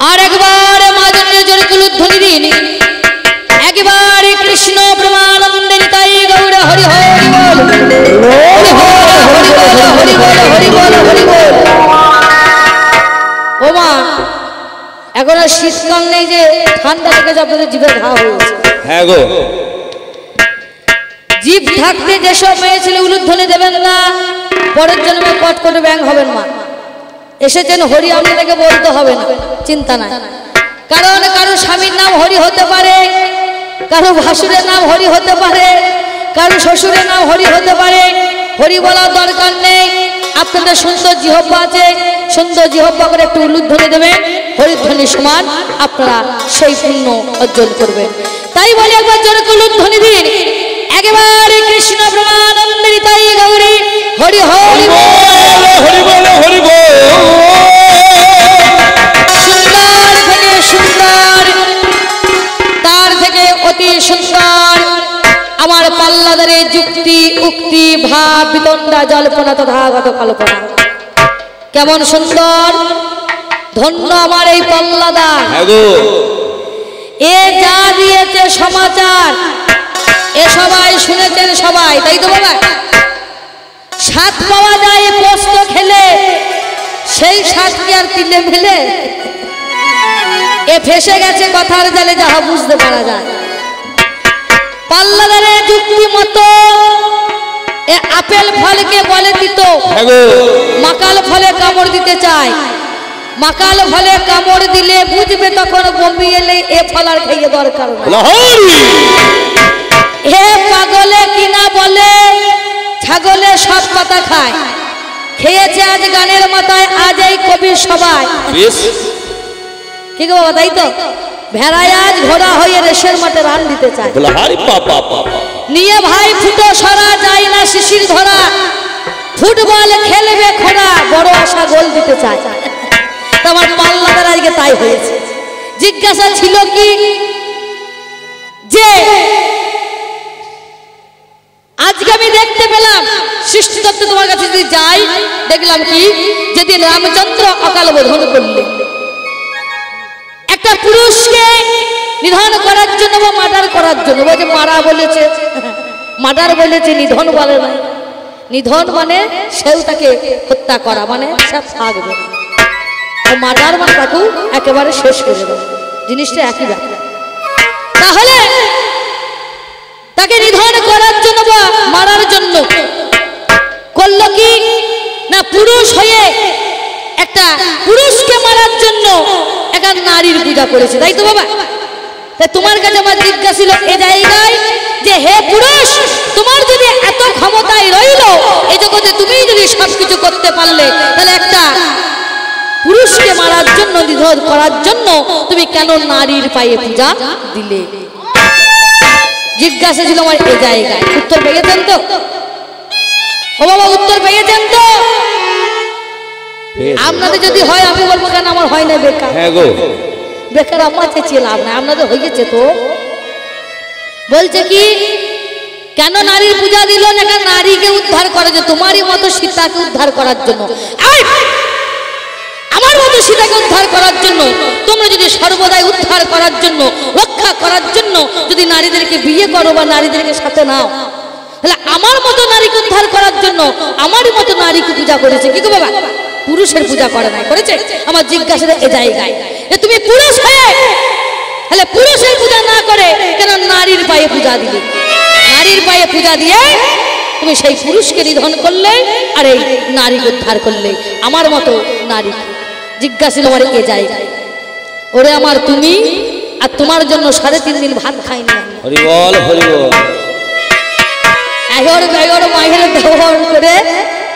আর একবার মাধুর্য জোরে কুলুধ্বনি দিন একবার কৃষ্ণ প্রেমানন্দে নিতাই গৌর হরি হরি বল হরি বল হরি বল হরি বল। ও মা এখন আর শীতকাল নেই যে ঠান্ডা লেগে আপনাদের জিভের ঘা হয়েছে। হ্যাঁ গো জীব থাকতে যেসব মেয়ে ছেলে উলুধ্বনি দেবেন না পরের জন্মে কট করে ব্যাং হবেন মা। এসেছেন হরি আপনাদেরকে বলতে হবে না, চিন্তা নাই। কারণ কারো স্বামীর নাম হরি হতে পারে, কারো ভাসুরের নাম হরি হতে পারে, কারো শ্বশুরের নাম হরি হতে পারে। হরি বলার দরকার নেই। আপনাদের সুন্দর জিহ্বা আছে, সুন্দর জিহ্বা করে একটু উলুধ্বনি দেবেন, হরিধ্বনি সমান আপনারা সেই পুণ্য অর্জন করবেন। তাই বলি একবার জোরে উলুধ্বনি দিন একেবারে কৃষ্ণ প্রেমানন্দে নিতাই গৌরী হরি হরি বল হরি বল হরি বল। সুন্দর থেকে সুন্দর, তার থেকে অতি সুন্দর আমার পাল্লাদারে যুক্তি উক্তি ভাব বিতণ্ডা জল্পনা তথাগত কল্পনা। কেমন সুন্দর, ধন্য আমার এই পাল্লাদার। এ যা দিয়েছে সমাচার এ সবাই শুনেছেন সবাই, তাই তো বাবা? স্বাদ পাওয়া যায় পোস্ত খেলে, সেই স্বাদ কি আর তিলে ফেলে? এ ফেসে গেছে কথার জালে, যাহা বুঝতে পারা যায়। পাল্লাদারে যুক্তি মতো এ আপেল ফলকে বলে দিত মাকাল ফলে কামড় দিতে চায়। মাকাল ফলে কামড় দিলে বুঝবে তখন বমি এলে এ ফল আর খাইয়ে দরকার হে পাগলে কিনা বলে ছাগলে সব পাতা খায়। খেয়েছে আজ গানের মাথায়, আজ এই কবির সবাই। কি গো বাবা, তাই তো? ভেড়ায় আজ ঘোড়া হয়ে রেশের মাঠে রান দিতে চায়। নিয়ে ভাই ফুটো সরা যায় না শিশির ধরা, ফুটবল খেলবে খোড়া, বড় আশা গোল দিতে চায়। তোমার পাল্লাদার আজকে তাই হয়েছে। জিজ্ঞাসা ছিল কি যে আজকে আমি দেখতে পেলাম সৃষ্টিতত্ত্ব তোমার কাছে যদি যাই, দেখলাম কি যেদিন রামচন্দ্র অকাল বোধন করলেন একটা পুরুষকে নিধন করার জন্য বা মার্ডার করার জন্য। বলছে মারা বলেছে, মার্ডার বলেছে, নিধন বলে না। নিধন মানে সেও তাকে হত্যা করা, মানে সে থাকবে। মার্ডার মানে তাকে একেবারে শেষ করে দেবে, জিনিসটা একই ব্যাপার। তাহলে তাকে নিধন করার জন্য বা মারার জন্য করলো কি না, পুরুষ হয়ে একটা পুরুষকে মারার জন্য একটা নারীর পূজা করেছে, তাই তো বাবা? তাই তোমার কাছে আমার জিজ্ঞাসা ছিল এ জায়গায় যে হে পুরুষ, তোমার যদি এত ক্ষমতায় রইল এই জগতে, তুমি যদি সবকিছু করতে পারলে, তাহলে একটা পুরুষকে মারার জন্য নিধন করার জন্য তুমি কেন নারীর পায়ে পূজা দিলে? জিজ্ঞাসা ছিল আমার এই জায়গায়। উত্তর পেয়েছেন তো? ও বাবা উত্তর পেয়েছেন তো? আপনাদের যদি হয় আমি বলবো কেন আমার হয় না বেকার? বেকার আমার চেয়ে লাভ নাই, আপনাদের হয়েছে তো। বলছে কি কেন নারীর পূজা দিল না? কেন নারীকে উদ্ধার করার জন্য, তোমারই মতো সীতাকে উদ্ধার করার জন্য, আমার মতো সীতাকে উদ্ধার করার জন্য। তোমরা যদি সর্বদাই উদ্ধার করার জন্য, রক্ষা করার জন্য যদি নারীদেরকে বিয়ে করো বা নারীদেরকে সাথে নাও, তাহলে আমার মতো নারীকে উদ্ধার করার জন্য আমারই মতো নারীকে পূজা করেছে। কি গো বাবা? পুরুষের পূজা করে নাই, করেছে? আমার জিজ্ঞাসা এ জায়গায় যে তুমি পুরুষ হয়ে তাহলে পুরুষের পূজা না করে কেন নারীর পায়ে পূজা দিলে? নারীর পায়ে পূজা দিয়ে তুমি সেই পুরুষকে নিধন করলে আর এই নারীকে উদ্ধার করলে, আমার মতো নারী। জিজ্ঞাসা আমার এ জায়গায়। ওরে আমার তুমি আর তোমার জন্য 3.5 দিন ভাত খাইনি। হরি বল হরি বল। মায়ের দেওয়ার করে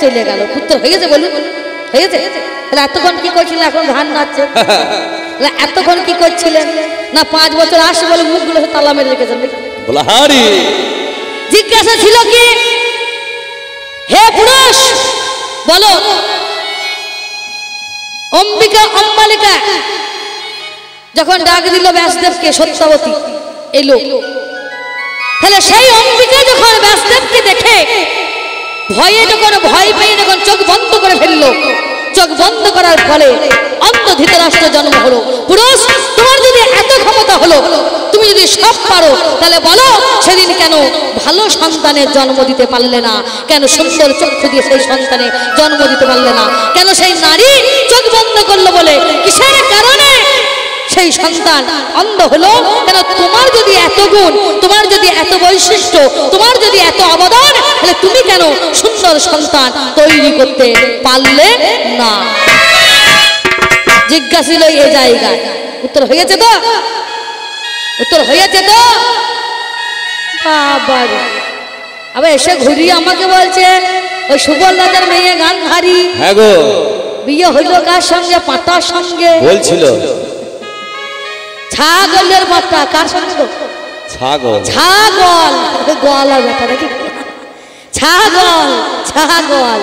চলে গেল। পুত্র হয়ে গেছে, বলুন হয়ে গেছে? তাহলে এতক্ষণ কি করছিলেন? এখন ধান নাচছে। এতক্ষণ কি করছিলেন? না 5 বছর আসে বলে মুখগুলো তালা মেরে রেখেছেন। জিজ্ঞাসা ছিল কি হে পুরুষ বলো, অম্বিকা অম্বালিকা যখন ডাক দিল ব্যাসদেবকে, সত্যাবতী এলো, তাহলে সেই অম্বিকা যখন ব্যাসদেবকে দেখে ভয়ে, যখন ভয় পেয়ে যখন চোখ বন্ধ করে ফেললো, চোখ বন্ধ করার ফলে অন্ধ ধৃতরাষ্ট্র জন্ম হলো। পুরুষ, তোমার যদি এত ক্ষমতা হলো, তুমি যদি সব পারো, তাহলে বলো সেদিন কেন ভালো সন্তানের জন্ম দিতে পারলে না? কেন সুন্দর চক্ষু দিয়ে সেই সন্তানের জন্ম দিতে পারলে না? কেন সেই নারী চোখ বন্ধ করলো বলে কিসের কারণে সেই সন্তান অন্ধ হলো? কেন তোমার যদি এত গুণ, তোমার যদি এত বৈশিষ্ট্য, তোমার যদি এত অবদান, তাহলে তুমি কেন সুন্দর সন্তান তৈরি করতে পারলে না? জিজ্ঞাসা ছিল এই জায়গায়। উত্তর হয়েছে তো? উত্তর হয়েছে তো? বাবার আবার এসে ঘুরিয়ে আমাকে বলছে ওই সুবল রাজার মেয়ে গান ধারি। হ্যাঁ গো, বিয়ে হইল কার সঙ্গে? পাতার সঙ্গে। বলছিল ছাগলের বাচ্চা কার সঙ্গে? ছাগল। ছাগল গোয়াল ব্যাটা নাকি? ছাগল ছাগল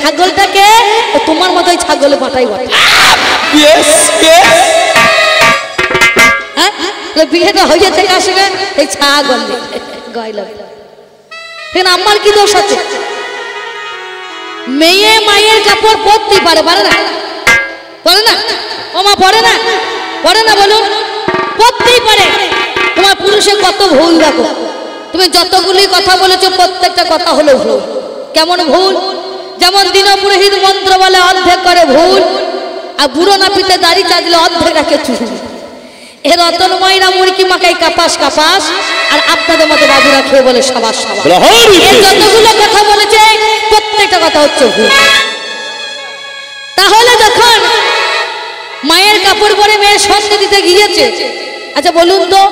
ছাগলটাকে তোমার মতোই ছাগলে পাঠাই বটে। হ্যাঁ, বিয়েটা হয়েছে কার সঙ্গে? এই ছাগল গয়ল। আমার কি দোষ আছে? মেয়ে মায়ের কাপড় পরতেই পারে, পারে না? পরে না? ও মা পরে না? পরে না বলুন? পরতেই পারে। তোমার পুরুষে কত ভুল দেখো। তুমি যতগুলি কথা বলেছো প্রত্যেকটা কথা হলো ভুল। কেমন ভুল? যেমন দিন পুরোহিত মন্ত্র বলে অর্ধেক করে ভুল, আর বুড়ো নাপিতে দাড়ি চাঁদলে অর্ধেক রাখে চুল। এর রতন মাইরা মুরকি মাখাই কাপাস কাপাস, আর আপনাদের মতো বাবুরা খেয়ে বলে সাবাস সাবাস। এর যতগুলো কথা বলেছে প্রত্যেকটা কথা হচ্ছে ভুল। তাহলে যখন মায়ের কাপড় পরে মেয়ের সঙ্গে দিতে গিয়েছে, আচ্ছা বলুন তো,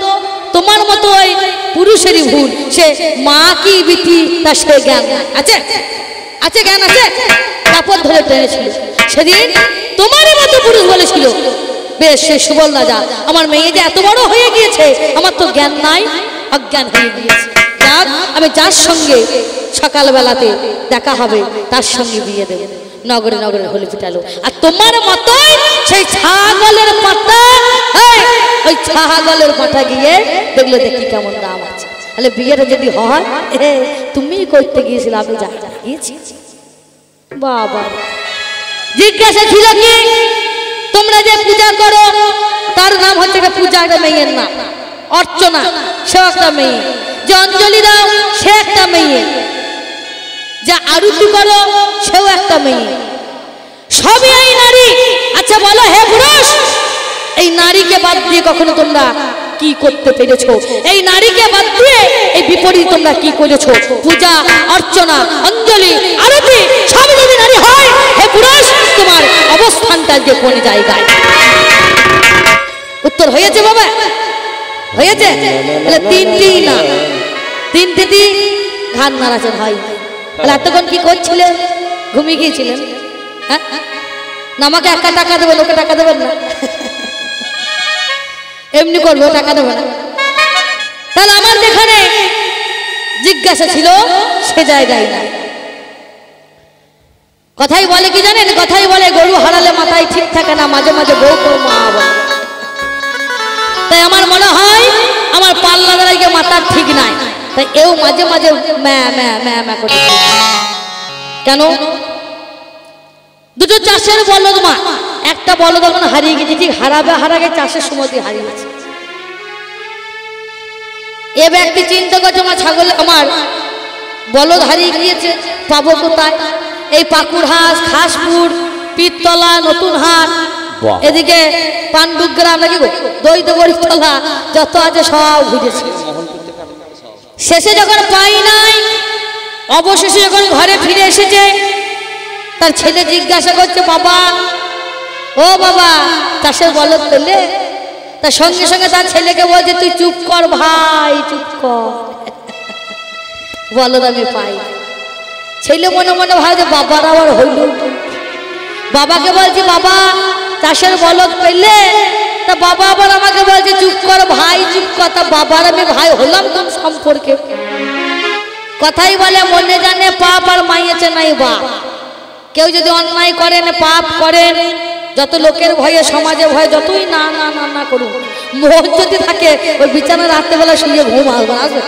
তোমার মতো ওই পুরুষেরই ভুল। সে মা কি বিটি তার সে জ্ঞান আছে? আছে জ্ঞান আছে? কাপড় ধরে টেনেছিল। সেদিন তোমারই মতো পুরুষ বলেছিল বেশ সে সুবল রাজা, আমার মেয়ে যে এত বড় হয়ে গিয়েছে, আমার তো জ্ঞান নাই, অজ্ঞান হয়ে গিয়েছে। যাক, আমি যার সঙ্গে সকালবেলাতে দেখা হবে তার সঙ্গে বিয়ে দেব। নগরে নগরে হলে পিটালো। আর তোমার মতোই সেই ছাগলের পাটা, ওই ছাগলের পাটা গিয়ে দেখলো দেখি কেমন দাম আছে। তাহলে বিয়েটা যদি হয়, তুমি করতে গিয়েছিল, আমি গিয়েছি। বাবা জিজ্ঞাসা ছিল কি, তোমরা যে পূজা করো তার নাম হচ্ছে পূজা, একটা মেয়ের নাম। অর্চনা সেও একটা মেয়ে, যে অঞ্জলি দাও সে একটা মেয়ে, যা আরতি করো সেও একটা মেয়ে, সবই এই নারী। আচ্ছা বলো হে পুরুষ, এই নারীকে বাদ দিয়ে কখনো তোমরা কি করতে পেরেছো? এই নারীকে বাদ দিয়ে এই বিপরীত তোমরা কি করেছো? পূজা, অর্চনা, অঞ্জলি, আরতি সব যদি নারী হয়, হে পুরুষ, তোমার অবস্থানটা যে কোন জায়গায়? উত্তর হয়েছে বাবা? হয়েছে? তাহলে তিনটি না, তিনটি ঘান নাড়াচ্ছে ভাই। তাহলে এতক্ষণ কি করছিলেন? ঘুমিয়ে গিয়েছিলেন? হ্যাঁ, না আমাকে একা টাকা দেবেন, ওকে টাকা দেবেন না? এমনি করবো, টাকা দেবো না? তাহলে আমার যেখানে জিজ্ঞাসা ছিল সে জায়গায় না। কথাই বলে কি জানেন? কথাই বলে গরু হারালে মাথায় ঠিক থাকে না, মাঝে মাঝে বউ করে মা বলে। তাই আমার মনে হয় আমার পাল্লা দাঁড়াইকে মাথার ঠিক নাই, তাই এও মাঝে মাঝে ম্যা ম্যা ম্যা ম্যা করে। কেন? দুটো চাষের বলদ মা, একটা বলদ এখন হারিয়ে গেছে, ঠিক হারাবে চাষের সময় হারিয়ে গেছে। এ ব্যক্তি চিন্তা করছে আমার ছাগল, আমার বলদ হারিয়ে গিয়েছে, পাবো কোথায়? এই পাকুড়হাট, খাসপুর, পীরতলা, নতুন হাট, এদিকে পান্ডুগ্রাম নাকি দৈতগড়িতলা যত আছে সব ঘুরেছে। শেষে যখন পাই নাই, অবশেষে যখন ঘরে ফিরে এসেছে, তার ছেলে জিজ্ঞাসা করছে, বাবা ও বাবা চাষের বলদ পেলে? তার সঙ্গে সঙ্গে তার ছেলেকে বলছে, তুই চুপ কর ভাই, চুপ কর, বলদ আমি পাই। ছেলে মনে মনে ভাবে বাবার আবার হইল। বাবাকে বলছি, বাবা চাষের বলদ পেলে? তা বাবা আবার আমাকে বলছে চুপ কর ভাই, চুপ কর। তা বাবার আমি ভাই হলাম কোন সম্পর্কে? কথাই বলে মনে জানে পাপ আর মাইয়েছে নাই বাপ। কেউ যদি অন্যায় করেন, পাপ করেন, যত লোকের ভয়ে, সমাজে ভয়ে, যতই না না না না করুন, মন যদি থাকে ওই বিছানা রাত্রেবেলা শুয়ে ঘুম আসবে, আসবে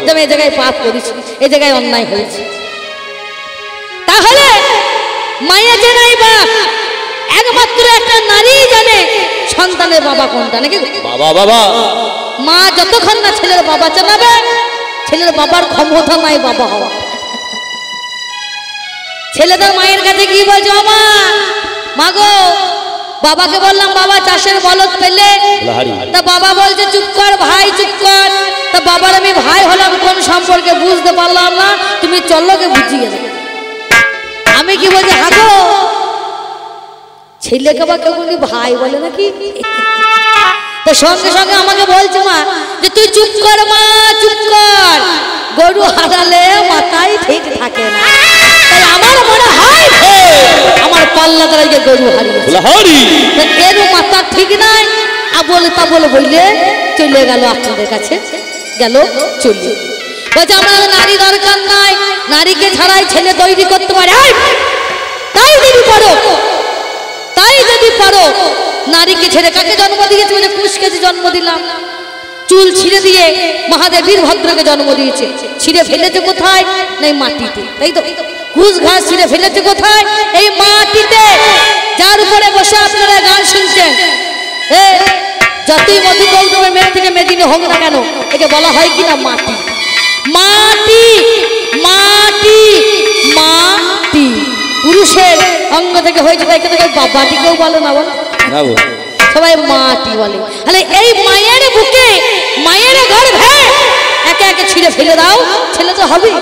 যে এই জায়গায় পাপ করেছি, এই জায়গায় অন্যায় হয়েছে। তাহলে মায়া যে নাই বাপ, একমাত্র একটা নারী জানে সন্তানের বাবা কোনটা, নাকি? বাবা বাবা মা যতক্ষণ না ছেলের বাবা জানাবে, ছেলের বাবার ক্ষমতা নাই বাবা হওয়া। ছেলেদের মায়ের কাছে কি বলছো? মা গো, বাবাকে বললাম বাবা চাষের বলদ পেলে, তা বাবা বলছে চুপ কর ভাই, চুপ কর। তা বাবার আমি ভাই হলাম কোন সম্পর্কে বুঝতে পারলাম না, তুমি চল্লকে বুঝিয়ে দেবে। আমি কি বলছি, হাগো ছেলেকে বা কেউ ভাই বলে নাকি? তো সঙ্গে সঙ্গে আমাকে বলছে মা যে তুই চুপ কর মা, চুপ কর, গরু হারালে মাথায় ঠিক থাকে না। তাই আমার মনে হয় আমার পাল্লা দ্বারা গরু হারিয়েছে, এর মাথা ঠিক নাই। বলে তা বলে বললে চলে গেল আপনাদের কাছে, গেল চলে। বলছে আমার নারী দরকার নাই, নারীকে ছাড়াই ছেলে তৈরি করতে পারে। তাই যদি পারো, তাই যদি পারো নারীকে ছেড়ে কাকে জন্ম দিয়েছে? বলে পুরুষকে জন্ম দিলাম। চুল ছিঁড়ে দিয়ে মহাদেব বীরভদ্রকে জন্ম দিয়েছে। ছিঁড়ে ফেলেছে কোথায়? না এই মাটিতে, তাই তো? ঘুষ ঘাস ছিঁড়ে ফেলেছে কোথায়? এই মাটিতে, যার উপরে বসে আপনারা গান শুনছেন। যতই মধু গৌতমের মেয়ে থেকে মেদিনী হোক না কেন, একে বলা হয় কি না মাটি। মাটি মাটি মাটি পুরুষের অঙ্গ থেকে হয়েছে, তাই এখানে বাবাটি কেউ বলে না, বল সবাই মাটি বলে। তাহলে এই মায়ের বুকে, মায়ের গর্ভে একে একে ছিঁড়ে ফেলে দাও, ছেলে তো হবে।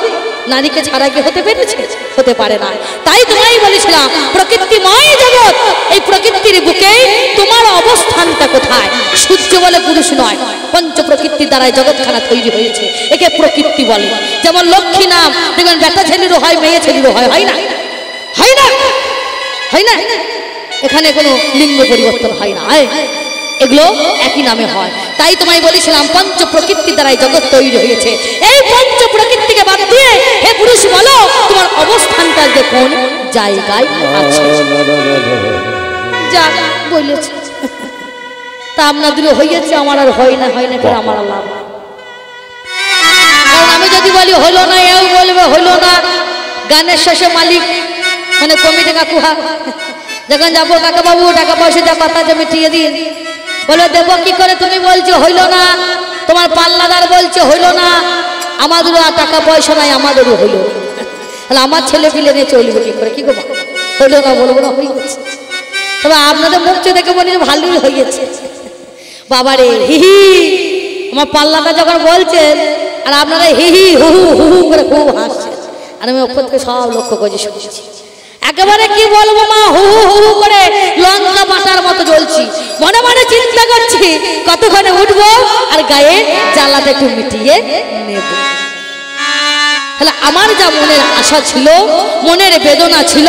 নারীকে ছাড়া কি হতে পেরেছে? হতে পারে না। তাই তোমায় বলেছিলাম প্রকৃতিময় জগৎ, এই প্রকৃতির বুকে তোমার অবস্থানটা কোথায়? সূর্য বলে পুরুষ নয়, পঞ্চ প্রকৃতির দ্বারাই জগৎখানা তৈরি হয়েছে, একে প্রকৃতি বলে। যেমন লক্ষ্মী নাম দেখবেন বেটা ছেলেরও হয়, মেয়ে ছেলেরও হয়, হয় না? হয় না? হয় না? এখানে কোনো লিঙ্গ পরিবর্তন হয় না, এগুলো একই নামে হয়। তাই তোমায় বলেছিলাম পঞ্চ প্রকৃতির দ্বারাই জগৎ তৈরি হয়েছে। এই পঞ্চ প্রকৃতিকে বাদ দিয়ে হে পুরুষ বলো তোমার অবস্থানটা যে কোন জায়গায় আছে? যা বলেছে তা আপনাদের হয়েছে, আমার আর হয় না, হয় না করে আমার লাভ। কারণ আমি যদি বলি হলো না, এও বলবে হলো না। গানের শেষে মালিক মানে কমিটি কাকুহা যখন যাবো, কাকা বাবু টাকা পয়সা যা কথা যে মিটিয়ে দিয়ে বলে দেবো কি করে? তুমি বলছো হইল না, তোমার পাল্লাদার বলছে হইল না, আমাদেরও টাকা পয়সা নাই, আমাদেরও হইল। তাহলে আমার ছেলে পিলে নিয়ে চলবে কি করে? কি করবো? হইল না বলবো না, হয়ে গেছে। তবে আপনাদের মুখ দেখে মনে ভালোই হয়েছে। বাবারে হিহি, আমার পাল্লাটা যখন বলছেন আর আপনারা হিহি হু হু হু করে খুব হাসছেন, আর আমি ওপর থেকে সব লক্ষ্য করে শুনছি। একেবারে কি বলবো মা, হু হু হু করে লঙ্কা বাটার মতো জ্বলছি। মনে মনে চিন্তা করছি কতক্ষণে উঠবো আর গায়ে জ্বালাটা একটু মিটিয়ে নেব। তাহলে আমার যা মনের আশা ছিল, মনের বেদনা ছিল,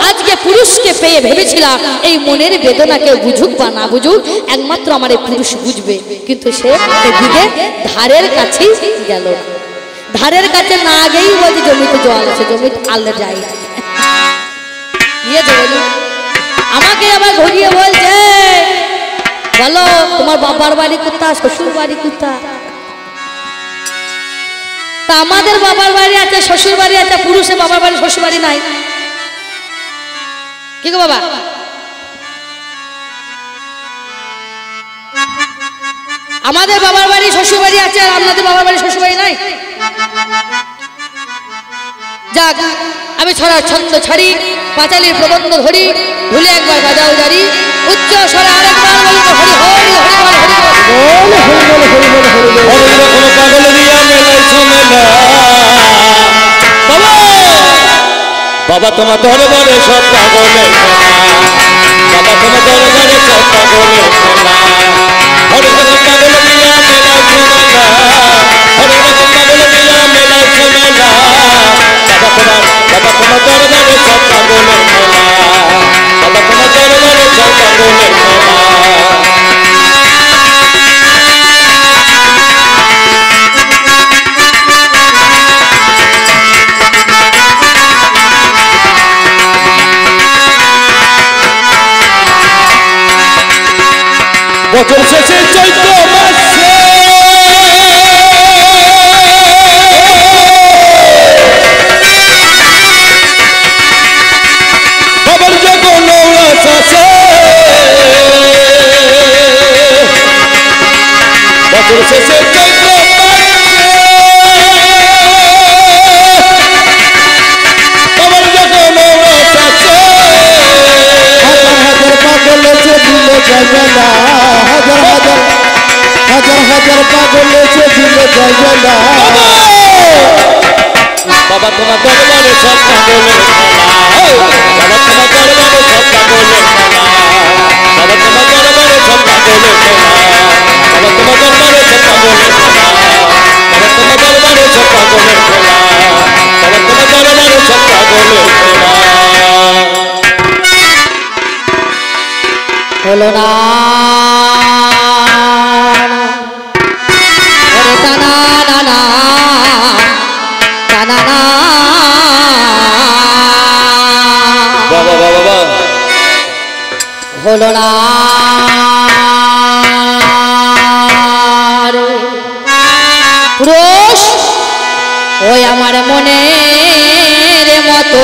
আজকে পুরুষকে পেয়ে ভেবেছিলাম এই মনের বেদনাকে বুঝুক বা না বুঝুক একমাত্র আমার এই পুরুষ বুঝবে। কিন্তু সে এদিকে ধারের কাছেই গেল না। ধারের কাছে না গেই বলছে জমিতে জল আছে, জমিতে আলে যাই। আমাকে আবার ঘুরিয়ে বলছে বলো তোমার বাবার বাড়ি কোথায়, শ্বশুর বাড়ি কোথায়? তা আমাদের বাবার বাড়ি আছে, শ্বশুর বাড়ি আছে, পুরুষের বাবার বাড়ি শ্বশুর বাড়ি নাই। কি গো বাবা? আমাদের বাবার বাড়ি শ্বশুর বাড়ি আছে আর আপনাদের বাবার বাড়ি শ্বশুর বাড়ি নাই। যাক, আমি ছড়া ছন্দ ছাড়ি, পাঁচালির প্রবন্ধ ধরি, ভুলে একবার বাজাও জারি, উচ্চ স্বরে আরেকবার বলবো হরি হরি হরি বল হরি বল হরি বল হরি বল। পাগল দিয়া মেলাইছো মেলা বাবা, বাবা তোমার দরবারে সব পাগলের মেলা, বাবা তোমার দরবারে সব পাগলের মেলা। হরি রকম পাগল দিয়া মেলাইছো মেলা, হরি রকম পাগল দিয়া মেলাইছো মেলা, বাবা তোমার দরবারে সব পাগলের মেলা, বাবা তোমার দরবারে সব পাগলের মেলা। বছর শেষে চৈত্র মাসে ভাদর শেষে চৈত্র তোমার যখন রস আছে হাজার পাগল যে দিলে যাবে না হাজার হাজার হাজার হাজার পাগল যে দিলে যাবে না বাবা তোমার দরবারে সব পাগলের খেলা বাবা তোমার দরবারে সব পাগলের খেলা বাবা তোমার দরবারে সব পাগলের খেলা বাবা তোমার দরবারে সব পাগলের খেলা বাবা তোমার দরবারে সব পাগলের খেলা বাবা তোমার দরবারে সব পাগলের খেলা হলো না ওরে টানা না না টানা না বাবা বাবা বাবা হলো না রে। পুরুষ ওই আমার মনের মতো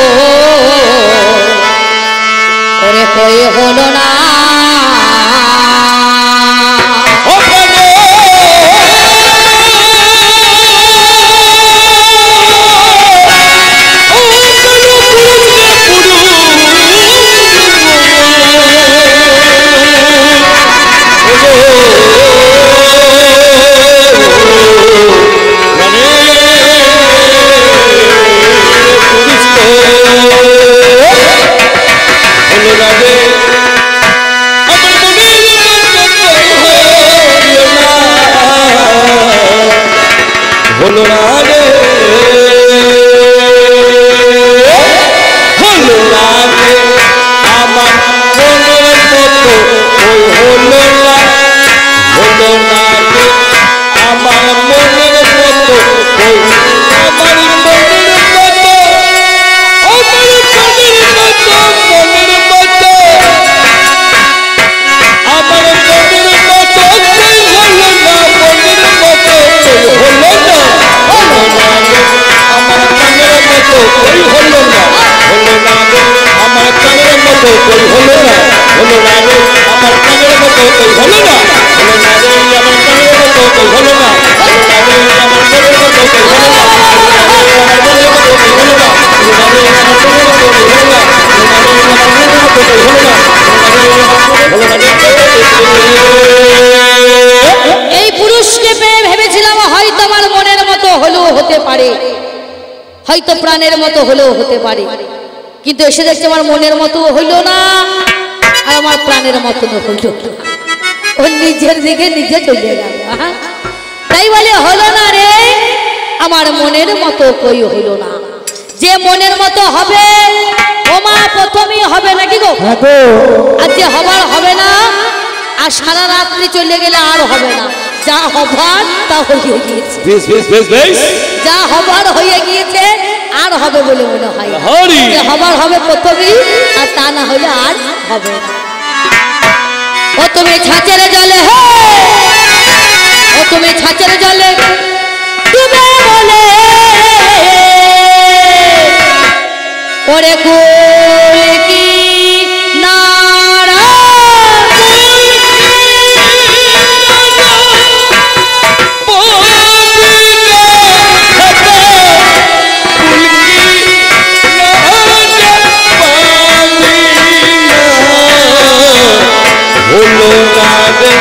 ওরে কই হলো না হলো না রে হলো না রে আমার মনের মতো ওই হলো না হলো না রে আমার মনের মতো ওই আমার মনের মতো আমার মনের মতো মনের মতো আমার মনের মতো ওই হলো না মনের মতো ওই হলো না আমার প্রাণের মতো কই হলো না হলো না রে আমার প্রাণের মতো কই হলো না হলো না রে আমার প্রাণের মতো কই হলো না হলো না রে আমার প্রাণের মতো কই হলো না হলো না রে আমার প্রাণের মতো কই হলো না আমার প্রাণের মতো কই হলো না হলো না রে আমার প্রাণের মতো কই হলো না হলো না রে আমার এই পুরুষকে পেয়ে ভেবেছিলাম হয়তো আমার মনের মতো হলেও হতে পারে হয়তো প্রাণের মতো হলেও হতে পারে কিন্তু এসে দেখছি আমার মনের মতো হইল না আর আমার প্রাণের মতো হইল ও নিজের দিকে নিজে চলে গেল তাই বলে হলো না রে আমার মনের মতো কই হইল না যে মনের মতো হবে ও মা প্রথমেই হবে নাকি গো আর যে হবার হবে না আর সারা রাত্রি চলে গেলে আর হবে না যা হবার তা হয়ে গিয়েছে যা হবার হয়ে গিয়েছে আর হবে বলে মনে হয় যে হবার হবে প্রথমেই আর তা না হলে আর হবে না ও তুমি ছাঁচের জলে ও তুমি ছাঁচের জলে ডুবে বলে ওরে কুল কি নারা হলো না রে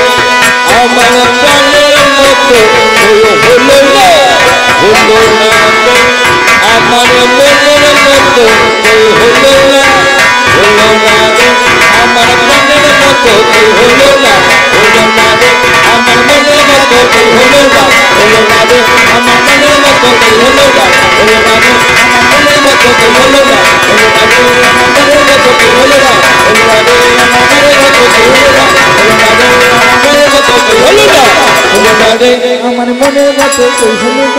আমার প্রাণের মতো হলো না হলো না রে আমার মনের মতো হলো না হলো না রে আমার প্রাণের মতো হলো না হলো না রে আমার মনের মতো হলো না হলো না রে আমার মনের মতো হলো না হলো না রে আমার মনের মতো হলো না হলো না রে আমার মনের মতো হলো না হলো না রে আমার মনের মতো হলো না আমার মনের মতো কই হলো না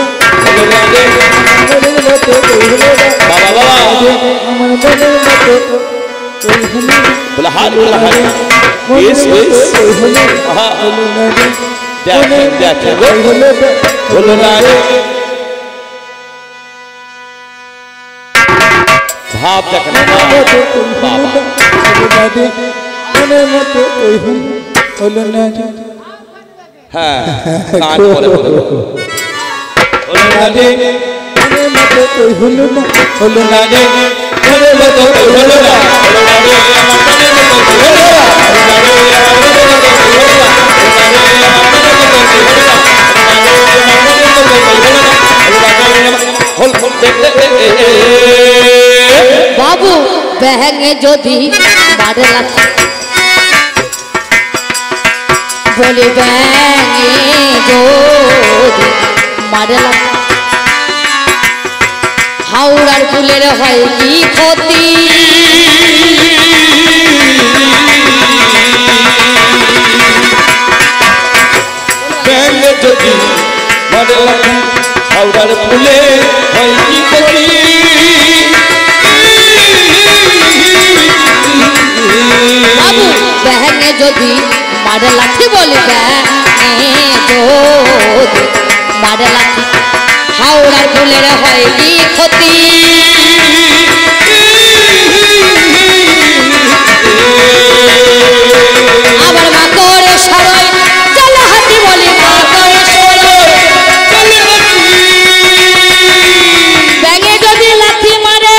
মনের মতো কই হলো না বাবা বাবা আমার মনের মতো কই হলো না বলা হাত বলা হাত ইস ইস আহা দেখ হলো না রে ভাব দেখ না বাবা মনের মতো কই হলো না হ্যাঁ গান করে বলো হলো না রে মনের মতো কই হলো না হলো না রে মনের মতো হলো না হলো না রে আমার মনের মতো হলো না হলো না রে আমার মনের মতো হলো না বাবু ব্যাঙে যদি মারে লাথি বলে ব্যাঙে যদি মারে লাথি হাওড়ার ফুলের হয় কি ক্ষতি ব্যাঙে যদি মারে লাথি হাওড়ার ফুলে হয় কি ক্ষতি বাবু ব্যাঙে যদি মারে লাথি বলে ব্যাঙে যদি মারে লাথি হাওড়ার ফুলের হয় কি ক্ষতি আবার মা করে সরয় চল হাতি বলি মা করে সরয় ব্যাঙে যদি লাথি মারে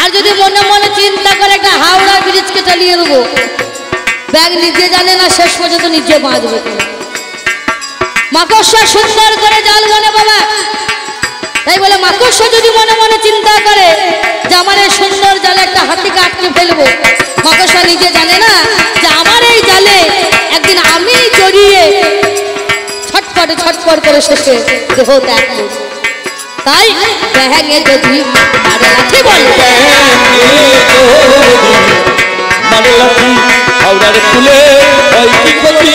আর যদি মনে মনে চিন্তা করে একটা হাওড়া ব্রিজকে চালিয়ে দেবো ব্যাঙ নিজে জানে না শেষ পর্যন্ত নিজে বাঁচবে মাকড়সা সুন্দর করে জাল বানে বাবা তাই বলে মাকড়সা যদি মনে মনে চিন্তা করে যে আমার এই সুন্দর জালে একটা হাতিকে আটকে ফেলবো মাকড়সা নিজে জানে না যে আমার এই জালে একদিন আমি জড়িয়ে ছটফট ছটফট করে শেষে দেহ ত্যাগ করব। তাই ব্যাঙে যদি মারে লাথি বলে মারে লাথি হাওড়ার ফুলে হয় কি ক্ষতি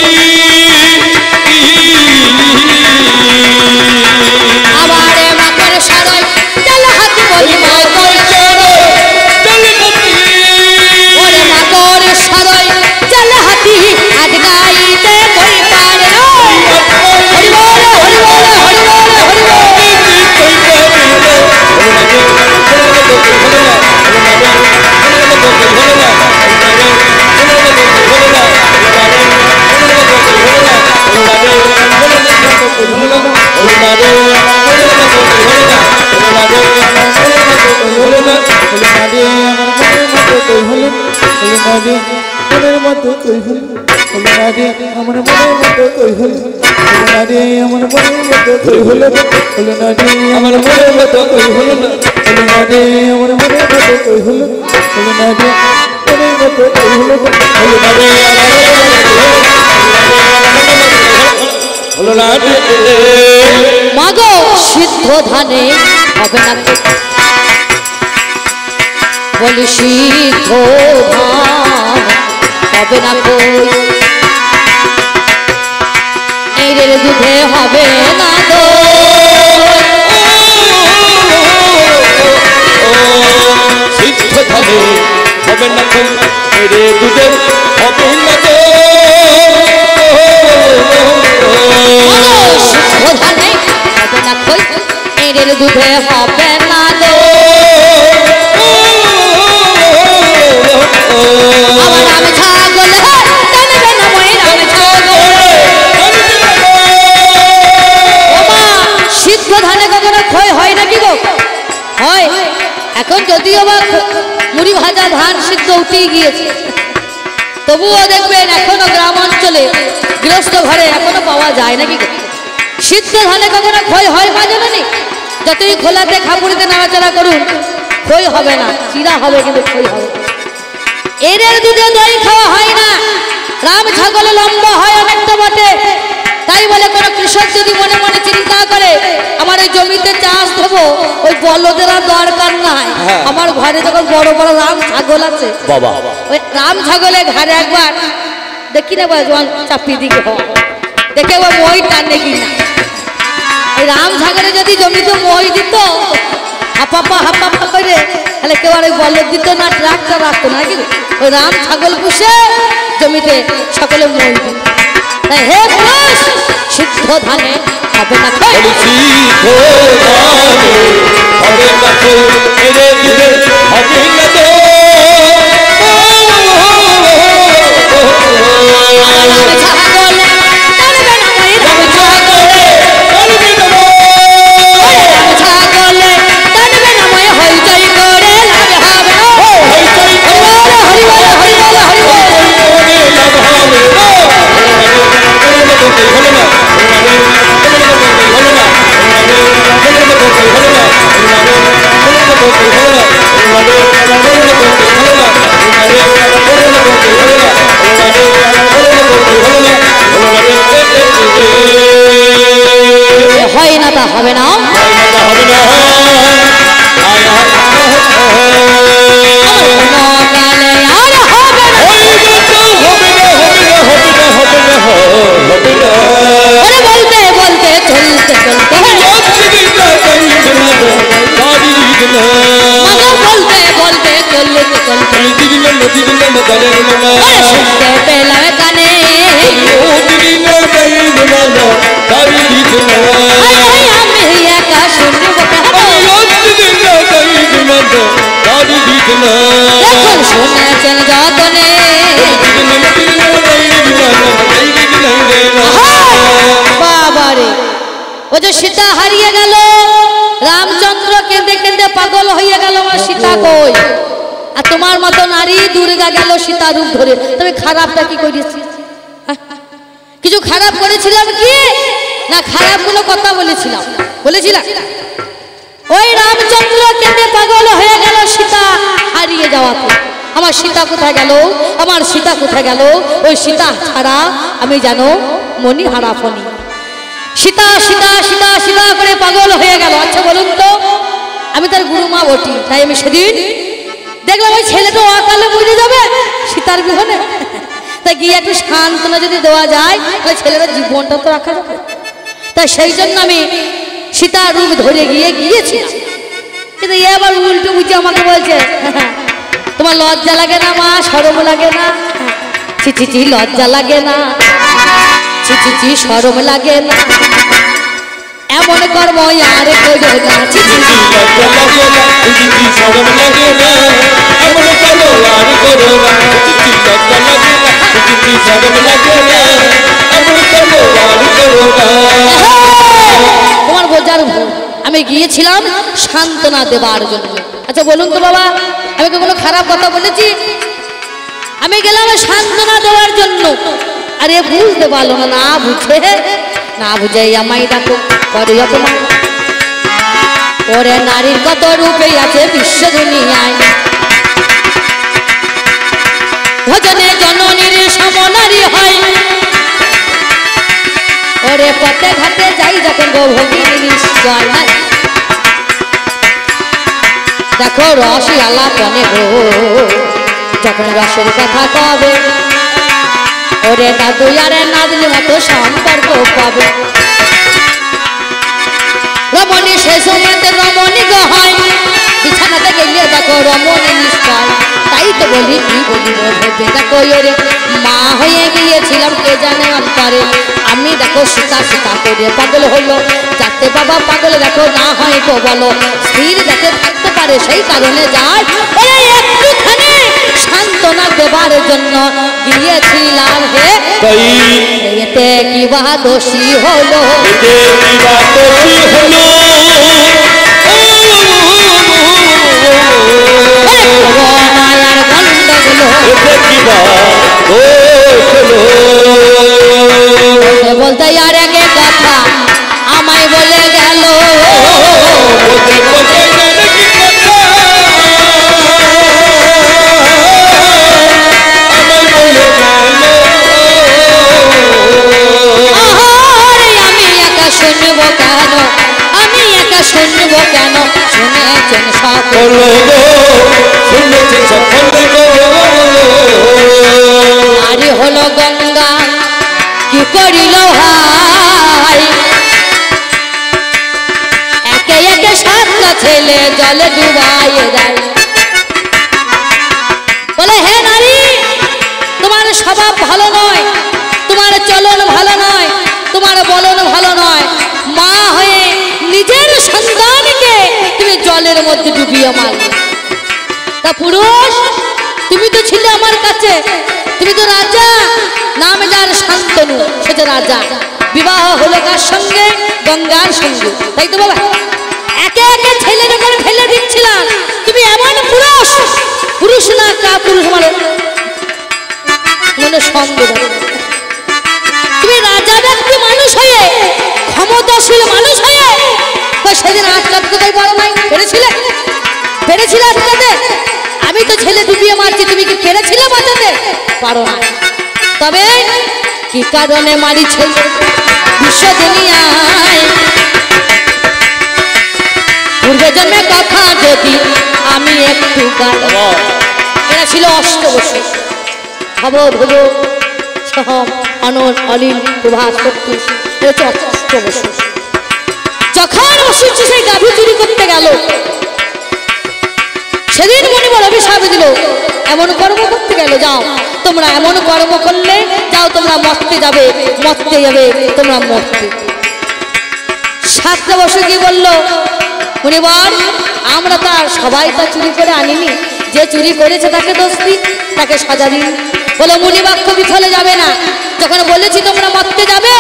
আবার মাকড় সরয় চল হাতি বলি মা করে সরয় ওরে মাকড় সরয় চল হাতি আজ গাইতে কই পারে হরি বল হরি বল হরি বল হরি বল মনের মতো কই হলো হলো না রে আমার মনের মতো কই হলো হলো না রে আমার মনের মতো কই হলো হলো না রে আমার মনের মতো কই হলো না হলো না রে আমার মনের মতো কই হলো হলো না রে মনের মতো কই হলো হলো না রে হলো না রে মাগো সিদ্ধ ধানে হবে না তো। বলি সিদ্ধ ধান হবে না কই এর দুধে হবে না সিদ্ধ ধানে হবে না কই রে দুধে হবে না তো সিদ্ধ ধানে হবে না কই এর দুধে হবে না আমার আমি ছাগল টানবে না মই রাম ছাগল সিদ্ধ ধানে কখনো ক্ষয় হয় নাকি গো হয় এখন যদিও বা মুড়ি ভাজা ধান সিদ্ধ উঠেই গিয়েছে তবুও দেখবেন এখনো গ্রাম অঞ্চলে গৃহস্থ ঘরে এখনো পাওয়া যায় নাকি গো সিদ্ধ ধানে কখনো ক্ষয় হয় মা জানি যতই খোলাতে খাপুরিতে নাড়াচাড়া করুন ক্ষয় হবে না চিরা হবে কিন্তু ক্ষয় হবে এর দুধে দই খাওয়া হয় না রাম ছাগলে লম্বা হয় অনেকটা বটে তাই বলে কোনো কৃষক যদি মনে মনে চিন্তা করে আমার এই জমিতে চাষ দেবো ওই বলদের আর দরকার নাই আমার ঘরে যখন বড় বড় রাম ছাগল আছে বাবা ওই রাম ছাগলের ঘরে একবার দেখি না জোয়ান চাপি দিকে দেখে ও মই টানে কিনা ওই রাম ছাগলে যদি জমিতে মই দিত হাপাপা হাপাপা করে তাহলে কেউ আর ওই বলদ দিত না ট্রাক্টর রাখতো না নাকি ওই রাম ছাগল পুষে জমিতে সকলে মই দিত তাই হে পুরুষ সিদ্ধ ধানে হবে না ক্ষয় সিদ্ধ ধানে হবে না কই রে দুধে হবে না তো আমার ছাগল তোমা দরে না শুনতে পেলাম কানে ওদিন না গাইব না তারি দিত না আমি একা শুনব কেন ওদিন না গাইব না তারি দিত না এখন শুনেছেন যতনে বাবারে ও যে সীতা হারিয়ে গেল রামচন্দ্র কেঁদে কেঁদে পাগল হয়ে গেল আমার সীতা কই আর তোমার মতো নারী দুর্গা গেল সীতা রূপ ধরে তুমি খারাপটা কি করেছি কিছু খারাপ করেছিলাম কি না খারাপ কোনো কথা বলেছিলাম ওই রামচন্দ্র কেঁদে পাগল হয়ে গেল সীতা হারিয়ে যাওয়াতে আমার সীতা কোথায় গেল আমার সীতা কোথায় গেল ওই সীতা ছাড়া আমি জানো মনি হারা ফনি সীতা সীতা সীতা সীতা করে পাগল হয়ে গেল আচ্ছা বলুন তো আমি তার গুরুমা বটি তাই আমি সেদিন দেখলাম ওই ছেলেটা অকালে মরে যাবে সীতার বিহনে তাই গিয়ে একটু সান্ত্বনা যদি দেওয়া যায় তাহলে ছেলেটার জীবনটা তো রাখা যাবে তাই সেই জন্য আমি সীতার রূপ ধরে গিয়েছিলাম কিন্তু এ আবার উল্টো বুঝে আমাকে বলছে তোমার লজ্জা লাগে না মা শরম লাগে না ছি ছি ছি লজ্জা লাগে না ছি ছি ছি শরম লাগে না এমন কর্ম আর করো না ছি ছি ছি লজ্জা লাগে না শরম লাগে না এমন করো আর করো না লজ্জা লাগে না শরম লাগে না এমন করো আর করো না তোমার বোঝার ভুল আমি গিয়েছিলাম সান্ত্বনা দেবার জন্য আচ্ছা বলুন তো বাবা আমি কি কোনো খারাপ কথা বলেছি আমি গেলাম সান্ত্বনা দেওয়ার জন্য আরে বুঝতে পারলো না না বুঝে আমায় ডাকো করে অপমান ওরে নারীর কত রূপে আছে বিশ্ব দুনিয়ায় ভজনে জননীর সমনারী হয় ওরে পথে ঘাটে যাই যখন গো ভগিনী নিশ্চয় দেখো রসি আলাপনে গো যখন রসের কথা কবে ওরে দাদু আরে নাদলি মতো সম্পর্ক পাবে রমণী সে সময়তে রমণী গো হয় বিছানাতে গেলে দেখো রমণী নিশ্চয় তাই তো বলি কি বলি ভেবে দেখো ওরে মা হয়ে গিয়েছিলাম কে জানে অন্তরে আমি দেখো সীতা সীতা করে পাগল হলো যাতে বাবা পাগল দেখো না হয় তো বলো স্থির দেখে থাকতে পারে সেই কারণে যায় ওরে একটুখানি সান্ত্বনা দেবার জন্য গিয়েছিলাম হে এতে কি বা দোষী হলো মায়ার গন্ডগুলো বলতে আর এক কথা আমায় বলে গেল শুনবো কেন শুনেছেন সকল নারী হলো গঙ্গা কি করিল ভাই একে একে সাতটা ছেলে জলে ডুবাইয়ে দেয় বলে হে নারী তোমার স্বভাব ভালো নয় তোমার চলন ভালো নয় তোমার বলন ভালো নয় মা হয়ে নিজের সন্তানকে তুমি জলের মধ্যে ডুবিয়ে মারলে তা পুরুষ তুমি তো ছিলে আমার কাছে তুমি তো রাজা নাম যার শান্তনু সে যে রাজা বিবাহ হলো কার সঙ্গে গঙ্গার সঙ্গে তাই তো বাবা একে একে ছেলে যখন ফেলে দিচ্ছিলাম তুমি এমন পুরুষ পুরুষ না কা পুরুষ মানে মনে সন্দেহ তুমি রাজা ব্যক্তি মানুষ হয়ে ক্ষমতাশীল মানুষ হয়ে সেদিন আটকাতে পারো নাই পেরেছিলে আটকাতে আমি তো ছেলে ডুবিয়ে মারছি তুমি কি পেরেছিলে বাঁচাতে পারো না তবে কি কারণে মারিছ বিশ্ব দুনিয়ায় পূর্বে জন্মে কথা যদি আমি একটু গাই এরা ছিল অষ্টবসু ভব ভব সহম অনল অলিল প্রভাস প্রত্যুষ এটা হচ্ছে অষ্টবসু যখন অসুচি সেই গাভী চুরি করতে গেল সেদিন মুনিবর অভিশাপ দিল, এমন কর্ম করতে গেল, যাও তোমরা এমন কর্ম করলে, যাও তোমরা মরতে যাবে, মরতে যাবে, তোমরা মরতে। সাতটা বছর কি বললো মুনিবর, আমরা তো আর সবাই তা চুরি করে আনিনি, যে চুরি করেছে তাকে দোষ দিন, তাকে সাজা দিন। বলে মুনিবাক্য বিফলে যাবে না, যখন বলেছি তোমরা মরতে যাবে,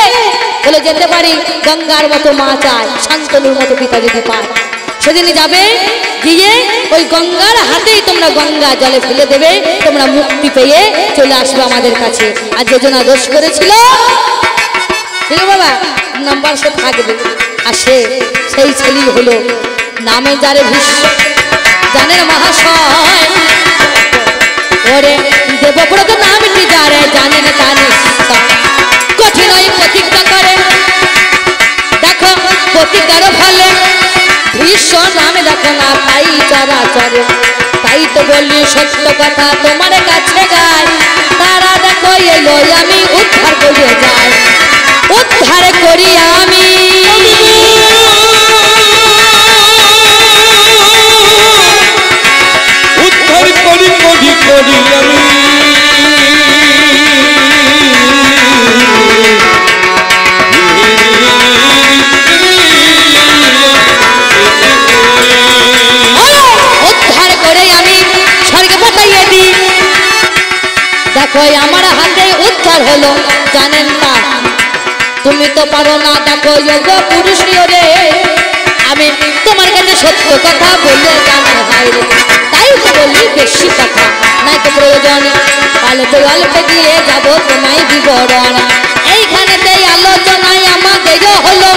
বলে যেতে পারি, গঙ্গার মতো মা চায়, শান্তনুর মতো পিতা যদি পায়, সেদিন যাবে, গিয়ে ওই গঙ্গার হাতেই তোমরা গঙ্গা জলে ফেলে দেবে, তোমরা মুক্তি পেয়ে চলে আসবে আমাদের কাছে। আর যে জনা দোষ করেছিল, ঠিক বাবা নাম্বার সে থাকবে। আর সেই ছেলে হলো নামে যারে ভীষ্ম, জানেন মহাশয়, ওরে দেবব্রত নামটি যারে জানেন জানে, কঠিন ওই প্রতিজ্ঞা করে, দেখো প্রতিজ্ঞার ফলে ভীষ্ম নামে দেখো না তাই চরাচরে, তাই তো বললি সত্য কথা তোমার কাছে গায়, তারা দেখো এলো আমি উদ্ধার করে যাই, উদ্ধার করি আমি, উদ্ধার করি করি করি আমি, উদ্ধার করে আমি স্বর্গে পাঠাইয়ে দিই। দেখো আমার হাতে উদ্ধার হলো, জানেন না তুমি তো পারো না, দেখো যোগ্য পুরুষ রে, আমি তোমার কাছে সত্য কথা বলে জানো ভাই রে, তাই তো বলি বেশি কথা নাই তো প্রয়োজন, অল্প অল্প দিয়ে যাবো তোমায় বিবরণ, এইখানেতেই আলোচনায় আমাদের হলো,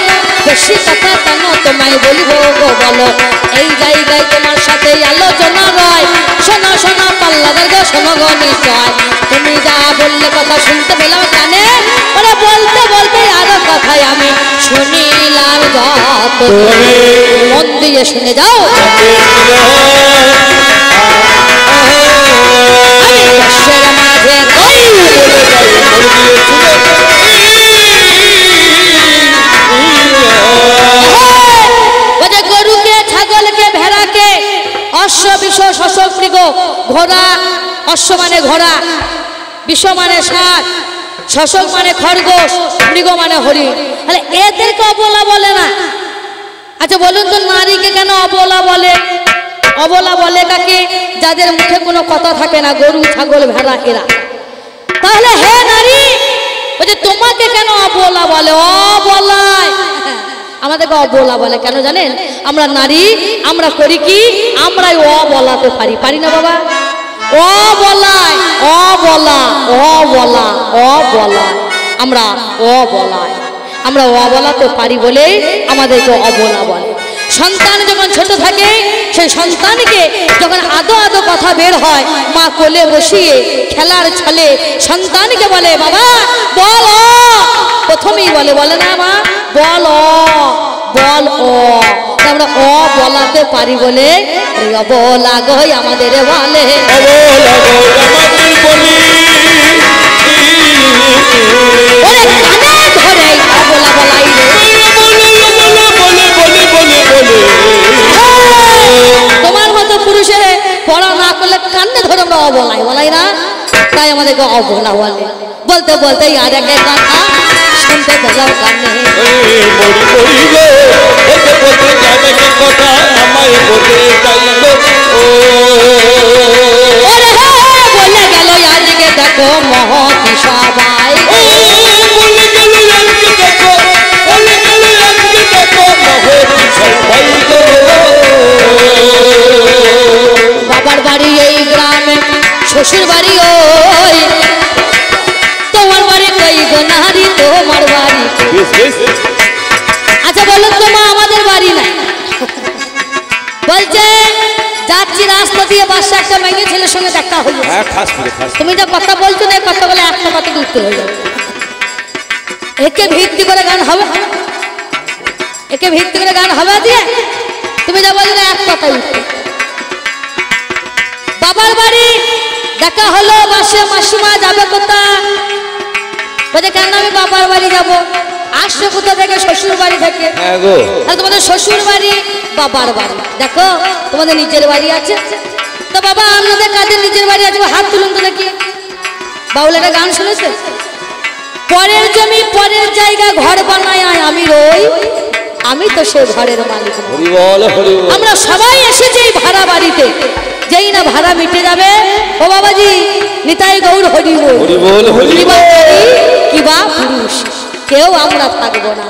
বেশি কথা কেন তোমায় বলবো গো বলো, এই জায়গায় তোমার সাথে আলোচনা রয়, শোনো শোনো পাল্লাদার গো শোনো গো নিশ্চয়, তুমি যা বললে কথা শুনতে পেলাম কানে, ওরা বলতে বলতে আরো কথায় আমি শুনিলাম, যত মন দিয়ে শুনে যাও, আমি কষ্টের মাঝে কই বলে গরুকে ছাগলকে ভেড়াকে অশ্ব বিষ শশক মৃগ, ঘোড়া, অশ্ব মানে ঘোড়া, বিষ মানে ষাঁড়, শশক মানে খরগোশ, মৃগ মানে হরিণ, তাহলে এদেরকে অবলা বলে না। আচ্ছা বলুন তো নারীকে কেন অবলা বলে? অবলা বলে কাকে? যাদের মুখে কোনো কথা থাকে না, গরু ছাগল ভেড়া এরা। তাহলে হে নারী, বলছে তোমাকে কেন অবলা বলে? অবলায় আমাদেরকে অবলা বলে কেন জানেন? আমরা নারী, আমরা করি কি, আমরাই অবলাতে পারি, পারি না বাবা? অবলায়, অবলা, অবলা, অবলা, আমরা অবলায়, আমরা অবলাতে পারি বলে আমাদেরকে অবলা বলে। সন্তান যখন ছোট থাকে, সেই সন্তানকে যখন আদো আদো কথা বের হয়, মা কোলে বসিয়ে খেলার ছলে সন্তানকে বলে বাবা বল, প্রথমেই বলে, বলে না মা বল, বল ও, আমরা অ বলাতে পারি বলে অবলা গো আমাদের বলে, ওরে কানে ধরে অবলা বলাই রে, তোমার মতো পুরুষের পড়া না করলে কান্নে ধরে আমরা অবলাই বলাই না, তাই আমাদেরকে অবলা বলে। বলতে বলতে আর এক কথা শুনতে পেলাম কানে, বলে গেল আজকে দেখো মহতি সবাই, বাবার বাড়ি এই গ্রামে, শ্বশুর বাড়ি ওই, তোমার বাড়ি কই গো নারী তোমার বাড়ি? আচ্ছা বলুন তো মা আমাদের বাড়ি না, বলছে যাচ্ছি রাস্তা দিয়ে বাসা একটা মেয়ে ছেলের সঙ্গে দেখা হলো, তুমি যা কথা বলছো না কথা বলে একটা কথা উত্তর হয়ে যাবে, একে ভিত্তি করে গান হবে, একে ভিত্তি করে গান হবে দিয়ে তুমি যা বলছো এক কথাই উত্তর। বাবার বাড়ি দেখা হলো, বাসে মাসিমা যাবে কোথা? বলছে কেন আমি বাবার বাড়ি যাব? আসছে কোথা থেকে? শ্বশুর বাড়ি থেকে। তোমাদের শ্বশুর বাড়ি বাবার বাড়ি, দেখো তোমাদের নিজের বাড়ি আছে? তো বাবা আপনাদের কাদের নিজের বাড়ি আছে হাত তুলুন তো দেখি। বাউল একটা গান শুনেছে, পরের জমি পরের জায়গা ঘর বানায় আমি রই, আমি তো সে ঘরের মালিক। হরি বল হরি বল। আমরা সবাই এসেছি এই ভাড়া বাড়িতে, যেই না ভাড়া মিটে যাবে ও বাবাজি নিতাই গৌর হরি বল হরি বল হরি কি বা বল। নারী, কি বা পুরুষ, কেউ আমরা থাকবো না।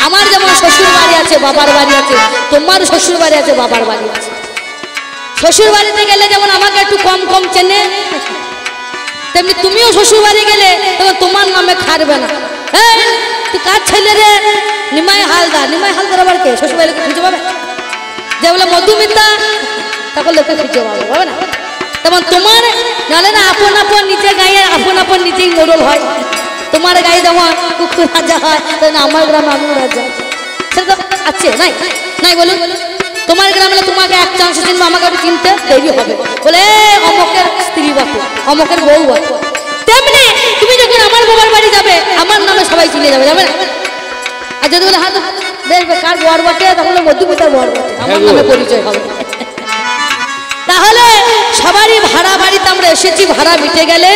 আমার যেমন শ্বশুর বাড়ি আছে বাবার বাড়ি আছে, তোমার শ্বশুর বাড়ি আছে বাবার বাড়ি আছে। শ্বশুর বাড়িতে গেলে যেমন আমাকে একটু কম কম চেনে, তেমনি তুমিও শ্বশুর বাড়ি গেলে তবে তোমার নামে খাটবে না। এই তুই কার ছেলে রে? নিমাই হালদার। নিমাই হালদার আবার কে? শ্বশুর বাড়িকে খুঁজে পাবে? যে বলে মধুমিতা, তখন লোকে খুঁজে পাবে, পাবে না? তেমন তোমার নালে না আপন আপন নিচে গায়ে আপন আপন নিচেই মোড়ল হয়। তোমার গায়ে যেমন কুকুর রাজা হয়, তেমন আমার গ্রামে আমিও রাজা। সেটা তো আছে নাই? নাই বলুন। তোমার গ্রামে তোমাকে এক চান্স চিনবো, আমাকে একটু চিনতে দেরি হবে, বলে অমকের স্ত্রী বাপু, অমকের বউ বাপু। তেমনি তুমি যখন আমার বাবার বাড়ি যাবে আমার নামে সবাই চিনে যাবে, যাবে না? আর যদি বলে হ্যাঁ দেখবে কার বর বটে, তাহলে মধ্যবিত্তার বর বটে, আমার নামে পরিচয় হবে। তাহলে সবারই ভাড়া বাড়িতে আমরা এসেছি, ভাড়া মিটে গেলে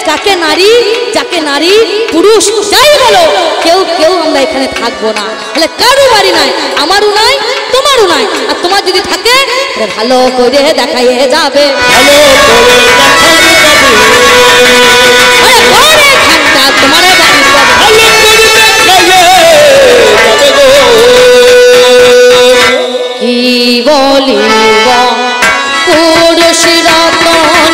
কাকে নারী যাকে নারী পুরুষ যাই বলো কেউ কেউ আমরা এখানে থাকবো না। তাহলে কারো বাড়ি নাই, আমারও নাই তোমারও নাই। আর তোমার যদি থাকে ভালো করে দেখাইয়ে যাবে, ভালো করে দেখাই যাবে। ঘরে থাকতা তোমার বাড়ি যাবে। ভালো করে দেখাইয়ে যাবে গো। কি বলিব পুরুষ রতন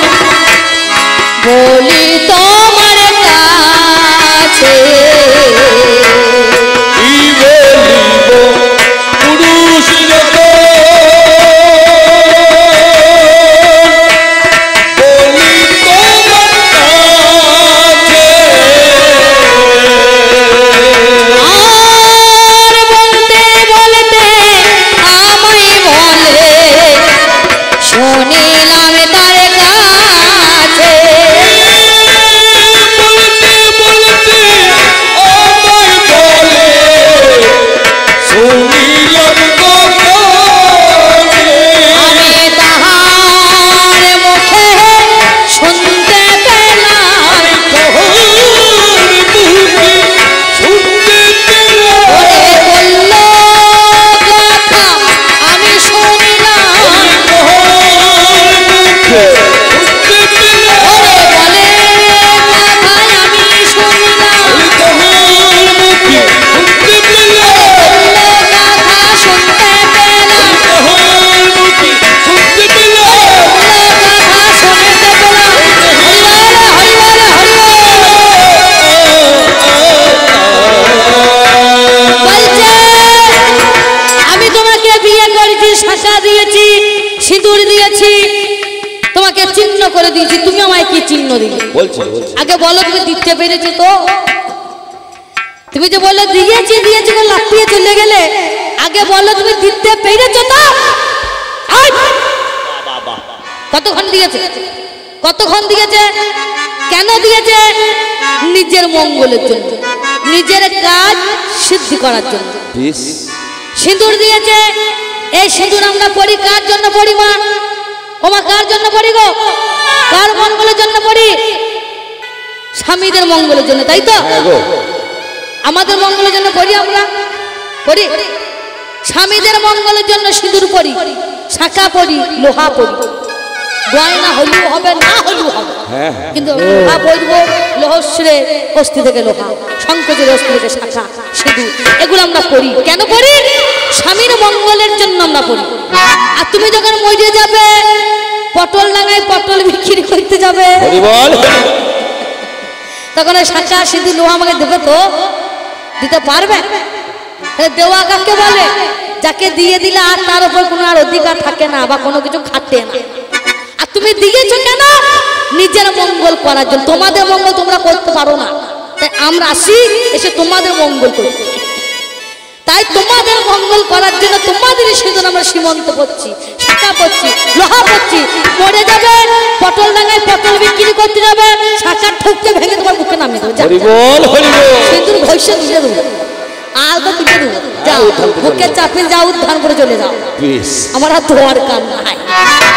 বলি তোমার কাছে, কি বলিব পুরুষ যত বলি তোমার কাছে। আর বলতে বলতে আমায় বলে শুনিলাম তার কাছে, বলতে বলতে আমায় বলে শুনিলাম গো কানে। আমি তাহার মুখে শুনতে পেলাম ওরে বলল কথা আমি শুনিলাম, ওরে বলে কথায় আমি শুনলাম, কথা শুনতে পেলাম, কথা শুনতে পেলাম। বলছে আমি তোমাকে বিয়ে করেছি, শাঁখা দিয়েছি, সিঁদুর দিয়েছি, তোমাকে চিহ্ন করে দিয়েছি, তুমি আমায় কি চিহ্ন দিলে? বলছে বলছে আগে বলো তুমি দিতে পেরেছো তো? তুমি যে বললে দিয়েছি দিয়েছি করে লাফিয়ে চলে গেলে, আগে বলো তুমি দিতে পেরেছো তো? আয়! কতক্ষণ দিয়েছে? কতক্ষণ দিয়েছে? কেন দিয়েছে? নিজের মঙ্গলের জন্য, নিজের কাজ সিদ্ধি করার জন্য বেশ সিঁদুর দিয়েছে। এই সিঁদুর আমরা পড়ি কার জন্য পড়ি মা? ওমা কার জন্য পড়ি গো? কার মঙ্গলের জন্য পড়ি? স্বামীদের মঙ্গলের জন্য, তাই তো? হ্যাঁ গো। আমাদের মঙ্গলের জন্য পড়ি, আমরা পড়ি। স্বামীদের মঙ্গলের জন্য সিঁদুর পড়ি, শাঁখা পড়ি, লোহা পড়ি। গয়না হলেও হবে, না হলেও হবে, হ্যাঁ কিন্তু লোহা পড়বো। লোহস্রে অস্থি থেকে লোহা, শঙ্করের অস্থি থেকে শাখা, সিঁদুর, এগুলো আমরা পড়ি। কেন পড়ি? স্বামীর মঙ্গলের জন্য আমরা পড়ি। আর তুমি যখন মরে যাবে, পটল ডাঙায় পটল বিক্রি করতে যাবে, হরি বল। তখন ওই শাখা সিঁদুর লোহা আমাকে দেবে তো? দিতে পারবে? দেওয়া কাকে বলে? যাকে দিয়ে দিলে আর তার উপর কোনো আর অধিকার থাকে না বা কোনো কিছু খাটে না। আর তুমি দিয়েছো কেন? নিজের মঙ্গল করার জন্য। তোমাদের মঙ্গল তোমরা করতে পারো না, তাই আমরা আসি এসে তোমাদের মঙ্গল করি। তাই তোমাদের মঙ্গল করার জন্য তোমাদের সেদিন আমরা সীমন্ত করছি, শাখা করছি, লোহা করছি। মরে যাবে, পটল ডাঙায় পটল বিক্রি করতে যাবে, শাখা ঠুকতে ভেঙে তোমার বুকে নামিয়ে দেবো। হরি বল হরি বল। সিঁদুর ঘষে তুলে দেবো, আর তো তুলে দেবো, যাও বুকে চাপিয়ে যাও, উদ্ধার করে চলে যাও। বেশ আমার আর দরকার নাই।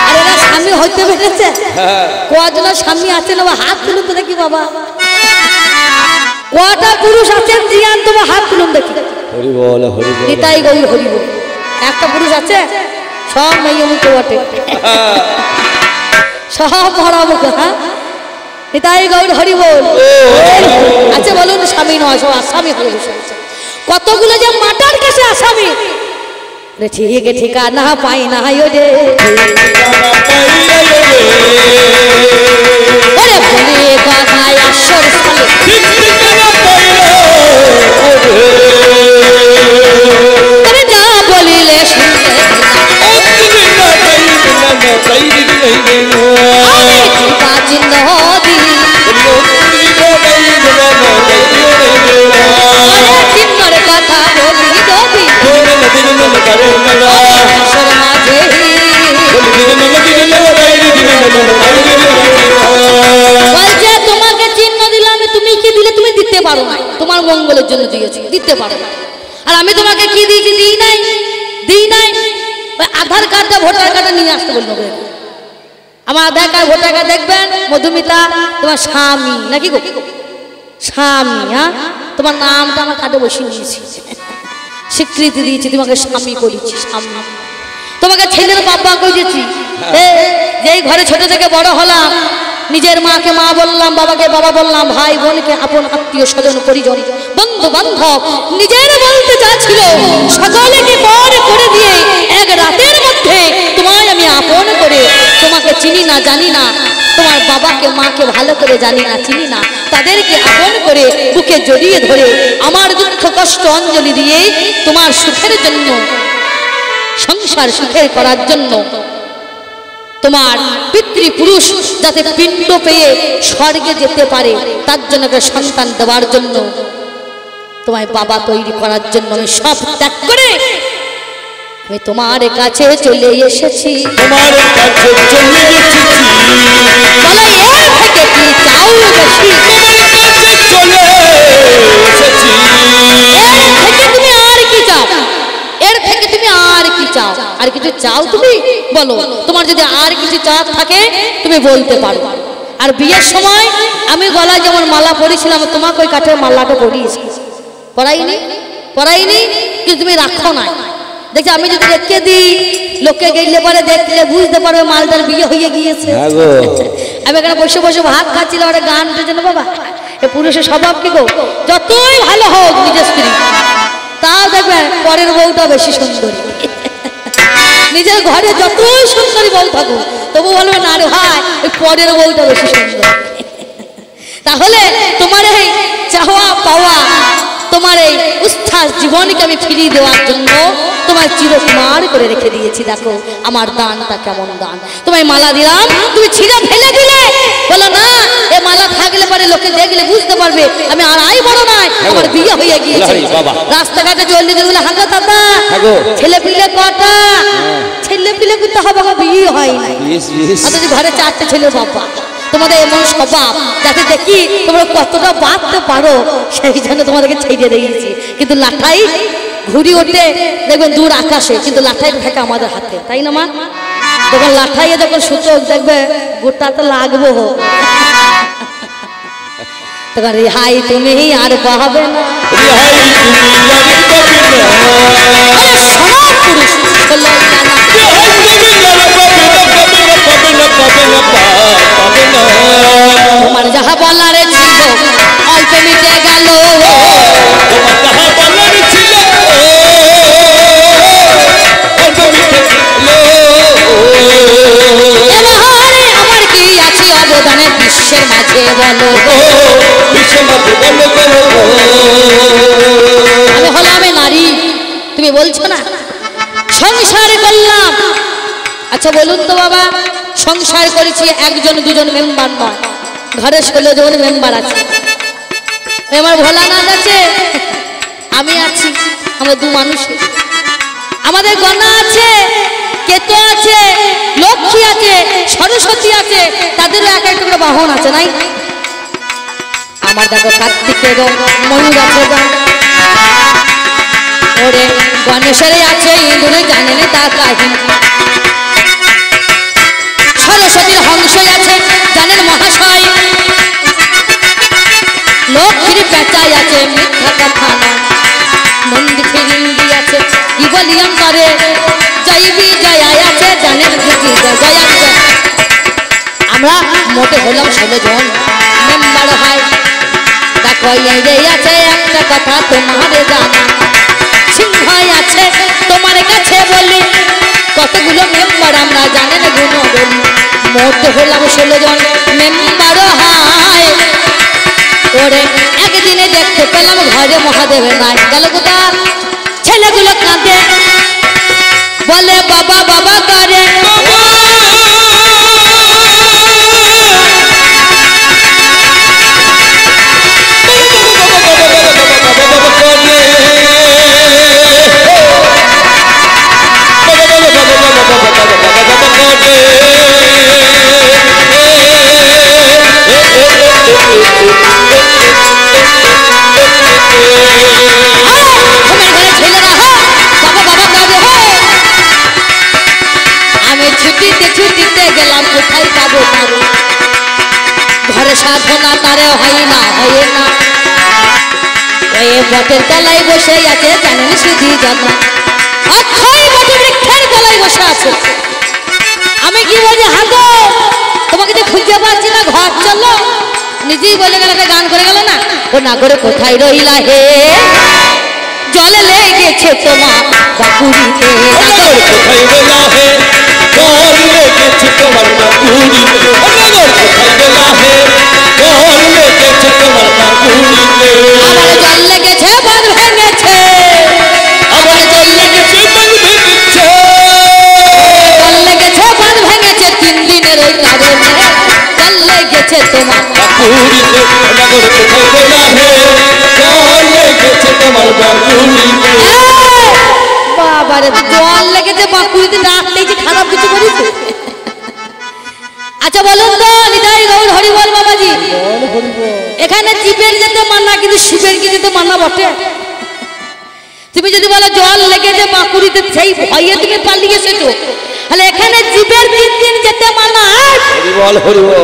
আর এরা স্বামী হইতে পেরেছে? হ্যাঁ কজন স্বামী আছেন বাবা হাত তুলুন তো দেখি বাবা। কটা পুরুষ আছেন জিয়ান তোমার হাত তুলুন দেখি। হরি বল হরি বল। নিতাই গৌর হরি বল। একটা পুরুষ আছে? সব মেয়ে মুখে বটে, সব ভরা মুখে। হ্যাঁ নিতাই গৌর হরি বল। আচ্ছা বলুন স্বামী নয় সব আসামি হয়ে বসে আছে। কতগুলো যে মাটার কাছে আসামি। রে ঠিক ঠিকানা পাই না রে, ওরে বলে কথায় আসর সালে আরে যা বলিলে শুনতে প্রাচীন নদী চিহ্নর কথা বলি নদী বলছে তোমাকে চিহ্ন দিলাম, তুমি কি দিলে? তুমি দিতে পারো না, তোমার মঙ্গলের জন্য দিয়েছি, দিতে পারো না। আর আমি তোমাকে কি দিয়েছি? দিই নাই, দিই নাই। আধার কার্ডটা ভোটার কার্ডটা নিয়ে আসতে বলবো। আমার আধার কার্ড ভোটার কার্ড দেখবেন। মধুমিতা তোমার স্বামী নাকি গো? স্বামী। হ্যাঁ তোমার নামটা আমার কার্ডে বসিয়ে নিয়েছি, স্বীকৃতি দিয়েছি, তোমাকে স্বামী করেছি। স্বামী তোমাকে ছেলের বাবা করেছি। যেই ঘরে ছোট থেকে বড় হলাম, নিজের মাকে মা বললাম, বাবাকে বাবা বললাম, ভাই বোনকে আপন, আত্মীয় স্বজন পরিজন বন্ধু বান্ধব নিজের বলতে চাচ্ছিল, সকলকে পর করে দিয়ে এক রাতের মধ্যে তোমায় আমি আপন করে, তোমাকে চিনি না জানি না, তোমার বাবাকে মাকে ভালো করে জানি না চিনি না, তাদেরকে আপন করে বুকে জড়িয়ে ধরে আমার দুঃখ কষ্ট অঞ্জলি দিয়ে তোমার সুখের জন্য, সংসার সুখের করার জন্য, তোমার পিতৃপুরুষ যাতে পিণ্ড পেয়ে স্বর্গে যেতে পারে তার জন্য সন্তান দেওয়ার জন্য, তোমায় বাবা তৈরি করার জন্য আমি সব ত্যাগ করে আমি তোমার কাছে চলে এসেছি। তোমার কাছে চলে এসেছি। বলো এর থেকে কি চাও বেশি? চলে এসেছি। এর থেকে তুমি আর কি চাও? এর থেকে তুমি আর কি চাও? আর কিছু চাও তুমি? বলো, তোমার যদি আর কিছু চাওয়ার থাকে তুমি বলতে পারো। আর বিয়ের সময় আমি গলায় যেমন মালা পরিয়েছিলাম, তোমাকে ওই কাঠের মালাটা পরিয়েছি। পরাইনি? পরাইনি? কিন্তু তুমি রাখো না। দেখছি আমি যদি রেখে দিই, লোকে গেলে পরে দেখলে বুঝতে পারবে মালটার বিয়ে হয়ে গিয়েছে। আমি এখানে বসে বসে ভাত খাচ্ছিলাম, একটা গান উঠেছে না বাবা, এ পুরুষের স্বভাব কি গো, যতই ভালো হোক নিজের স্ত্রী, তাও দেখবেন পরের বউটা বেশি সুন্দরী। নিজের ঘরে যতই সুন্দরী বউ থাকুক তবু বলবে না রে ভাই, ওই পরের বউটা বেশি সুন্দর। তাহলে তোমার এই চাওয়া পাওয়া, তোমার এই উচ্ছ্বাস জীবনকে আমি ফিরিয়ে দেওয়ার জন্য তোমার চিরকুমার করে রেখে দিয়েছি। দেখো আমার দানটা কেমন দান। তোমায় মালা দিলাম, তুমি ছিঁড়ে ফেলে দিলে। বলো না, এ মালা থাকলে পরে লোকে দেখলে বুঝতে পারবে আমি আর আই বড় নয়, আমার বিয়ে হয়ে গিয়েছে। রাস্তাঘাটে চললে যেগুলো হাঁকা দাদা, ছেলে পিলে কটা? ছেলে পিলে করতে হবে, আমার বিয়ে হয় না। অথচ ঘরে 4টে ছেলে বাবা। তোমাদের এমন স্বভাব যাতে দেখি তোমরা কতটা বাঁধতে পারো, সেই জন্য তোমাদেরকে ছেড়ে দিয়েছি। কিন্তু লাঠাই ঘুরি ওঠে দেখবেন দূর আকাশে, কিন্তু লাঠাই থাকে আমাদের হাতে, তাই না মা? যখন লাঠাইয়ে যখন সূচক দেখবে গোটা তো লাগবো, তখন রেহাই তুমি আর পাবে না। সব পুরুষ বললো তোমার যাহা বলার ছিল অল্প মিটে গেল, এবারে আমার কি আছে অবদানে বিশ্বের মাঝে বলো? আমি হলাম নারী, তুমি বলছো না সংসার করলাম। আচ্ছা বলুন তো বাবা, সংসার করেছি একজন দুজন মেম্বার নয়, ঘরে 16 জন মেম্বার আছে। আমার ভোলানাথ আছে, আমি আছি, আমরা দু মানুষ। আমাদের গণা আছে, কেতু আছে, লক্ষ্মী আছে, সরস্বতী আছে, তাদেরও এক একটা করে বাহন আছে নাই? আমার দেখো কার্তিকের ময়ূর আছে, ওরে গণেশের আছে, ইঁদুরে জানেন তা কাহিনী। আছে মিথ্যা কথা না নন্দী ফিরিঙ্গি আছে কি বলি অন্তরে জয়বি জয় আছে জানেন কি জয় আমরা মোটে হলাম 16 জন মেম্বার হয় দেখো এই আছে একটা কথা তোমার জানা সিংহ আছে তোমার কাছে বলি কতগুলো মেম্বার আমরা জানেন গুণ বলি মোট হলাম 16 জন মেম্বার হয় ওরে একদিনে দেখতে পেলাম ঘরে মহাদেবের নাই গেল কোথা ছেলেগুলো কাঁদে বলে বাবা বাবা করে ঘরে সাধনা তারে হয় না ওই বটের তলায় বসে আছে জানেন শুধু জানা অক্ষয় বটে বৃক্ষের তলায় বসে আছে আমি কি বলি হাগো তোমাকে তো খুঁজে পাচ্ছি না ঘর চলো নিজেই বলে গেল একটা গান করে গেল না ও না করে কোথায় রইলা হে জলে লেগেছে তোমার বাকুড়িতে কোথায় গেলা হে জল লেগেছে তোমার বাকুড়িতে কোথায় গেলা হে জল লেগেছে তোমার বাকুড়িতে আমার জল লেগেছে বাঁধ ভেঙেছে আমার জল লেগেছে বাঁধ ভেঙেছে জল লেগেছে বাঁধ ভেঙেছে 3 দিনের ওই কারণে জল লেগেছে তোমার বাকুড়িতে নগর কোথায় গেলা হে জল লেগেছে তোমার বাকুড়িতে বাবারে জল লেগেছে বাকুড়িতে ডাকলেই যে খারাপ কিছু করেছে আচ্ছা বলুন তো নিতাই গৌর হরি বল বাবাজি এখানে জীবের যেতে মানা কিন্তু শিবের কি যেতে মানা বটে তুমি যদি বলো জল লেগেছে বাকুড়িতে সেই ভয়ে তুমি পালিয়ে এসেছো তাহলে এখানে জীবের 3 দিন যেতে মানা হরি বল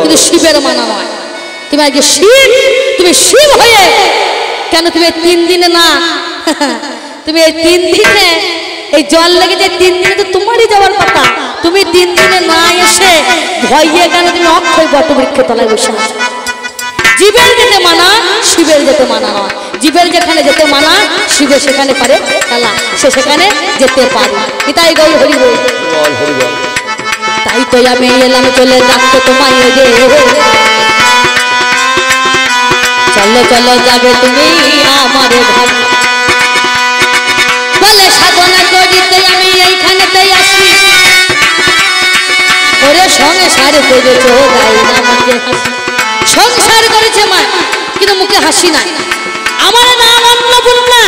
কিন্তু শিবের মানা নয় তুমি আজকে তুমি শিব হয়ে কেন তুমি 3 দিনে না তুমি এই 3 দিনে এই জল লেগেছে 3 দিনে তো তোমারই যাওয়ার কথা তুমি 3 দিনে না এসে ভয়ে কেন তুমি অক্ষয় বটবৃক্ষ তলায় বসে আছো জীবের যেতে মানা শিবের যেতে মানা নয় জীবের যেখানে যেতে মানা শিবের সেখানে পারে খেলা সে সেখানে যেতে পারে তাই গৌর হরি বল তাই তো আমি এলাম চলে ডাকতে তোমায় রে চলো চলো যাবে তুমি আমার ঘর বলে সাধনা করিতে আমি এইখানেতেই আসি ওরে সংসার করেছো গাই না মুখে হাসি সংসার করেছে মা কিন্তু মুখে হাসি নাই আমার নাম অন্নপূর্ণা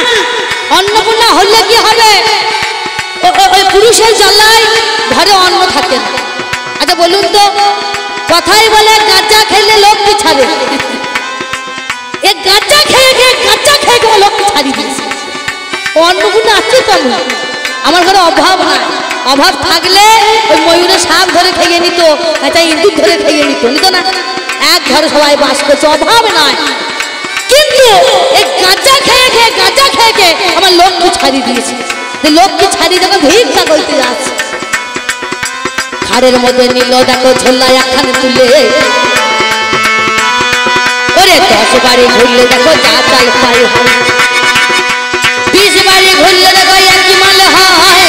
অন্নপূর্ণা হলে কি হবে ওই পুরুষের জ্বালায় ঘরে অন্ন থাকে না আচ্ছা বলুন তো কথাই বলে গাঁজা খেলে লোক কি ছাড়ে এ গাঁজা খেয়ে লোক ছাড়ি দিয়েছে অন্নপূর্ণা আছে তো আমার ঘরে অভাব নাই অভাব থাকলে ওই ময়ূরের সাপ ধরে খেয়ে নিত একটা ইঁদুর ধরে খেয়ে নিত না এক ঘরে সবাই বাস করছে অভাব নাই কিন্তু এই গাঁজা খেয়ে আমার লোককে ছাড়ি দিয়েছে লোককে ছাড়িয়ে যখন ভিক্ষা করতে যাচ্ছে ঘাড়ের মধ্যে নিল দেখো ঝোলা একখানে তুলে ওরে 10 বারে ঘুরলে দেখো যা চাল পাই হয় 20 বারে ঘুরলে দেখো একই মাল হয়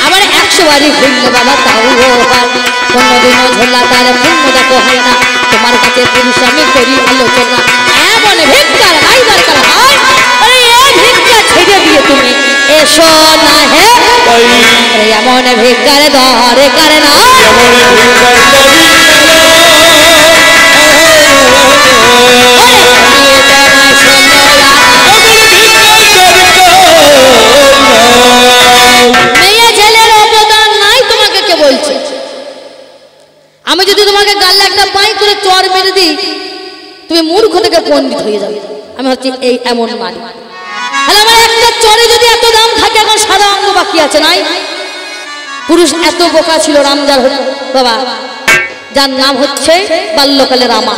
আবার 100 বারে ঘুরলে বাবা তাও হয় কোনদিনও ঝোলা তার পূর্ণ দেখো হয় না তোমার কাছে পুরুষ আমি করি আলোচনা এমন ভিক্ষার নাই দরকার হয় আরে এই ভিক্ষা ছেড়ে দিয়ে তুমি এসো না হে এমন ভিক্ষার দরকার না মেয়ে ছেলের অবদান নাই তোমাকে কে বলছে আমি যদি তোমাকে গালে একটা পাই করে চর মেরে দিই তুমি মূর্খ থেকে পণ্ডিত হয়ে যাবে আমি হচ্ছে এই এমন মারি তাহলে আমার একটা চরে যদি এত দাম থাকে এখন সারা অঙ্গ বাকি আছে নাই পুরুষ এত বোকা ছিল রামজার বাবা যার নাম হচ্ছে বাল্যকালে রামা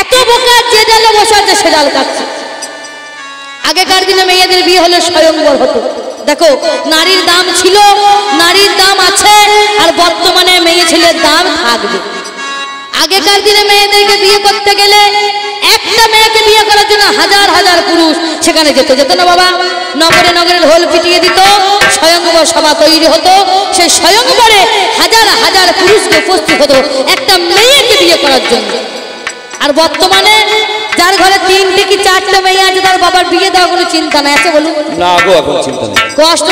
এত বোকা যে ডালে বসে আছে সে ডাল কাটছে আগেকার দিনে মেয়েদের বিয়ে হলে স্বয়ংবর হতো। দেখো নারীর দাম ছিল, নারীর দাম আছে, আর বর্তমানে মেয়ে ছেলের দাম থাকবে। আগেকার দিনে মেয়েদেরকে বিয়ে করতে গেলে একটা মেয়েকে বিয়ে করার জন্য হাজার হাজার পুরুষ সেখানে যেত না বাবা। নগরে নগরে ঢোল পিটিয়ে দিত, স্বয়ংবর সভা তৈরি হতো, সেই স্বয়ংবরে হাজার হাজার পুরুষকে উপস্থিত হতো একটা মেয়েকে বিয়ে করার জন্য। আর বর্তমানে যার ঘরে 3টে কি 4টে মেয়ে আছে তার বাবার বিয়ে দেওয়া কোনো চিন্তা নাই, আছে বলুন? না গো, এখন চিন্তা নেই।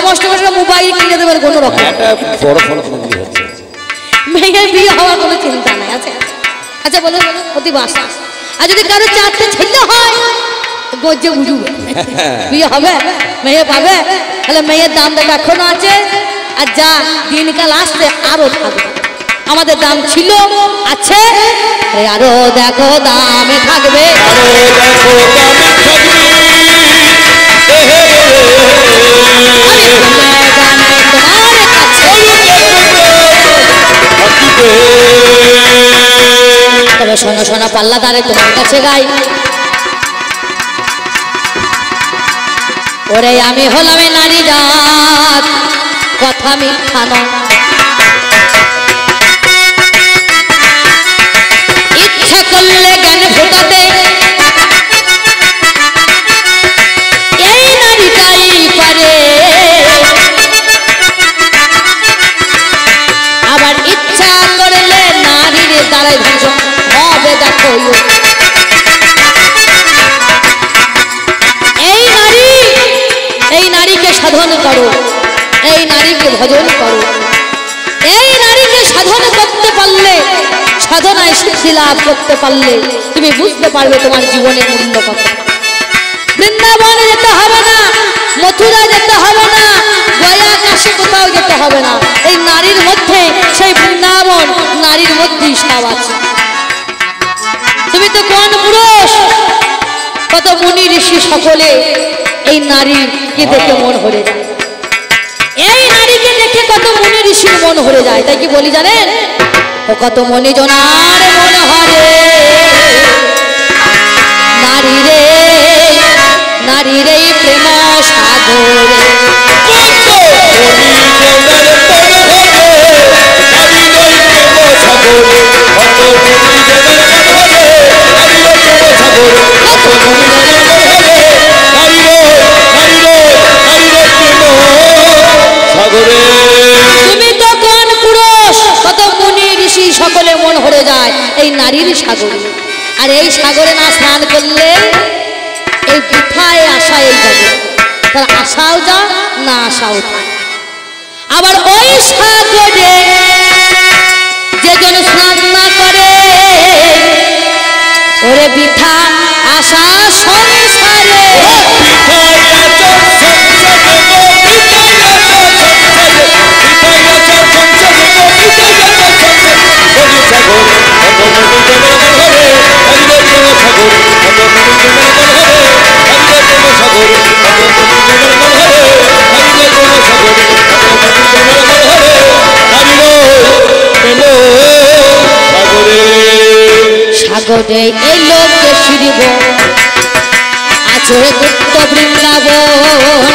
কষ্ট করে মোবাইল কিনে দেবেন কোনো রকম, একটা বড় ফোন বিয়ে হচ্ছে, মেয়ের বিয়ে হওয়ার কোনো চিন্তা নাই, আছে? আচ্ছা বলুন অতি বাসা। আর যদি কারো 4টে ছেলে হয় গজ্জে বুঝুবে বিয়ে হবে, মেয়ে পাবে, তাহলে মেয়ের দাম দেখো এখনো আছে, আর যা দিনকাল আসছে আরো থাকবে। আমাদের দাম ছিল, আছে, আরো দেখো দামে থাকবে। তবে শোনো শোনো পাল্লাদারে তোমার কাছে গাই, ওরে আমি হলাম নারী জাত, কথা মিথ্যা নয়। ইচ্ছা করলে জ্ঞান ফোটাতে এই নারীটাই পারে, আবার ইচ্ছা করলে নারীর দ্বারাই ধ্বংস হবে। দেখো এই নারীকে সাধন করো, এই নারীকে ভজন করো। এই নারীকে সাধন করতে পারলে, সাধনায় সিদ্ধি লাভ করতে পারলে তুমি বুঝতে পারবে তোমার জীবনের মূল্য কত। বৃন্দাবনে যেতে হবে না, মথুরা যেতে হবে না, গয়া কাশী কোথাও যেতে হবে না, এই নারীর মধ্যে সেই বৃন্দাবন, নারীর মধ্যেই সব আছে। তুমি তো কোন পুরুষ, কত মুনি ঋষি সকলে এই নারীকে দেখে মন ভরে যায়, এই নারীকে দেখে কত মুনি ঋষির মন ভরে যায়। তাই কি বলি জানেন, ও কত মনি জনার মন হরে নারী রে, নারী রে প্রেম সাগরে। তুমি তো কোন পুরুষ, কত মুনি ঋষি সকলে মন ভরে যায় এই নারীর সাগরে। আর এই সাগরে না স্নান করলে এই বৃথায় আসা, এই যাবে তার আশাও যা না আশাও যা। আবার ওই সাগরে যেজন স্নান না করে, ওরে বৃথা আশা সংসারে। সাগরে এলো কেশরিব আচরে গুপ্ত বৃন্দাবন,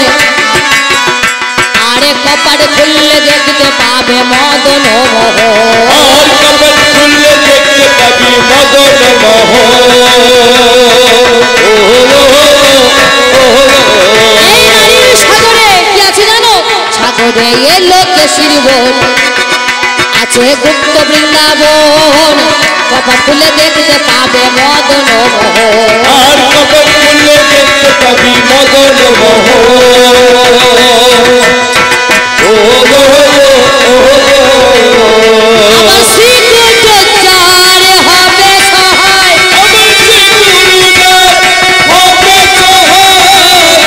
আরে কপাট খুললে দেখতে পাবে মদন মোহন, কপাট খুললে দেখতে পাবি মদন এই নারীর সাগরে কি আছে জানো, সাগরে এলো কেশরিব আছে গুপ্ত বৃন্দাবন, কপাট খুলে দেখতে পাবে মদন মোহন, আর কপাট খুললে দেখতে পাবি মদন আমার শ্রীকুট চারে হবে সহায়,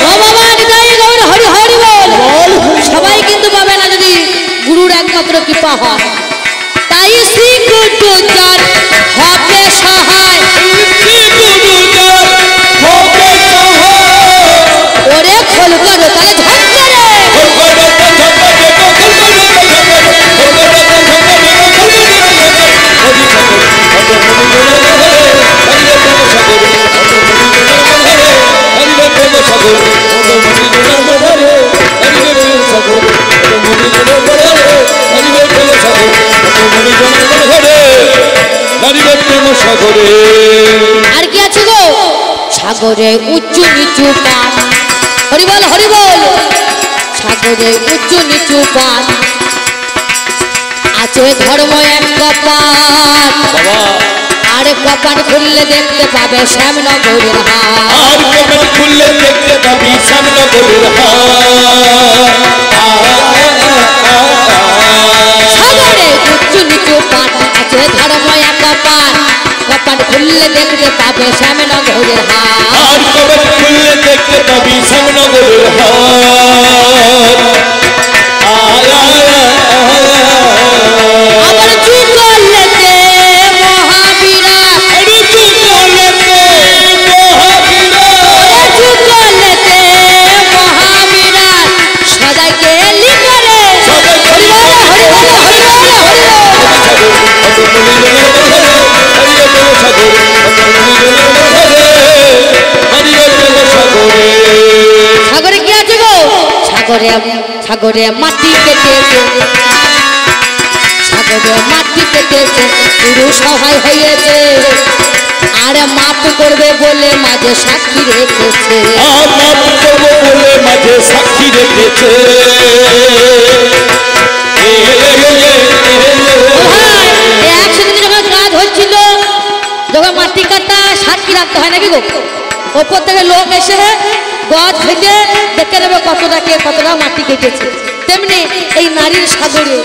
ভগবান গায়ে গৌর হরি হরি বল। সবাই কিন্তু পাবে না যদি গুরুর একমাত্র কৃপা হয়। তাই শ্রীকুট চার হবে সহায়, ওরে খোল করো তাহলে ঝঞ্ঝরে, সাগর প্রেম সাগরে। আর কি আছে গো? সাগরে উঁচু নিচু পাত, হরিবল হরিবল। সাগরে উঁচু নিচু পাত, আছে ধর্ম এক কপাট। বাবা আরে কপাট খুললে দেখতে পাবে শ্যামনগরের হাট। আর কপাট খুললে দেখতে পাবি শ্যামনগরের সাগরে উঁচু নিচু পাট, আছে ধর্ম এক কপাট। কপাট খুললে দেখতে পাবে শ্যামনগরের হাট। আর কপাট খুললে দেখতে পাবি শ্যামনগরের আবার যুগলেতে মহাবীরা, যুগলেতে মহাবীরা সদাই গেলি করে। হরিবল হরিবল হরিবল সাগরে কি আছে গো? সাগরে সাগরে মাটি কেটেছে, সাগরে মাটি কেটেছে, পুরুষ সহায় হয়েছে। আরে মাপ করবে বলে মাঝে সাক্ষী রেখেছে। আর মাপ করবো বলে মাঝে সাক্ষী রেখেছে। একসাথে যখন কাজ হচ্ছিল, যখন মাটি কাটা সাক্ষী রাখতে হয় নাকি গো? ওপর থেকে লোক এসে গজ ভেঙে দেখে নেবে কতটা কে কতটা মাটি কেটেছে। তেমনি এই নারীর সাগরে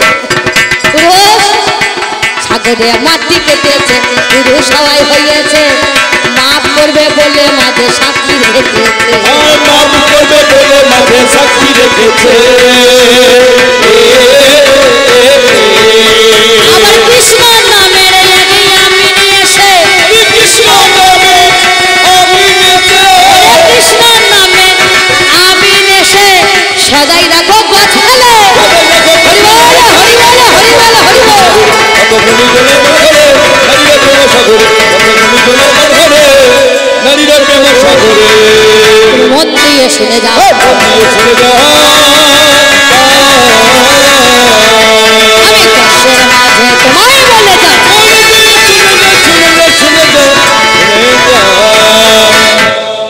পুরুষ, সাগরে মাটি কেটেছে, পুরুষ সবাই হয়েছে। মাপ করবে বলে মাঝে সাক্ষী রেখেছে। আর মাপ করবে বলে মাঝে সাক্ষী রেখেছে। আবার কৃষ্ণ নামের আগে আমি এসে, কৃষ্ণ নামে আমি কৃষ্ণ নামে আমি এসে সদাই রাখো গছ ফেলে। হরিবল হরিবল হরিবল হরিবল। নারীরা প্রেম সাগরে। মন দিয়ে শুনে যাও, আমি কষ্টের মাঝে তোমায় বলে যাও।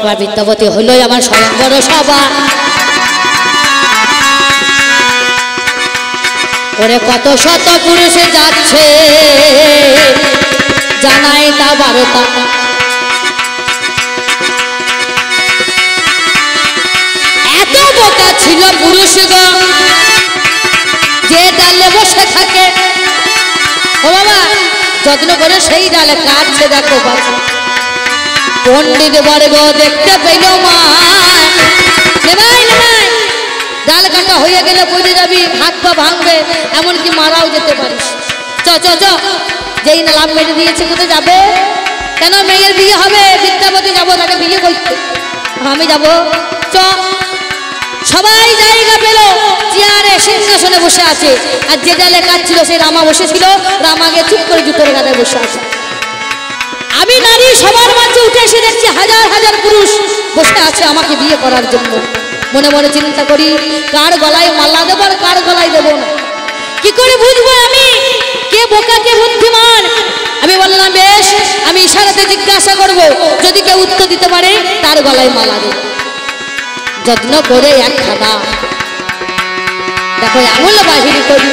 এবার বিদ্যাপতি হলো আমার স্বয়ংবর সভা। ওরে কত শত পুরুষে যাচ্ছে, জানাই তা 12টা। এত বোকা ছিল পুরুষগণ, যে ডালে বসে থাকে ও বাবা যত্ন করে সেই ডালে কাটছে। দেখো বাবা পণ্ডিত বর্গ দেখতে পেল মা, নেবাই নেবাই ডাল কাটা হয়ে গেলে পড়ে যাবি, হাত পা ভাঙবে, এমনকি মারাও যেতে পারিস। চ চ চ, যেই না লাভ মেরে দিয়েছে কোথায় যাবে? কেন মেয়ের বিয়ে হবে, বিদ্যাপতি যাবো তাকে বিয়ে করতে, আমি যাব। চ, সবাই জায়গা পেল, চেয়ারে সিংহাসনে বসে আছে। আর যে ডালে কাটছিল সেই রামা বসেছিল, রামাকে চুপ করে জুতোর গাদায় বসে আছে। আমি নারী সবার মাঝে উঠে এসে দেখছি হাজার হাজার পুরুষ বসে আছে আমাকে বিয়ে করার জন্য। মনে মনে চিন্তা করি কার গলায় মালা দেবো আর কার গলায় দেবো না, কি করে বুঝবো আমি কে বোকা কে বুদ্ধিমান? আমি বললাম বেশ, আমি ইশারাতে জিজ্ঞাসা করব, যদি কেউ উত্তর দিতে পারে তার গলায় মালা দেব। যত্ন করে একখানা দেখো আঙুল বাহির করি,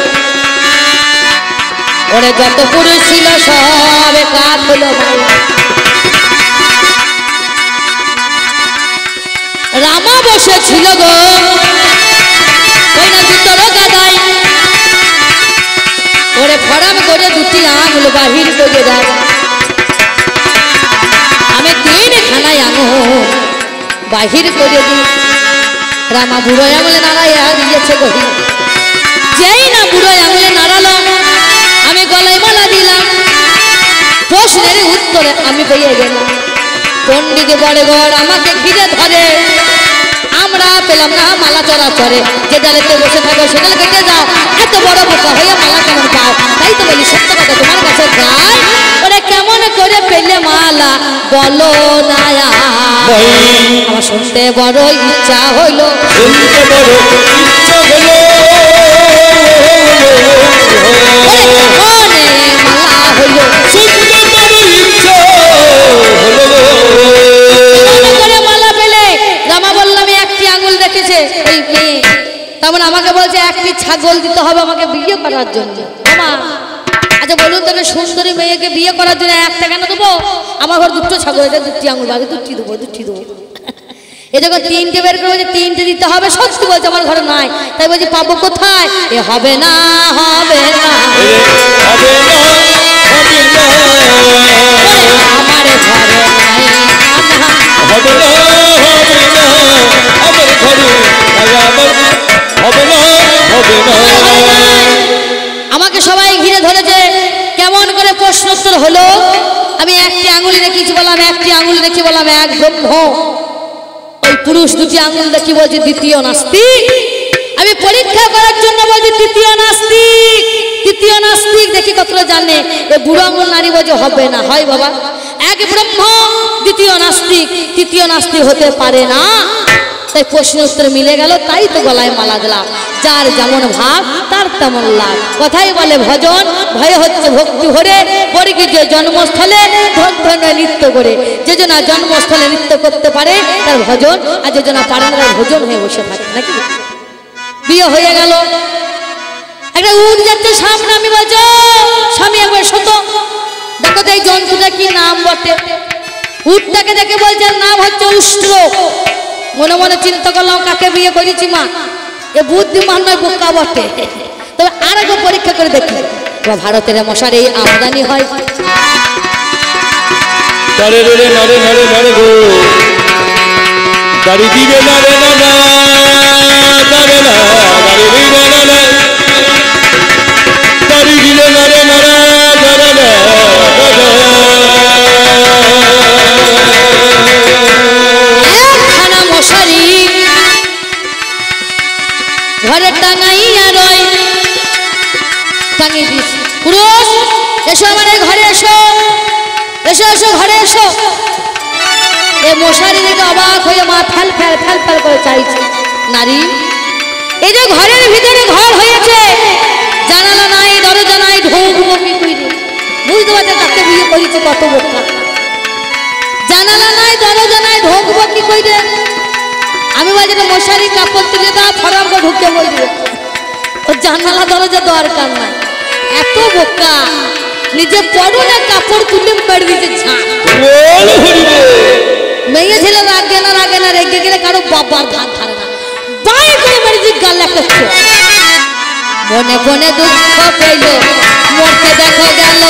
ওরে যত পুরুষ ছিল সব কাজ হলো মালা। রামা বসেছিল গো ওই না জুতোর গাদায়, ওরে ফরাম করে দুটি আঙুল বাহির করে দেয়। আমি 3খানায় আঙুল বাহির করে দিই। রামা বুড়ো আঙুলে নাড়াইয়া দিয়েছে গরি, যেই না বুড়ো আঙুলে নাড়ালো আমি গলায় মালা দিলাম। প্রশ্নের উত্তরে আমি পেয়ে গেলাম। পণ্ডিত বড়গড় আমাকে ঘিরে ধরে, আমরা পেলাম না মালা চরাচরে। যে ডালেতে বসে থাকো সে ডাল কেটে যাও, এত বড় বোকা হয়ে মালা কেমন পাও? তাই তো বলি সত্য কথা তোমার কাছে গায়, ওরে কেমন করে পেলে মালা বলো না। আমার শুনতে বড় ইচ্ছা হইল, শুনতে বড় মালা পেলে রামা বলল আমি একটি আঙুল দেখেছে ওই মেয়ে, তেমন আমাকে বলছে একটি ছাগল দিতে হবে আমাকে বিয়ে করার জন্য। মা আচ্ছা বলুন তাহলে সুন্দরী মেয়েকে বিয়ে করার জন্য একটা কেন দেবো? আমার ঘর দুটো ছাগল, এটা দুটি আঙুল, আগে দুটি দেবো দুটি দেবো। এ যখন তিনটে বের করে বলছে তিনটে দিতে হবে, সত্যি বলছে আমার ঘরে নাই, তাই বলছি পাবো কোথায়? এ হবে না হবে না আমার ঘরে নাই, আমাকে সবাই ঘিরে ধরেছে। কেমন করে প্রশ্ন উত্তর হলো? আমি একটি আঙুলি দেখিয়েছি বললাম, একটি আঙুল দেখি বললাম এক ব্রহ্ম। ওই পুরুষ দুটি আঙুল দেখি বলছে দ্বিতীয় নাস্তিক। আমি পরীক্ষা করার জন্য বলছি তৃতীয় নাস্তিক, তৃতীয় নাস্তিক দেখি কতটা জানে। এ বুড়ো আঙুল নারী বলছে হবে না, হয় বাবা এক ব্রহ্ম দ্বিতীয় নাস্তিক, তৃতীয় নাস্তিক হতে পারে না। তাই প্রশ্ন উত্তর মিলে গেল, তাই তো গলায় মালা দিলাম। যার যেমন ভাব তার তেমন লাভ। কথাই বলে ভজন ভয় হচ্ছে ভক্তি ভরে, পরিকে যে জন্মস্থলে ধন ধন নৃত্য করে। যে জনা জন্মস্থলে নৃত্য করতে পারে তার ভজন, আর যে জনা পারে না তার ভোজন হয়ে বসে থাকে নাকি। বিয়ে হয়ে গেল, একটা উট যাচ্ছে সামনে, আমি বলছো স্বামী একবার শত দেখো তো এই জন্তুটা কি নাম বটে? উটটাকে দেখে বলছেন নাম হচ্ছে উষ্ট্র। মনে মনে চিন্তা করলাম কাকে বিয়ে করেছি মা, এ বুদ্ধিমান নয় বোকা বটে। তবে আর একবার পরীক্ষা করে দেখি ভারতের মশার এই আমদানি হয়। ঘরে টাঙাইয়া রয়, টাঙিয়ে দিস পুরুষ এসো আমার ঘরে এসো, এসো এসো ঘরে এসো। এ মশারি দেখে অবাক হয়ে মা ফেল ফেল ফেল ফেল করে চাইছে। নারী এই যে ঘরের ভিতরে ঘর হয়েছে, জানালা নাই দরজা নাই, ঢুকবো কি করে? বুঝতে পারছে তাকে বিয়ে করেছে কত বোকা। জানালা নাই দরজা নাই, ঢুকবো কি করে? আমি বলছি মশারি কাপড় তুলে দাও, ফরাম করে ঢুকে বলবো। ও জানালা দরজা দরকার নাই, এত বোকা। নিজে পরনে কাপড় তুলে মেরে দিতে ঝাঁ। মেয়ে ছেলে রাগে না রাগে না, রেগে গেলে কারো বাবার ধান ধারে না, বাই করে মেরে দিতে গাল একটা চোখ। মনে মনে দুঃখ পেল, মরতে দেখো গেল।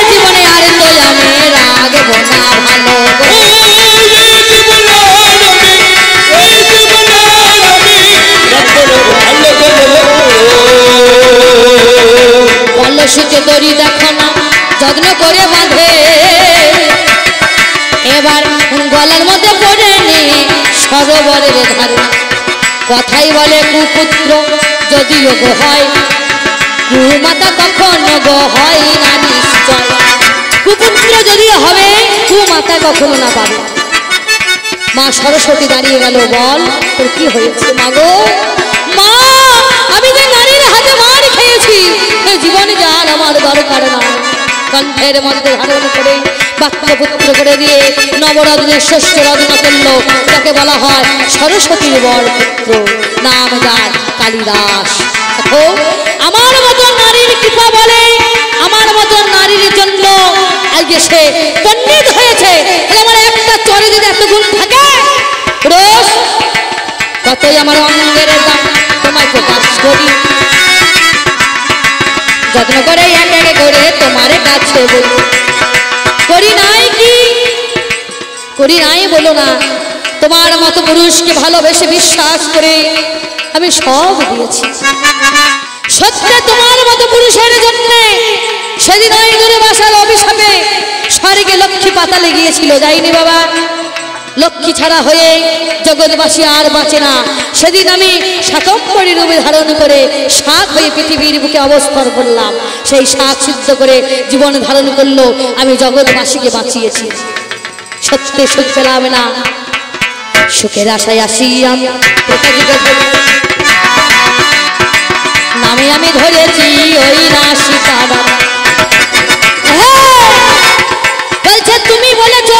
জীবনে আর তো আমি রাগব না ভালো, কলসিতে দড়ি দেখো না যত্ন করে বাঁধে, এবার গলার মধ্যে পড়ে নি সরোবরের ধারে। কথাই বলে কুপুত্র যদিও গো হয়, কুমাতা কখনো গো হয় না নিশ্চয়। কুপুত্র যদিও হবে, কুমাতা কখনো না পাবে। মা সরস্বতী দাঁড়িয়ে গেল, বল তোর কি হয়েছে? মা গো মা, আমি যে নারীর হাতে মার খেয়েছি, জীবনে যার আমার দরকার না। কণ্ঠের মধ্যে ধারণ করে বাক্য পুত্র করে দিয়ে নবরত্নের ষষ্ঠ রত্ন করল, যাকে বলা হয় সরস্বতীর বর পুত্র, নাম যার কালিদাস। আমার মতন নারীর কৃপা বলে, আমার মতন নারীর জন্য আজকে সে পণ্ডিত হয়েছে। আমার একটা চরে যদি এত গুণ থাকে, রোজ কতই আমার অঙ্গের দাম তোমায় প্রকাশ করি, যত্ন করে এক এক করে তোমার কাছে বলি। করি নাই কি করি নাই বলো না, তোমার মতো পুরুষকে ভালোবেসে বিশ্বাস করে আমি সব দিয়েছি। সত্যি তোমার মতো পুরুষের জন্য সেদিন ওই দূরে বাসার অভিশাপে স্বর্গে লক্ষ্মী পাতালে গিয়েছিল, যাইনি বাবা? লক্ষ্মী ছাড়া হয়ে জগৎবাসী আর বাঁচে না। সেদিন আমি শাকম্ভরী রূপে ধারণ করে শাক হয়ে পৃথিবীর বুকে অবস্থান করলাম। সেই শাক সিদ্ধ করে জীবন ধারণ করলো, আমি জগৎবাসীকে বাঁচিয়েছি। সত্যি সুখ পেলাম না, সুখের আশায় আসি আমি নামে আমি ধরেছি ওই না সীতারা। বলছে তুমি বলেছো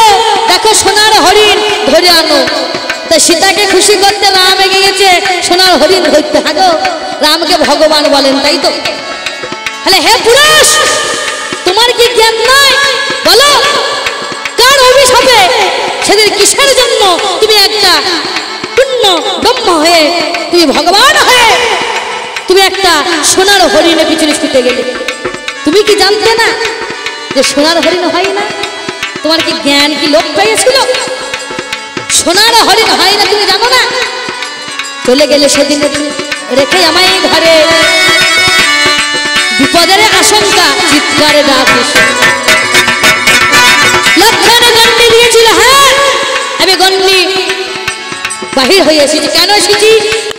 দেখো সোনার হরিণ ধরে আনো, তা সীতাকে খুশি করতে রাম এগিয়ে গেছে সোনার হরিণ ধরতে। হ্যাঁ গো, রামকে ভগবান বলেন তাই তো? তাহলে হে পুরুষ, তোমার কি জ্ঞান নাই? বলো কার অভিশাপে সেদিন কিসের জন্য তুমি একটা পূর্ণ ব্রহ্ম হয়ে তুমি ভগবান হয়ে তুমি একটা সোনার হরিণের পিছনে ছুটে গেলে? তুমি কি জানতে না যে সোনার হরিণ হয় না? তোমার কি জ্ঞান কি লোপ পেয়েছিল? সোনার হরিণ হয় না তুমি জানো না? চলে গেলে সেদিন রেখে আমায় ঘরে বিপদের আশঙ্কা চিৎকারে ডাক লক্ষণে গন্ডি দিয়েছিল। হ্যাঁ আমি গন্ডি বাহির হয়ে এসেছি। কেন এসেছি?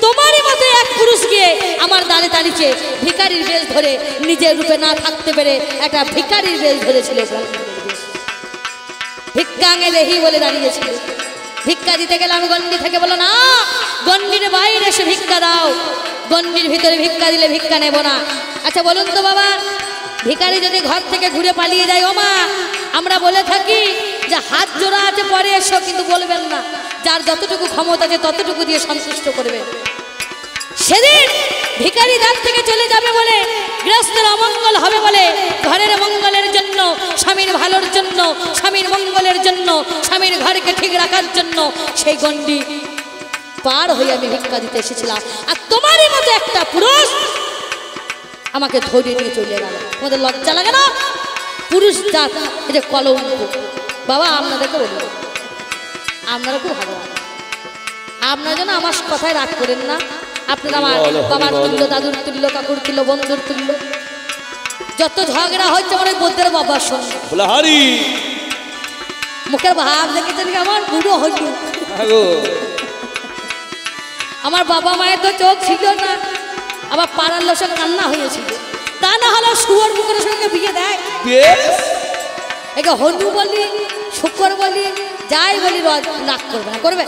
তোমারই মতো এক পুরুষ গিয়ে আমার দাঁড়ে দাঁড়িয়েছে ভিখারির বেশ ধরে, নিজের রূপে না থাকতে পেরে একটা ভিখারির বেশ ধরেছিল। ভিক্ষাঙ্গে দেহি বলে দাঁড়িয়েছিল। ভিক্ষা দিতে গেলাম গন্ডি থেকে, বলো না গন্ডির বাইরে এসে ভিক্ষা দাও, গন্ডির ভিতরে ভিক্ষা দিলে ভিক্ষা নেব না। আচ্ছা বলুন তো বাবা, ভিখারি যদি ঘর থেকে ঘুরে পালিয়ে যায়, ও মা আমরা বলে থাকি যে হাত জোড়া আছে পরে এসো, কিন্তু বলবেন না, যার যতটুকু ক্ষমতা আছে ততটুকু দিয়ে সন্তুষ্ট করবে। সেদিন ভিখারি দাঁত থেকে চলে যাবে বলে, গৃহস্থের অমঙ্গল হবে বলে, ঘরের মঙ্গলের জন্য, স্বামীর ভালোর জন্য, স্বামীর মঙ্গলের জন্য, স্বামীর ঘরকে ঠিক রাখার জন্য সেই গন্ডি পার হয়ে আমি ভিক্ষা দিতে এসেছিলাম। আর তোমারই মতো একটা পুরুষ আমাকে ধরে নিয়ে চলে গেল। তোমাদের লজ্জা লাগে না? পুরুষ জাত এটা কলঙ্ক। বাবা আপনাদেরকে বলব, আপনারা খুব ভালো, আপনারা যেন আমার কথায় রাগ করেন না। আপনারা আমার বাবার তুল্য, দাদুর তুল্য, কাকুর তুল্য, বন্ধুর তুল্য। যত ঝগড়া হচ্ছে আমার ওই বৌদ্ধের বাবার সঙ্গে। মুখের ভাব দেখেছেন আমার বুড়ো হইল। আমার বাবা মায়ের তো চোখ ছিল না, আবার পাড়ার লোকের কান্না হয়েছিল। তা না হলে শুয়োর মুখের সঙ্গে বিয়ে দেয়। একে হনু বলি, শুকর বলি, যাই বলি রাগ করবে না, করবে?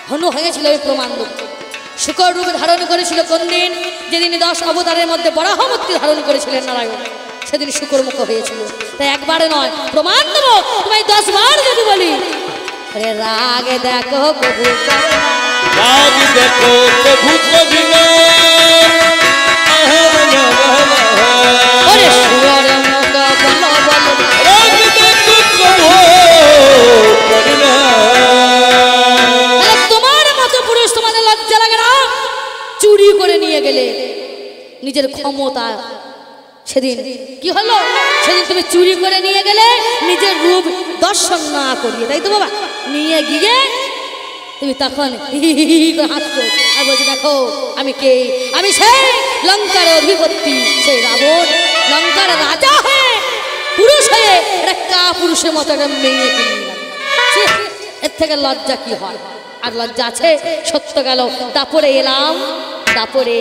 হনু হয়েছিল এই প্রমাণ রূপ। শুকর রূপ ধারণ করেছিল কোন দিন? যেদিন 10 অবতারের মধ্যে বরাহমূর্তি ধারণ করেছিলেন নারায়ণ, সেদিন শুকর মুখ হয়েছিল। তাই একবারে নয়, প্রমাণ দেবো তোমায় 10 বার যদি বলি। আরে রাগে দেখো প্রভু, রাগ দেখো প্রভু কবিনা, ওরে শুয়োর মুখ বলো বলো, রাগ দেখো প্রভু কবিনা। তোমার মতো পুরুষ তোমাদের লজ্জা লাগে না? চুরি করে নিয়ে গেলে নিজের ক্ষমতা। সেদিন কি হলো? সেদিন তুমি চুরি করে নিয়ে গেলে নিজের রূপ দর্শন না করিয়ে, তাই তো বাবা? নিয়ে গিয়ে তুমি তখন হাসছো আর বলছো দেখো আমি কে? আমি সেই লঙ্কার অধিপতি, সেই রাবণ। লঙ্কার রাজা হয়ে পুরুষ হয়ে একটা পুরুষের মতো একটা মেয়ে কিনে নিলাম। এর থেকে লজ্জা কি হয়? আর লজ্জা আছে? সত্য গেল দাপরে এলাম, দাপরে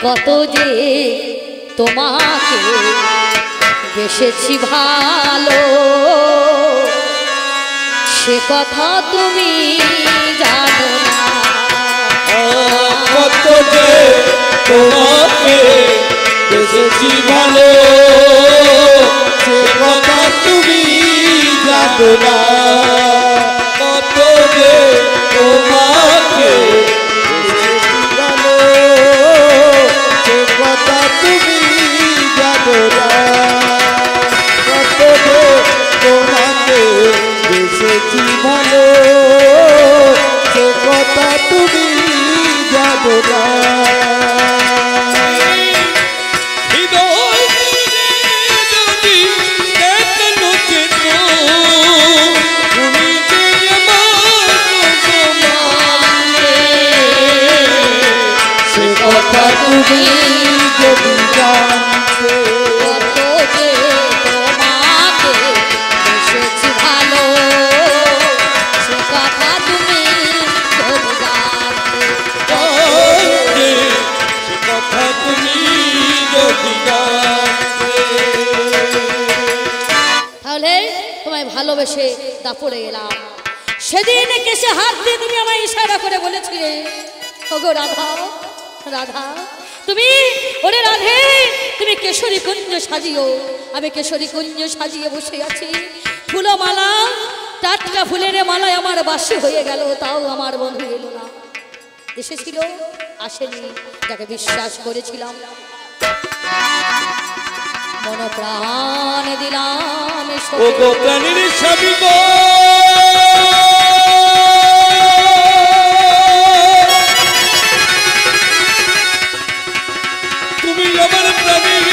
কত যে তোমাকে বেসেছি ভালো, সে কথা তুমি জানো না। কত যে তোমাকে বেসেছি ভালো, সে কথা তুমি জানো না। কত যে তোমাকে বেসেছি ভালো, সে কথা তুমি জানো না। কত যে তোমাকে বেসেছি ভালো, সে কথা তুমি জানো না। তুমি যদি জানতে, কত যে তোমাকে বেসেছি ভালো, সে কথা তুমি যদি জানতে। সে কথা তুমি যদি জানতে। তাহলে তোমায় ভালোবেসে দাপড়ে এলাম। সেদিন কেসে হাত দিয়ে তুমি আমায় ইশারা করে বলেছিলে, ওগো রাধা, রাধা তুমি, ওরে রাধে তুমি কেশরী কুঞ্জ সাজিও। আমি কেশরী কুঞ্জ সাজিয়ে বসে আছি, ফুলমালা, টাটকা ফুলের মালায় আমার বাসি হয়ে গেল, তাও আমার বন্ধু এলো না। এসেছিল, আসেনি, যাকে বিশ্বাস করেছিলাম মন প্রাণ দিলাম। ও গো প্রাণীর স্বামী গো, তুমি আমার প্রাণীর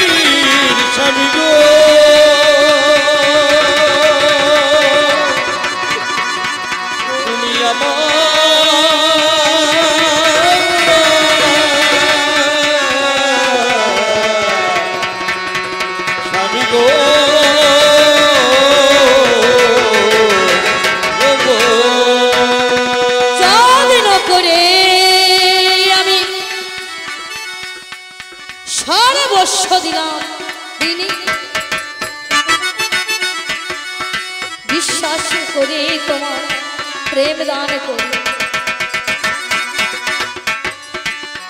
স্বামী গো, তুমি আমার স্বামী গো। চাঁদিন করে আমি সর্বস্ব দিলাম, দিনে বিশ্বাস করে তোমার প্রেম দান করি।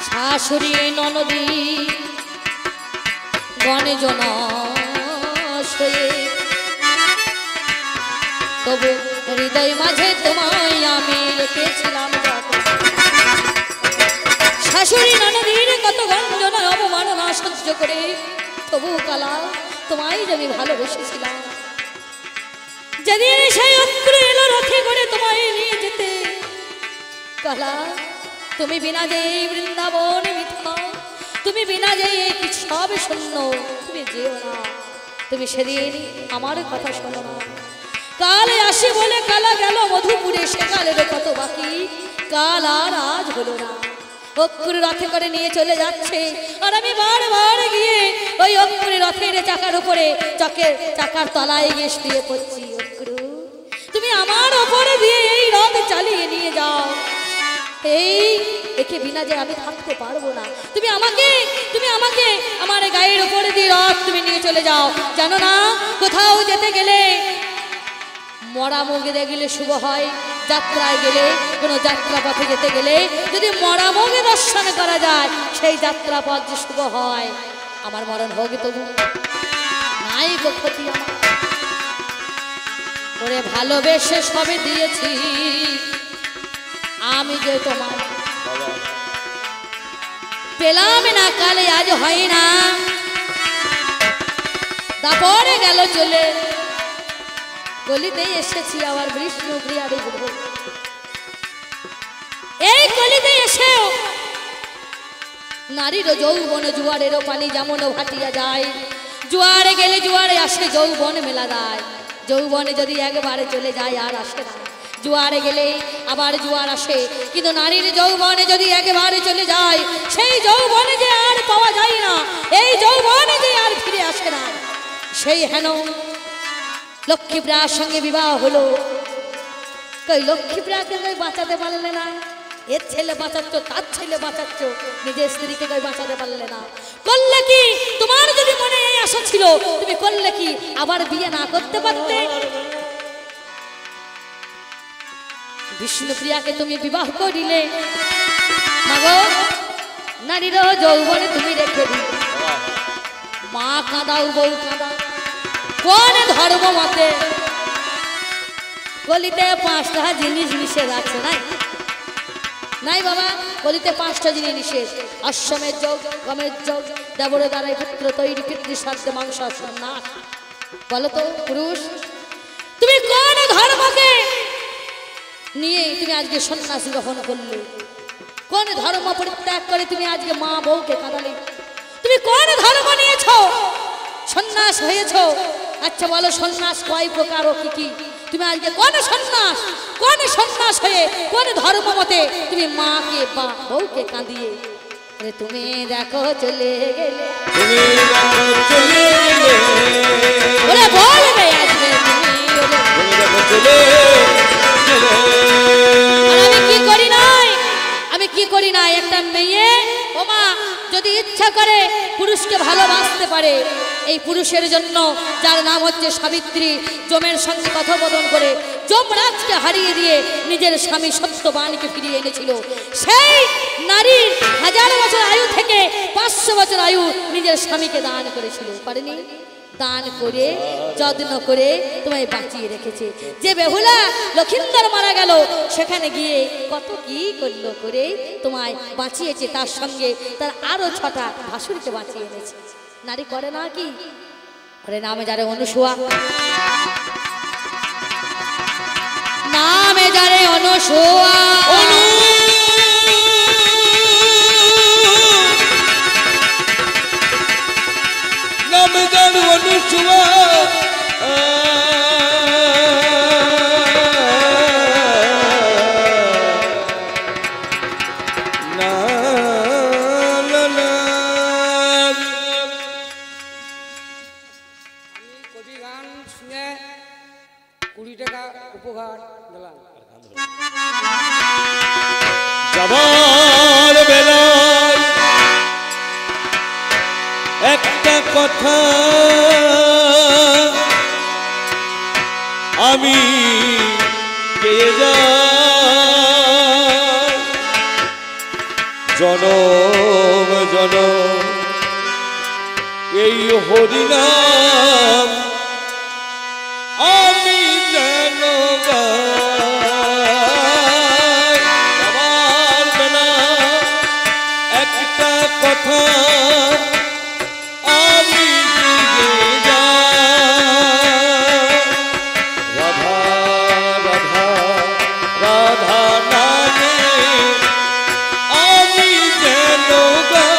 শাশুড়ি ননদী গণজনা হয়ে, তবু হৃদয় মাঝে তোমায় আমি রেখেছিলাম। শাশুড়ি ননদীর কত গঞ্জনা অবমাননা সহ্য করে তবু কালা তোমায় আমি ভালোবেসেছিলাম। যেদিন সেই অক্র এলো রথে করে তোমায় নিয়ে যেতে, কালা তুমি বিনা যে বৃন্দাবন মিথ্যা, তুমি বিনা যে কিছু সব শূন্য, তুমি যেও না, তুমি সেদিন আমার কথা শোনো না। কালে আসি বলে কালা গেল মধুপুরে, সে কালের কত বাকি, কাল আর আজ হলো না। অক্ষুর রথে করে নিয়ে চলে যাচ্ছে, আর আমি বারবার গিয়ে ওই অক্ষুরের রথের চাকার উপরে চাকার তলায় গিয়ে শুয়ে পড়ছি। অক্ষুরু তুমি আমার ওপরে দিয়ে এই রথ চালিয়ে নিয়ে যাও, এই একে বিনা যে আমি থাকতে পারবো না। তুমি আমাকে আমার গায়ের উপরে দিয়ে রথ তুমি নিয়ে চলে যাও। জানো না কোথাও যেতে গেলে মরা মুখ দেখলে শুভ হয়, যাত্রায় গেলে কোনো যাত্রা পথে যেতে গেলে যদি মরা মুখে দর্শন করা যায় সেই যাত্রা পথ যে শুভ হয়। আমার মরণ হোক তবু নাই গো ক্ষতি আমার, ওরে ভালোবেসে সবে দিয়েছি আমি যে তোমার পেলাম না, কালে আজ হয় না, তারপরে গেল চলে। গলিতেই এসেছি আবার বিষ্ণু প্রিয়ারে, এই গলিতে এসেও নারীর যৌবন জুয়ারেরও পানি যেমন ভাটিয়া যায়, জুয়ারে গেলে জুয়ারে আসে যৌবন মেলা দেয়। যৌবনে যদি একবারে চলে যায় আর আসে না, জুয়ারে গেলে আবার জুয়ার আসে, কিন্তু নারীর যৌবনে যদি একবারে চলে যায় সেই যৌবনে যে আর পাওয়া যায় না, এই যৌবনে যে আর ফিরে আসে না। সেই হেন লক্ষ্মীপ্রার সঙ্গে বিবাহ হলো, কই লক্ষ্মীপ্রাকে কই বাঁচাতে পারলে না, এর ছেলে বাঁচাচ্ছ, তার ছেলে বাঁচাচ্ছ, নিজের স্ত্রীকে কই বাঁচাতে পারলে না। করলে কি তোমার যদি মনে এই আশা ছিল, তুমি করলে কি আবার বিয়ে না করতে পারতে? বিষ্ণুপ্রিয়াকে তুমি বিবাহ করিলে, মাগো নারীর যৌবনে তুমি রেখে দিলে, মা কাঁদাও বউ কাঁদাও, কোন ধর্ম মতে কলিতে 5টা জিনিস নিষেধ আছে, নাই নাই বাবা, কলিতে 5টা জিনিস নিষেধ। অশ্বমের যোগ, গমের যোগ, দেবরে দ্বারাই পুত্র তৈরি, পিতৃশ্রাদ্ধে মাংস সন্ন্যাস। বলো তো পুরুষ, তুমি কোন ধর্মকে নিয়ে তুমি আজকে সন্ন্যাস গ্রহণ করলে? কোন ধর্ম পরিত্যাগ করে তুমি আজকে মা বউকে কাঁদালে? তুমি কোন ধর্ম নিয়েছ, সন্ন্যাস হয়েছ? আচ্ছা বলো সন্ন্যাস কয় প্রকার ও কি কি? তুমি আজকে কোন সন্ন্যাস হয়ে কোন ধর্ম মতে তুমি মাকে বা বউকে কাঁদিয়ে? তুমি দেখো চলে গেলে, ওরে বলবে আজকে তুমি দেখো চলে। আর আমি কি করি নাই, আমি কি করি না, একটা মেয়ে ও মা যদি ইচ্ছা করে পুরুষকে ভালোবাসতে পারে, এই পুরুষের জন্য যার নাম হচ্ছে সাবিত্রী, যমের সঙ্গে কথোপকথন করে যমরাজকে হারিয়ে দিয়ে নিজের স্বামী সত্যবানকে ফিরিয়ে এনেছিল। সেই নারীর 1000 বছর আয়ু থেকে 500 বছর আয়ু নিজের স্বামীকে দান করেছিল, পারেনি? দান করে যত্ন করে তোমায় বাঁচিয়ে রেখেছে। যে বেহুলা লক্ষিন্দর মারা গেল, সেখানে গিয়ে কত কি করলো করে তোমায় বাঁচিয়েছে, তার সঙ্গে তার আরো 6টা ভাসুরকে বাঁচিয়ে এনেছে। নারী করে না কি? করে নামে যারে অনুসুয়া, নামে যারে অনুসুয়া, নামে যারে অনুসুয়া, কবি গান শুনে 20 টাকা উপহার দিলাম। যাবার বেলায় একটা কথা আমি পেয়ে যাই, জনম জনম এই হরিনাম আমি যেন গাই। যাবার বেলা একটা কথা আমি পেয়ে যাই, রাধা রাধা রাধা নামে আমি যেন গাই।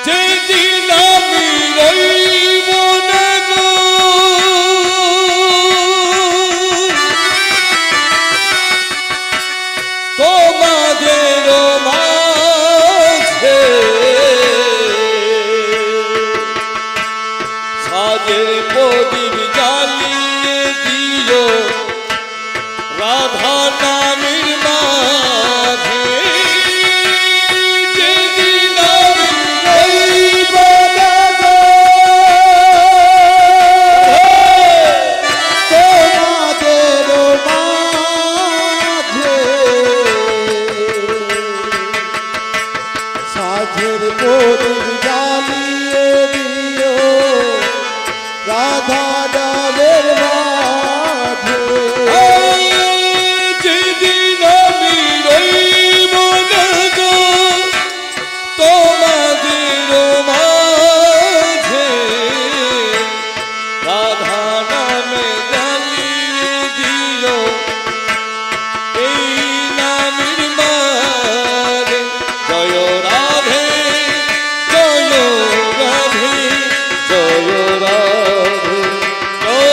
যেদিন আমি রইব না গো তোমাদের মাঝে, সাজের প্রদীপ জ্বালিয়ে দিও রাধা নামের মাঝে। যেদিন আমি রইব না গো তোমাদের মাঝে, সাধের প্রদীপ জ্বালিয়ে দিও রাধা নামের মাঝে। যেদিন আমি রইব না গো তোমাদের মাঝে, রাধা নামে জ্বালিয়ে দিও এই নামের মাঝে। জয় রাধে জয় রাধে জয় রাধে জয়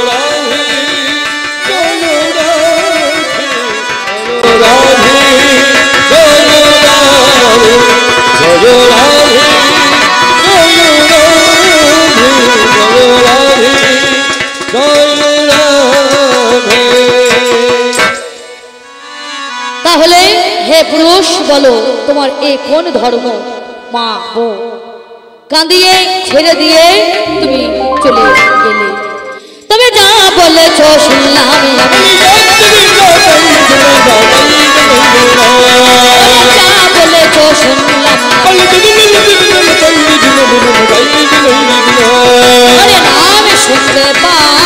রাধে জয় রাধে জয় রাধে জয় রাধে জয় রাধে জয় রাধে জয় রাধে জয় রাধে। তাহলে হে পুরুষ বলো, তোমার এ কোন ধর্ম? মা বউ কাঁদিয়ে ছেড়ে দিয়ে তুমি চলে গেলে। তবে যা বলেছ শুনলাম আমি, যা বলেছ শুনলাম আমি, আরে নাম শুনতে পাই,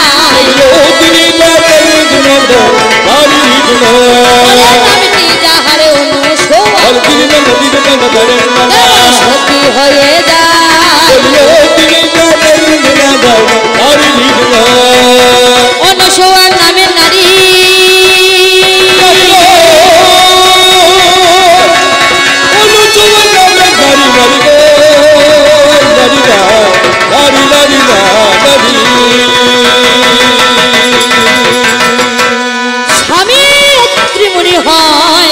নামটি যাহারে অনুসোয়া সখী হয়ে যায়, অনুসোয়া নামের নারী লারি লারি হয়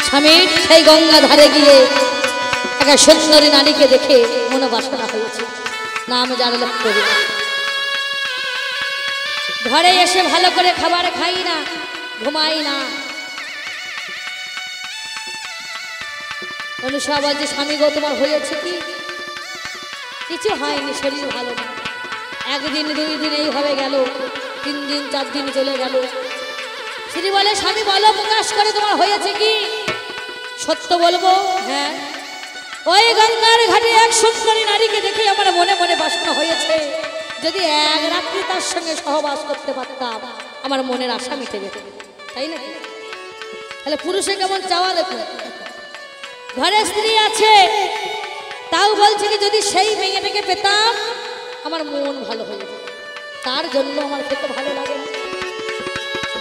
স্বামীর সেই গঙ্গা ধারে গিয়ে একটা সুন্দরী নারীকে দেখে মনোবাসনা হয়েছে, নাম যার লক্ষ্য। ঘরে এসে ভালো করে খাবার খাই না, ঘুমাই না। অনুষা বলছে, স্বামী গো তোমার হয়েছে কি? কিছু হয়নি, শরীর ভালো না। একদিন 2 দিন এইভাবে গেল, 3 দিন 4 দিন চলে গেল। স্ত্রী বলে, স্বামী বলো প্রকাশ করে তোমার হয়েছে কি? সত্য বলবো, হ্যাঁ ওই গঙ্গার ঘাটে এক সুন্দরী নারীকে দেখে আমার মনে মনে বাসনা হয়েছে, যদি এক রাত্রি তার সঙ্গে সহবাস করতে পারতাম আমার মনের আশা মিটে যেত, তাই না? তাহলে পুরুষে কেমন চাওয়া দেখুন। ঘরে স্ত্রী আছে, তাও বলছে কি যদি সেই মেয়েটাকে পেতাম আমার মন ভালো হয়ে যেত। তার জন্য আমার খেতে ভালো লাগে না,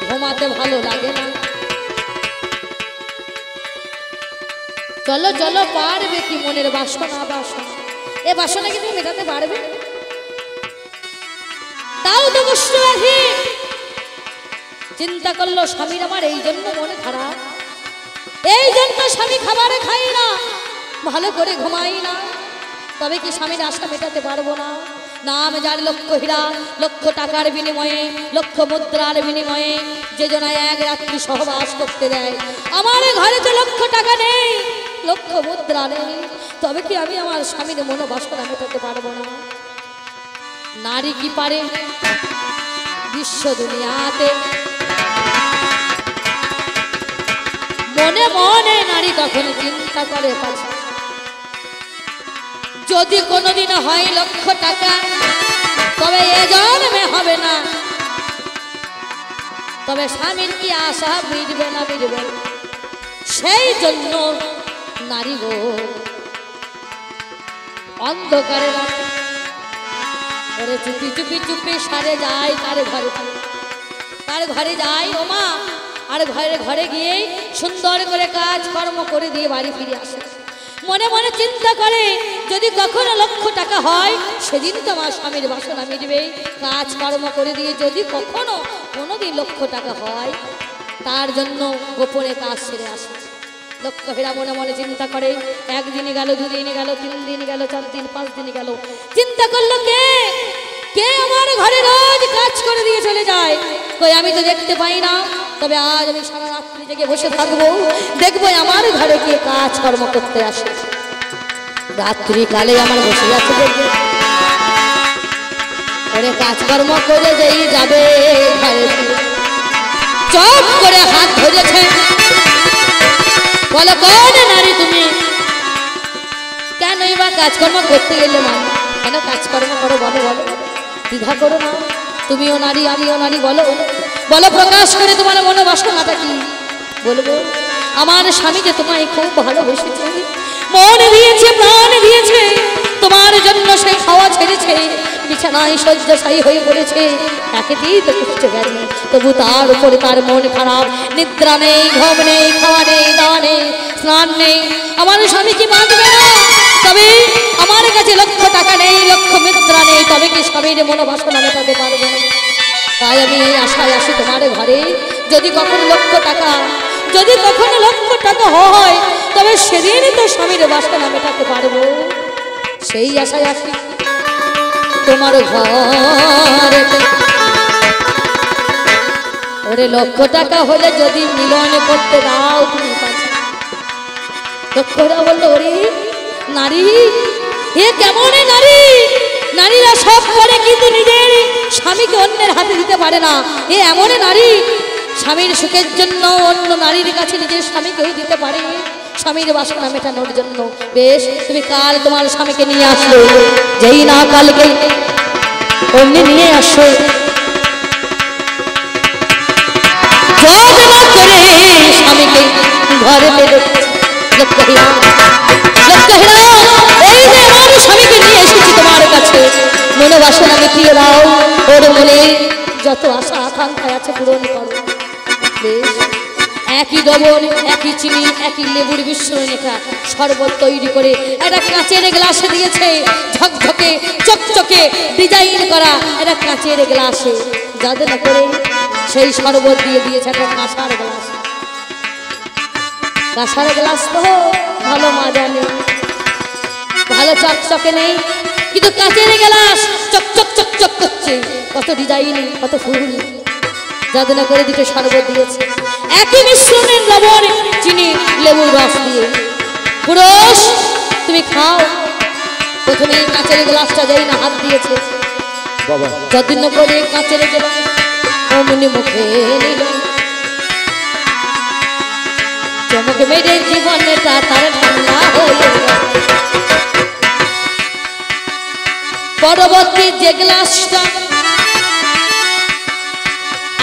ঘুমাতে ভালো লাগে না। চলো চলো, পারবে কি মনের বাসনা? বাসনা এ বাসনা কি তুমি মেটাতে পারবে? তাও তো কষ্ট আছে। চিন্তা করলো, স্বামীর আমার এই জন্য মন খারাপ, এই জন্য স্বামী খাবারে খাই না, ভালো করে ঘুমাই না, তবে কি স্বামীর আশা মেটাতে পারবো না? নাম যার লক্ষ হীরা, লক্ষ টাকার বিনিময়ে, লক্ষ মুদ্রার বিনিময়ে যে জন এক রাত্রি সহবাস করতে দেয়, আমার ঘরে তো লক্ষ টাকা নেই, লক্ষ মুদ্রা নেই, তবে কি আমি আমার স্বামীর মনোবাসনা মেটাতে পারবো না? নারী কি পারে বিশ্ব দুনিয়াতে? মনে মনে নারী তখন চিন্তা করে, পাছে যদি কোনোদিন হয় লক্ষ টাকা, তবে এ জন্মে হবে না, তবে স্বামীর কি আশা মিটবে না? মিটবে। সেই জন্য নারী গো অন্ধকারে চুপি চুপি চুপি সারে যায় তার ঘরে যায় ও মা, আর ঘরে ঘরে গিয়ে সুন্দর করে কাজ কর্ম করে দিয়ে বাড়ি ফিরে আসে। মনে মনে চিন্তা করে, যদি কখনো লক্ষ টাকা হয় সেদিন তো আমার স্বামীর বাসনা মিটবে। কাজ কর্ম করে দিয়ে যদি কখনো কোনোদিন লক্ষ টাকা হয়, তার জন্য গোপনে কাজ সেরে আসে। লক্ষ হীরা মনে মনে চিন্তা করে। একদিনে গেল, 2 দিনে গেল, 3 দিন গেল, 4 দিন 5 দিনে গেল। চিন্তা করলো, কে কে আমার ঘরে রোজ কাজ করে দিয়ে চলে যায়? কই আমি তো দেখতে পাই না, তবে আজ আমি সারা রাত্রি জেগে বসে থাকবো, দেখবো আমার ঘরে কে কাজ কর্ম করতে আসে। রাত্রি কালে আমার বসে আছে, দেখবে ওরে কাজকর্ম করে যেই যাবে ঘরে, চট করে হাত ধরেছে, বলো কোন নারী তুমি? কেনই বা কাজকর্ম করতে গেলে? মা কেন কাজকর্ম করো বলো, বলো, দ্বিধা করো না, তুমিও নারী আমিও নারী, বলো বলো, প্রকাশ করে তোমার মনোবাসনাটা কি? বলবো, আমার স্বামী যে তোমায় খুব ভালোবেসেছে, মন দিয়েছে, প্রাণ দিয়েছে, তোমার জন্য সেই খাওয়া ছেড়েছে, বিছানায় শয্যাশায়ী হয়ে পড়েছে, একেতেই তো কুষ্ঠে গেছে, তবু তার উপরে তার মন খারাপ, নিদ্রা নেই, ঘুম নেই, খাওয়া নেই, দাওয়া নেই, স্নান নেই। আমার স্বামী কি বাঁচবে না? তবে আমার কাছে লক্ষ টাকা নেই, লক্ষ মুদ্রা নেই, তবে কি স্বামীর মনোবাসনা মেটাতে পারবো না? তাই আমি এই আশায় আসি তোমার ঘরে, যদি কখনো লক্ষ টাকা, যদি কখনো লক্ষ টাকা হয়, তবে সেদিন তো স্বামীর বাসনা মেটাতে পারবো, সেই আশায় আসি তোমার ঘরে। ওরে লক্ষ টাকা হলে যদি মিলন করতে দাও তুমি পাচ্ছ। লক্ষ্যরা বললো, ওরে নারী, এ কেমন নারী? নারীরা সব করে কিন্তু নিজের স্বামীকে অন্যের হাতে দিতে পারে না। এ এমন নারী, স্বামীর সুখের জন্য অন্য নারীর কাছে নিজের স্বামীকেও দিতে পারে, স্বামীর বাসনা মেটানোর জন্য। বেশ, তুমি কাল তোমার স্বামীকে নিয়ে আসলো, যেই না কালকে অমনি নিয়ে আসো, স্বামীকে ঘরে পেলে। এই যে আমার স্বামীকে নিয়ে এসেছি তোমার কাছে, মনোবাসনা মিটিয়ে দাও, ওর মনে যত আশা আকাঙ্ক্ষা আছে পূরণ করো। বেশ, একই লবণ, একই চিনি, একই লেবুর মিশ্রণে শরবত তৈরি করে একটা কাঁচের গ্লাসে দিয়েছে, ঝকঝকে চকচকে ডিজাইন করা একটা কাঁচের গ্লাসে, যাদের করে সেই শরবত দিয়ে দিয়েছে একটা কাঁসার গ্লাস। কাঁসার গ্লাস তো ভালো মাজা নেই, ভালো চকচকে নেই, কিন্তু কাঁচের গ্লাস চকচক চকচক করছে, কত ডিজাইন, কত ফুল, যত্ন করে দুটো শরবত দিয়েছে একই মিশ্রণের লবণ চিনি লেবুর রস দিয়ে। পুরুষ তুমি খাও। প্রথমে কাঁচের গ্লাসটা যাই না হাত দিয়েছে, বাবা যত্ন করে কাঁচের গ্লাস অমনি মুখে নিল, চমক মেরে জীবনটা তার ঠান্ডা হয়ে গেল। পরবর্তী যে গ্লাসটা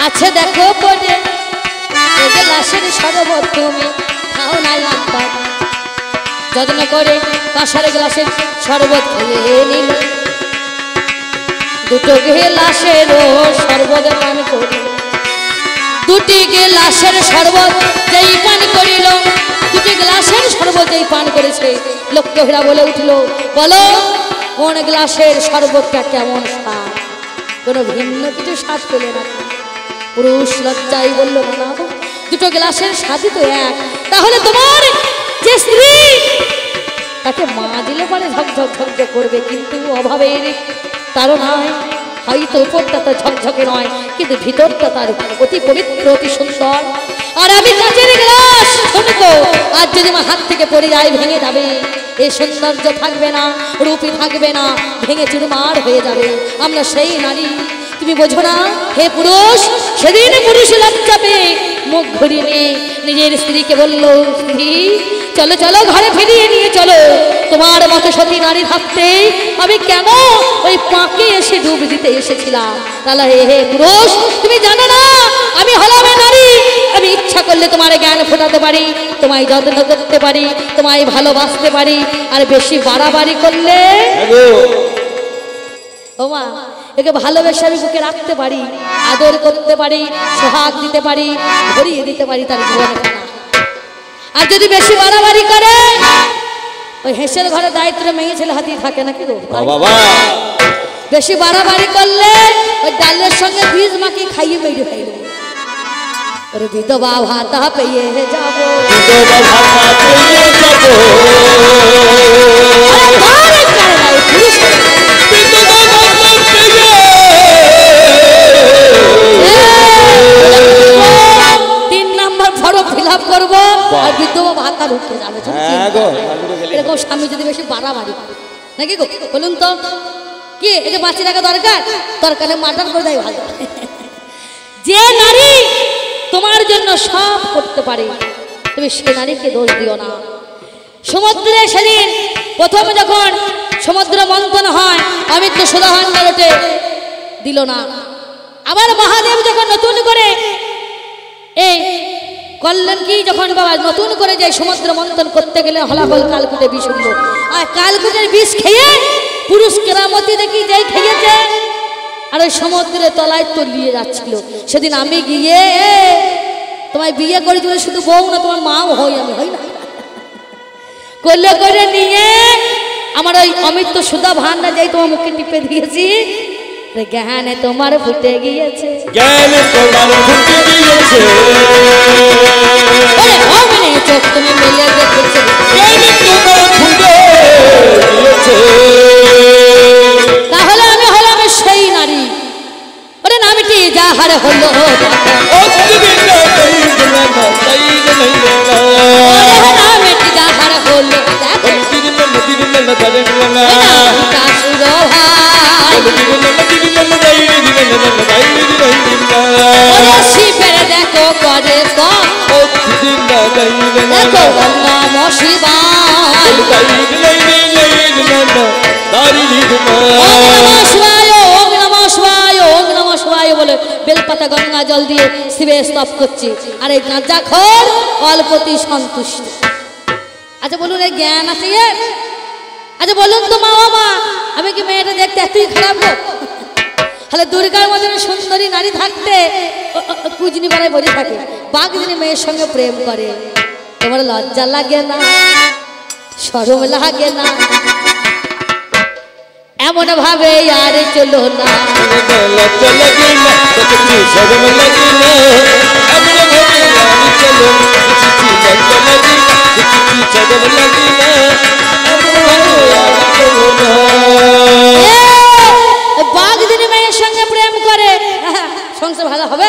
আছে দেখো পড়ে, এই গ্লাসের শরবত তুমি খাও না একবার। যত্ন করে কাঁসার গ্লাসের শরবত খেয়ে নিল, দুটো গ্লাসেরও শরবত পান করিল, দুটি গ্লাসের শরবত যেই পান করিল, দুটি গ্লাসের শরবত যেই পান করেছে, লক্ষ্মীরা বলে উঠল, বলো কোন গ্লাসের শরবতটা কেমন স্বাদ? কোনো ভিন্ন কিছু স্বাদ পেলে না। পুরুষ লজ্জায় বলল, না দুটো গ্লাসের স্বাদই তো এক। তাহলে তোমার যে স্ত্রী তাকে মা দিলে পরে ঝকঝক ঝকঝক করবে, কিন্তু অভাবের তাড়নায় হয়তো উপরটা তো ঝকঝকে নয়, কিন্তু ভিতরটা তার অতি পবিত্র, অতি সুন্দর। আর আমি কাঁচের গ্লাস শুনবো, আর যদি আমার হাত থেকে পড়ে যায় ভেঙে যাবে, এই সৌন্দর্য থাকবে না, রূপই থাকবে না, ভেঙে চুরমার হয়ে যাবে। আমরা সেই নারী, তুমি বোঝো না হে পুরুষ? সেদিন পুরুষ লজ্জা পেয়ে মুখ ঘুরিয়ে নিয়ে নিজের স্ত্রীকে বলল, স্ত্রী চলো চলো ঘরে ফিরিয়ে নিয়ে চলো, তোমার মতো সতী নারী থাকতে আমি কেন ওই পাঁকে এসে ডুব দিতে এসেছিলাম? তাহলে হে পুরুষ, তুমি জানো না আমি হলাম নারী, আমি ইচ্ছা করলে তোমার জ্ঞান ফোটাতে পারি, তোমায় যত্ন করতে পারি, তোমায় ভালোবাসতে পারি, আর বেশি বাড়াবাড়ি করলে ও মা একে ভালোবেসে আমি বুকে রাখতে পারি, আদর করতে পারি, সোহাগ দিতে পারি, ভরিয়ে দিতে পারি তার জীবনখানা। আর যদি বেশি বাড়াবাড়ি করে, ওই হেসের ঘরে দায়িত্ব মেয়ে ছেলে হাতি থাকে নাকি গো? বেশি বাড়াবাড়ি করলে ওই ডালের সঙ্গে বীজ মাখি খাইয়ে মেরে ফেলবে। ওরে বিধবা ভাতা পেয়ে যাবো, করবো আর বিধবা ভাতা ঢুকে যাবে। এরকম স্বামী যদি বেশি বাড়াবাড়ি করে নাকি গো বলুন তো, কি একে বাঁচিয়ে রাখা দরকার? দরকারে মার্ডার করে দেয় ভালো। যে নারী তোমার জন্য সব করতে পারে, তুমি সে নারীকে দোষ দিও না। সমুদ্রে সেদিন প্রথম যখন সমুদ্র মন্থন হয়, অমিত্র সুধাভান্ডার ওঠে দিল না। আবার মহাদেব যখন নতুন করে এই করলেন কি, যখন বাবা নতুন করে যে সমুদ্র মন্থন করতে গেলে হলাফল কালকুটে বিষ উঠল, আর কালকুটের বিষ খেয়ে পুরুষ কেরামতি দেখি যেই খেয়েছে, আর ওই সমুদ্রের তলায় তলিয়ে যাচ্ছিল। সেদিন আমি গিয়ে তোমায় বিয়ে করেছি শুধু বউ না, তোমার মাও হই, আমি হই না, করলে করে নিয়ে আমার ওই অমিত্র সুধা ভান্ডার যাই তোমার মুখে টিপে দিয়েছি, জ্ঞানে তোমার ফুটে গিয়েছে, জ্ঞানে তোমার ফুটে গিয়েছে, চোখ তুমি মেলে দেখেছো, জ্ঞানে তোমার ফুটে গিয়েছে। তাহলে আমি হলাম সেই নারী। ওরে নামটি যাহার হলো নামটি যাহার হলো শিবের দেখো করে দেখো নম শিবায়, ওম নম শিবায়, ওম নম শিবায় বলে বেলপাতা গঙ্গা জল দিয়ে শিবের স্তব করছে। আর এই গাঁজাখোর অল্পতেই সন্তুষ্ট। আচ্ছা বলুন এই জ্ঞান আছে? আচ্ছা বলুন তো মা, ও মা আমি কি মেয়েটা দেখতে এতই খারাপ গো? তাহলে দুর্গার মতন সুন্দরী নারী থাকতে কুজনি বেলায় বসে থাকে, বাঘদিনী মেয়ের সঙ্গে প্রেম করে, তোমার লজ্জা লাগে না? শরম লাগে না? এমন ভাবে আর চলো না, লজ্জা লাগে না, শরম লাগে না, এমন ভাবে আমি চলো চিঠি লজ্জা লাগি না চিঠি চাদর লাগি না এমন ভাবে আমি চলো না বাঘ দিনে মেয়ের সঙ্গে প্রেম করে সংসার ভালো হবে?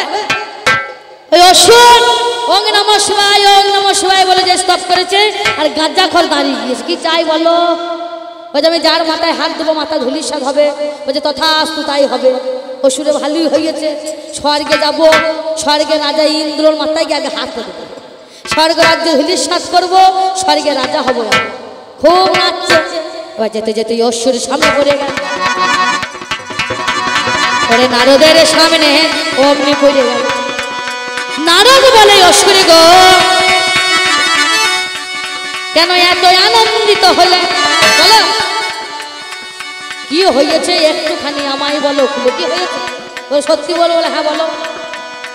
ওই অসুর ওং নমঃ শিবায় বলে যে স্তব করেছে আর গাঁজা খর দাঁড়িয়ে গিয়েছে। কি চাই বলো? বলছে আমি যার মাথায় হাত দেবো মাথা ধুলিস্বাদ হবে। বলছে তথাস্তু তাই হবে। অসুরে ভালোই হয়েছে, স্বর্গে যাব, স্বর্গে রাজা ইন্দ্রর মাথায় গিয়ে আগে হাত দেবো, স্বর্গ রাজ্যে ধুলিস্বাদ করবো, স্বর্গে রাজা হবো। খুব নাচছে। এবার যেতে যেতে অসুরের সামনে পড়ে গেল, পরে নারদের সামনে অমনি পড়ে গেল। নারদ বলে অসুরে গো কেন এত আনন্দিত হলে? বলো কি হয়েছে একটুখানি আমায় বলো, খুলে কি হয়েছে? সত্যি বলো। বলে হ্যাঁ বলো।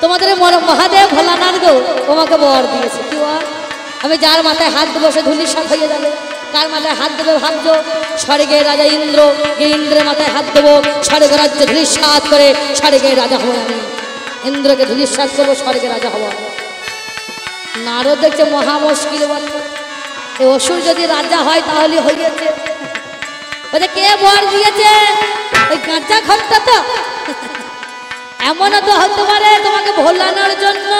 তোমাদের মহাদেব ভোলানাথ গো তোমাকে বর দিয়েছে। কি বল? আমি যার মাথায় হাত দেবো সে ধুলিস্বাদ হয়ে যাবে। কার মাথায় হাত দেবে ভাবছো? স্বর্গের রাজা ইন্দ্র, ইন্দ্রের মাথায় হাত দেবো, স্বর্গ রাজ্য ধুলিস্বাদ করে স্বর্গের রাজা হবো আমি। ইন্দ্রকে ধুলিস্বাদ করবো, স্বর্গের রাজা হবো। নারদ দেখছে মহা মুশকিল। এই অসুর যদি রাজা হয় তাহলে হয়েছে। বলে কে বর দিয়েছে? ওই গাঁজা খরটা তো। এমনও তো হতে পারে তোমাকে ভোলানোর জন্য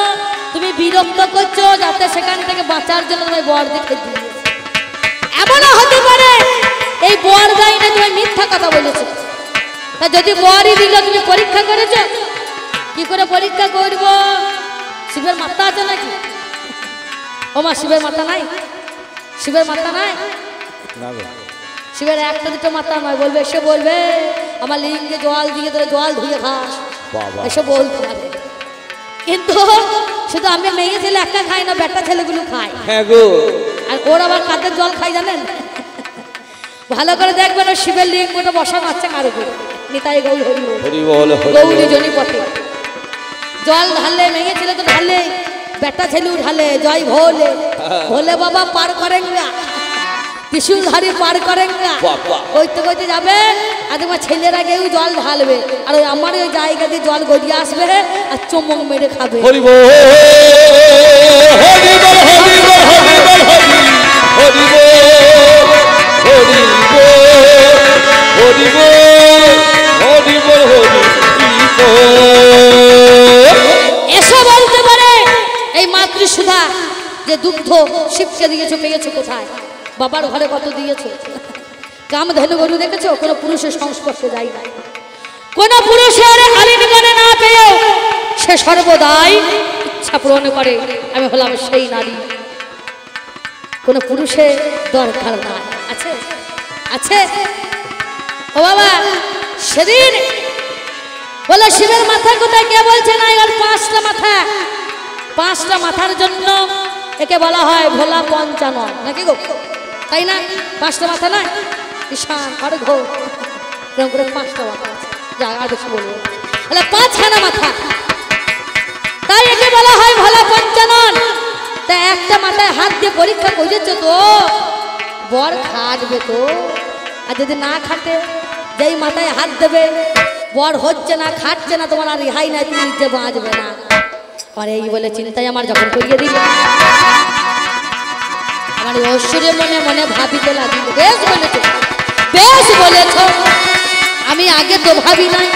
তুমি বিরক্ত করছো, যাতে সেখান থেকে বাঁচার জন্য তোমায় বর দিতে দিয়েছে। এমনও হতে পারে এই বর দেয় না, তুমি মিথ্যা কথা বলেছো। তা যদি বরই দিল তুমি পরীক্ষা করেছো? কি করে পরীক্ষা করবো? শিবের মাথা আছে নাকি? ও মা শিবের মাথা নাই? শিবের মাথা নাই? শিবের একটা দুটো মাথা নয়। বলবে এসে বলবে আমার লিঙ্গে জল দিয়ে তোরা জল ধুয়ে খাস, এসে বলতে পারে। কিন্তু শুধু আমি মেয়ে ছেলে একটা খাই না, বেটা ছেলেগুলো খায়। আর ওর আবার কাদের জল খাই জানেন? ভালো করে দেখবেন ওই শিবের লিঙ্গটা বসানো আছে কার উপরে। নিতাই গৌর হরি বল, গৌরী জনি পথে জল ঢালে, মেয়ে ছেলে তো ঢালে, বেটা ছেলেও ঢালে। জয় ভোলে, ভোলে বাবা পার করেন না, ত্রিশূলধারী পার করেন না। কইতে কইতে যাবে আর তোমার ছেলেরা গিয়েও জল ঢালবে, আর ওই আমার ওই জায়গা দিয়ে জল গড়িয়ে আসবে আর চমক মেরে খাবে। হরি বল, হরি বল, হরি বল, হরি বল, হরি বল, হরি বল, হরি বল, হরি বল, হরি বল। এসো বলতে পারে এই মাতৃসুধা যে দুগ্ধ শিবকে দিয়েছো পেয়েছো কোথায়? বাবার ঘরে কত দিয়েছো? কামধেনু গরু দেখেছো? কোনো পুরুষের সংস্পর্শে যায় না। কোন পুরুষের আলিঙ্গনে না পেয়েও সে সর্বদাই ইচ্ছা পূরণ করে আমি হলাম সেই নারী। কোন পুরুষের দরকার নাই। আছে আছে ও বাবা। সেদিন বলে শিবের মাথা কোথায়? কে বলছে না এর 5টা মাথা। 5টা মাথার জন্য একে বলা হয় ভোলা পঞ্চানন, নাকি গো? তাই না? 5টা মাথা নয়? ঈশান অর্ঘ এরকম করে 5টা মাথা আছে। যা আর বেশি বলবো, তাহলে 5খানা মাথা, তাই একে বলা হয় ভোলা পঞ্চানন। তা একটা মাথায় হাত দিয়ে পরীক্ষা করেছো তো বর খাটবে তো। আর যদি না খাটে, যেই মাথায় হাত দেবে বর হচ্ছে না, খাটছে না, তোমার আর রেহাই নাই, তুমি নিজে বাঁচবে না। আর এই বলে চিন্তায় আমার যখন করিয়ে দিল, আমার ঐশ্বর্য মনে মনে ভাবিতে লাগিল। বেশ বলেছ, বেশ বলেছ, আমি আগে তো ভাবি নাই।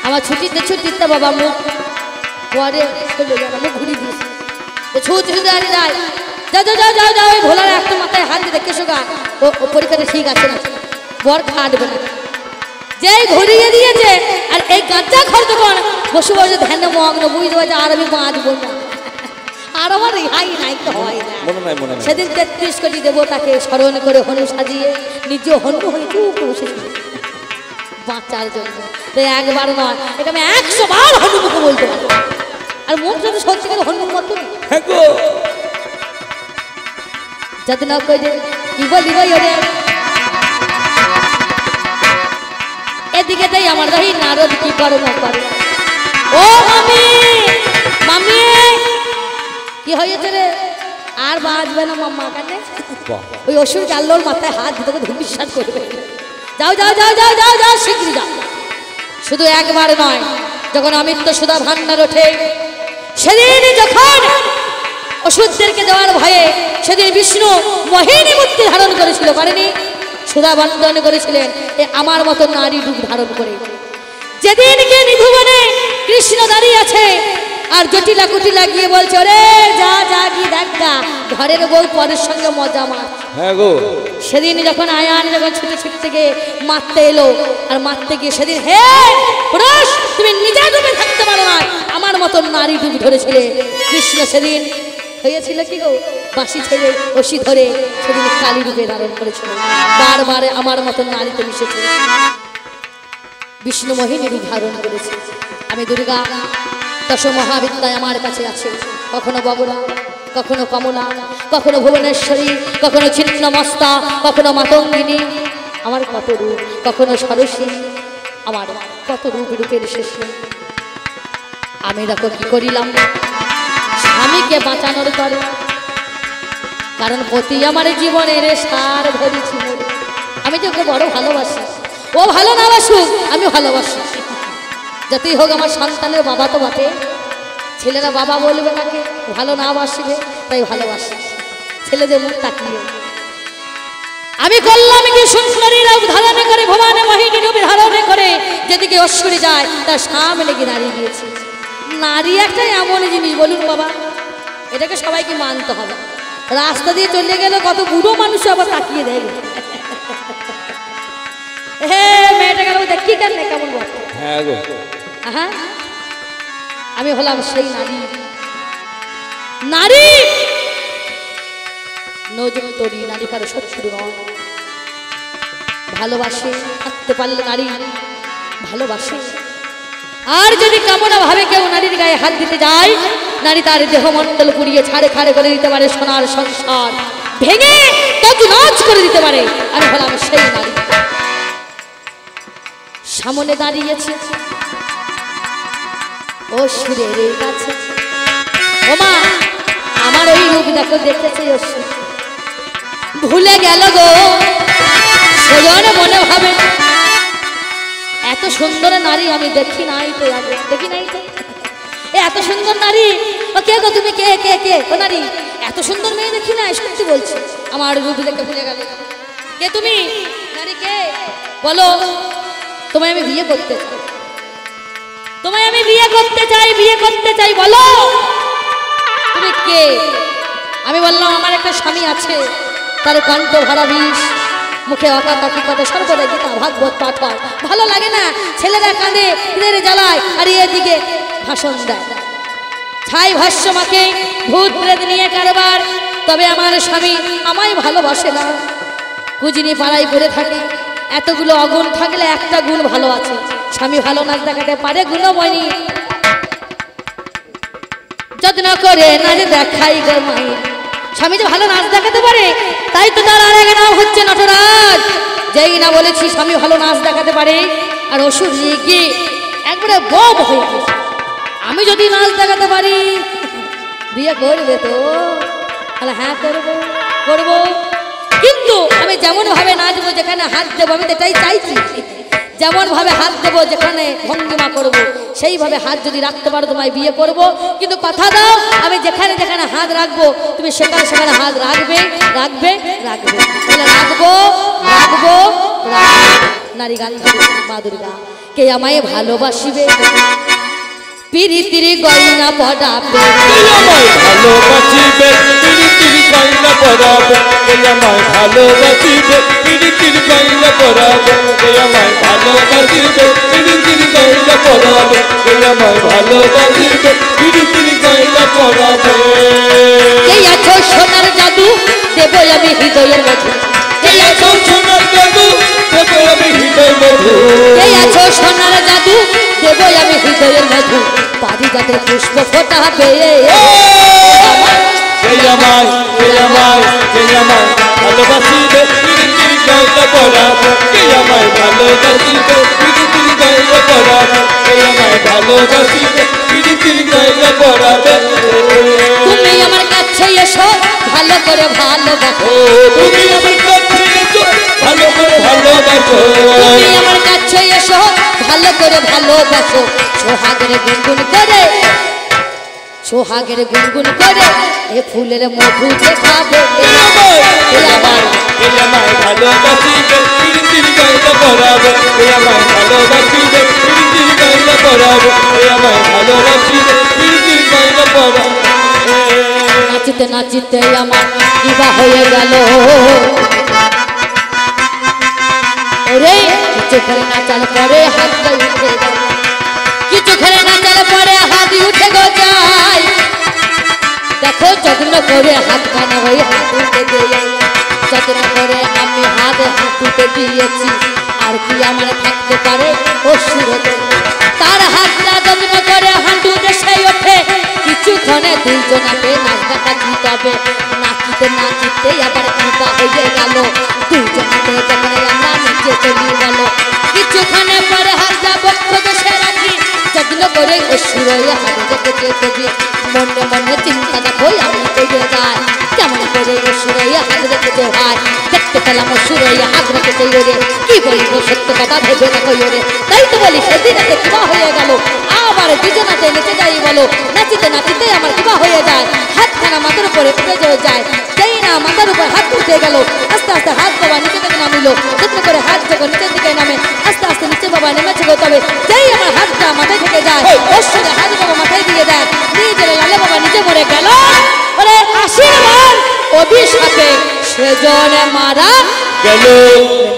আমার ছুটিতে বাবা মুখ পরে মুখ ঘুরিয়ে দিয়েছে। ছুটি আর যাই, যাও যাও যাও যাও, ওই ভোলার একটা মাথায় হাত দিয়ে দেখে শোকা ও পরীক্ষাটা ঠিক আছে না, বর খাটবে না। যেই ঘুরিয়ে দিয়েছে আর এই গাঁজা খরচ কর বসে বসে ধ্যানে মগ্ন, বুঝতে পারছে আর আমি বাঁচবো না, আর আমার রেহাই নাই তো হয় না। সেদিন 33 কোটি দেবতাকে স্মরণ করে হনু সাজিয়ে নিজে হনু হয়ে চুপ বসেছিল বাঁচার জন্য। তো একবার নয়, এটা আমি 100 বার হনুমুখে বলতে পারি। আর মুখ যদি সত্যিকার হনুর মতো যাতে না কই যে কি বলি বই ওরে এদিকে তাই আমার দাহি নারদ কি কর্ম করে। ও মামি, মামি কি হয়েছে রে? আর বাঁচবে না মাম্মা কানে। ওই অসুর কাল্লোর মাথায় হাত দিতে ধূমবিশ্বাস করবে। যাও যাও যাও যাও যাও যাও, শীঘ্রই যাও। শুধু একবার নয়, যখন অমৃত সুধা ভান্ডার ওঠে, সেদিন যখন ওষুধদেরকে দেওয়ার ভয়ে সেদিন বিষ্ণু মোহিনী মূর্তি ধারণ করেছিল, করেনি? সুধা বন্ধন করেছিলেন এ আমার মতো নারী রূপ ধারণ করে। যেদিনকে নিধুবনে কৃষ্ণ দাঁড়িয়ে আছে আর জটিলা কুটিলা গিয়ে বলছে, ওরে যা যা কি দেখা ঘরের বউ পরের সঙ্গে মজা মার। হ্যাঁ গো, সেদিন যখন আয়ান যখন ছুটে ছুটে গিয়ে মারতে এলো, আর মারতে গিয়ে সেদিন হে পুরুষ তুমি নিজের রূপে থাকতে পারো না, আমার মতন নারী রূপ ধরেছিলে। কৃষ্ণ সেদিন হয়েছিল কি গো, বাঁশি ছেড়ে রশি ধরে সেদিন কালী রূপে ধারণ করেছিল, বারবার আমার মতন নারীতে মিশেছে, বিষ্ণু মোহিনী রূপ ধারণ করেছে। আমি দুর্গা, দশ মহাবিদ্যায় আমার কাছে আছে, কখনো বগুড়া, কখনো কমলা, কখনো ভুবনেশ্বরী, কখনো ছিন্নমস্তা, কখনো মাতঙ্গিনী, আমার কত রূপ, কখনো সরসী, আমার কত রূপ, রূপের শেষ নেই। আমি দেখো কি করিলাম, স্বামীকে বাঁচানোর তরে, কারণ পতি আমার জীবনের সার ধরেছিল। আমি যে ওকে বড় ভালোবাসি, ও ভালো না বাসুক আমি ভালোবাসি, যতই হোক আমার সন্তানের বাবা তো বটে। ছেলেরা বাবা বলবে তাকে, ভালো না বাসবে তাই ভালোবাসি, ছেলেদের মুখ তাকিয়ে। আমি করলাম কি, সুন্দরী রূপ ধারণ করে, ভবানী মোহিনী রূপ ধারণ করে যেদিকে অশ্বরী যায় তার সামনে গিয়ে দাঁড়িয়ে গিয়েছি। নারী একটা এমন জিনিস, বলুন বাবা, এটাকে সবাইকে মানতে হবে। রাস্তা দিয়ে চলে গেলে কত বুড়ো মানুষ আবার তাকিয়ে দেয়, হে মেয়েটা গেল দেখি কেন কেমন বল। হ্যাঁ গো, হ্যাঁ আমি হলাম সেই নারী, নারী নজরী, নারী কারো শত্রু নয়, ভালোবাসে, থাকতে পারলে নারী ভালোবাসে। আর যদি কামনা ভাবে কেউ নারীর গায়ে হাত দিতে যায়, নারী তার দেহমণ্ডল পুড়িয়ে ছাড়ে খাড়ে করে দিতে পারে, সোনার সংসার ভেঙে তছনছ করে দিতে পারে। আমি হলাম সেই নারী। সামনে দাঁড়িয়েছে ও সুরের কাছে, ও মা আমার ওই রূপ দেখো, দেখেছে ভুলে গেল গো সেজন মনে ভাবে, এত সুন্দর নারী আমি দেখি নাই তো, আগে দেখি নাই তো, এত সুন্দর নারী, ও কে গো তুমি, কে কে কে ও নারী, এত সুন্দর মেয়ে দেখি নাই, সত্যি বলছি আমার রূপ দেখে ভুলে গেল। কে তুমি নারী, কে বলো, তোমায় আমি বিয়ে করতে চাই, তোমায় আমি বিয়ে করতে চাই, বিয়ে করতে চাই, বলো তুমি কে? আমি বললাম আমার একটা স্বামী আছে, তার কণ্ঠ ভরা বিষ, মুখে অকাকি কথা, সর্বদা গীতা ভাগবত পাঠ হয়, ভালো লাগে না? ছেলেরা কাঁদে, ঈদের জ্বালায়, আর এদিকে ভাষণ দেয়, ছাই ভাষ্য মাকে, ভূত প্রেত নিয়ে কারবার। তবে আমার স্বামী আমায় ভালোবাসে না, কুজিনি পাড়ায় পড়ে থাকে, এতগুলো অগুণ থাকলে একটা গুণ ভালো আছে, স্বামী ভালো নাচ দেখাতে পারে, গুণময়ী যত্ন করে নাচ দেখাই গো মায়ের। স্বামী যে ভালো নাচ দেখাতে পারে, তাই তো তার আর এক নাম হচ্ছে নটরাজ। যেই না বলেছি স্বামী ভালো নাচ দেখাতে পারে, আর ওষুধ নিয়ে গিয়ে একবারে বব হয়ে গেছে, আমি যদি নাচ দেখাতে পারি বিয়ে করবে তো? হ্যাঁ করবো, করবো, কিন্তু আমি যেমন ভাবে নাচবো, যেখানে হাত দেবো, আমি এটাই চাইছি, যেমন ভাবে হাত দেবো, যেখানে ভঙ্গিমা করব, সেইভাবে হাত যদি রাখতে পারো তোমায় বিয়ে করব। কিন্তু কথা দাও, আমি যেখানে যেখানে হাত রাখবো তুমি সেখানে সেখানে হাত রাখবে, রাখবে, রাখবে, তাহলে রাখবো, রাখবো, নারী গান মা দুর্গা, কে আমায় ভালোবাসিবে, পিরিতির গয়না পড়াবে, আমায় ভালোবাসিবে, পিরিতির গয়না পড়াবে, আমায় ভালোবাসিবে, পিরিতির গয়না পড়াবে, আমায় ভালোবাসিবে, পিরিতির গয়না পড়াবে, আমায় ভালোবাসিবে, পিরিতির গয়না পড়াবে। এই আছো সোনার জাদু দেব আমি হৃদয়ের মধ্যে, এই আছো সোনার জাদু দেব আমি হৃদয়ের মধ্যে, এই আছো সোনার জাদু দেব আমি হৃদয়ের মধ্যে, পারিজাতের পুষ্প ফোটাবে, আমায় ভালোবাসিবে, পিরিতির গয়না পড়াবে, আমায় ভালোবাসিবে, পিরিতির গয়না পড়াবে, আমায় ভালোবাসিবে, পিরিতির গয়না পড়াবে। তুমি আমার কাছে এসো ভালো করে ভালোবাসো, তুমি আমার কাছে এসো ভালো করে ভালোবাসো তুমি আমার কাছে এসো ভালো করে ভালোবাসো সোহাগের গুনগুন করে সোহাগের গুনগুন করে এ ফুলের মধু দেখাবে আমার আমায় ভালোবাসিবে তিন গাইতে পড়াবে আমায় ভালোবাসিবে তিন গাইতে পড়াবে আমায় ভালোবাসিবে তিন গাইতে পড়াবে নাচিতে নাচিতে আমার বিবা হয়ে গেল ওরে কিছু খেলে নাচার পরে হাতটা উঠে গেল কিছু খেলে নাচার পরে হাত উঠে গো যায় দেখো যত্ন করে হাত কানা হয়ে হাত উঠে দিয়ে যত্ন করে আমি হাতে হাত উঠে দিয়েছি আর কি আমার থাকতে পারে অসুরতে তার হাতটা যত্ন করে হাত উঠে সেই ওঠে কিছুক্ষণে দুইজনাকে নাচটা দিতে হবে নাচিতে নাচিতে আবার কৃপা হয়ে গেল দুইজনাকে যখন আমরা নিচে চলে গেল কিছুক্ষণে পরে হাতটা বক্ষ দেশে রাখি যত্ন করে অসুর হয়ে হাতে যেতে চেপে মনে মনে চিন্তা দেখো আমি পেয়ে যায় কেমন করে অসুর হয়ে হাত রেখেছে ভাই দেখতে পেলাম অসুর হয়ে হাত রেখেছে ওরে কি বলবো সত্য কথা ভেবে দেখো ওরে তাই তো বলি সেদিন এতে কিবা হয়ে গেল আবার দুজনাতে নেচে যাই বলো নাচিতে নাচিতে আমার কিবা হয়ে যায় হাতখানা মাথার উপরে উঠে যায় যেই না মাথার উপর হাত উঠে গেল আস্তে আস্তে হাত বাবা নিচে থেকে নামিলো যত্ন করে হাত যখন নিচের দিকে নামে আস্তে আস্তে নিচে বাবা নেমেছে গো তবে যেই আমার হাতটা মাথায় থেকে যায় অসুরে হাত বাবা মাথায় দিয়ে দেয় নিজের লালে বাবা নিজে মরে গেল বলে আশীর্বাদ অভিশাপে সেজনে মারা গেল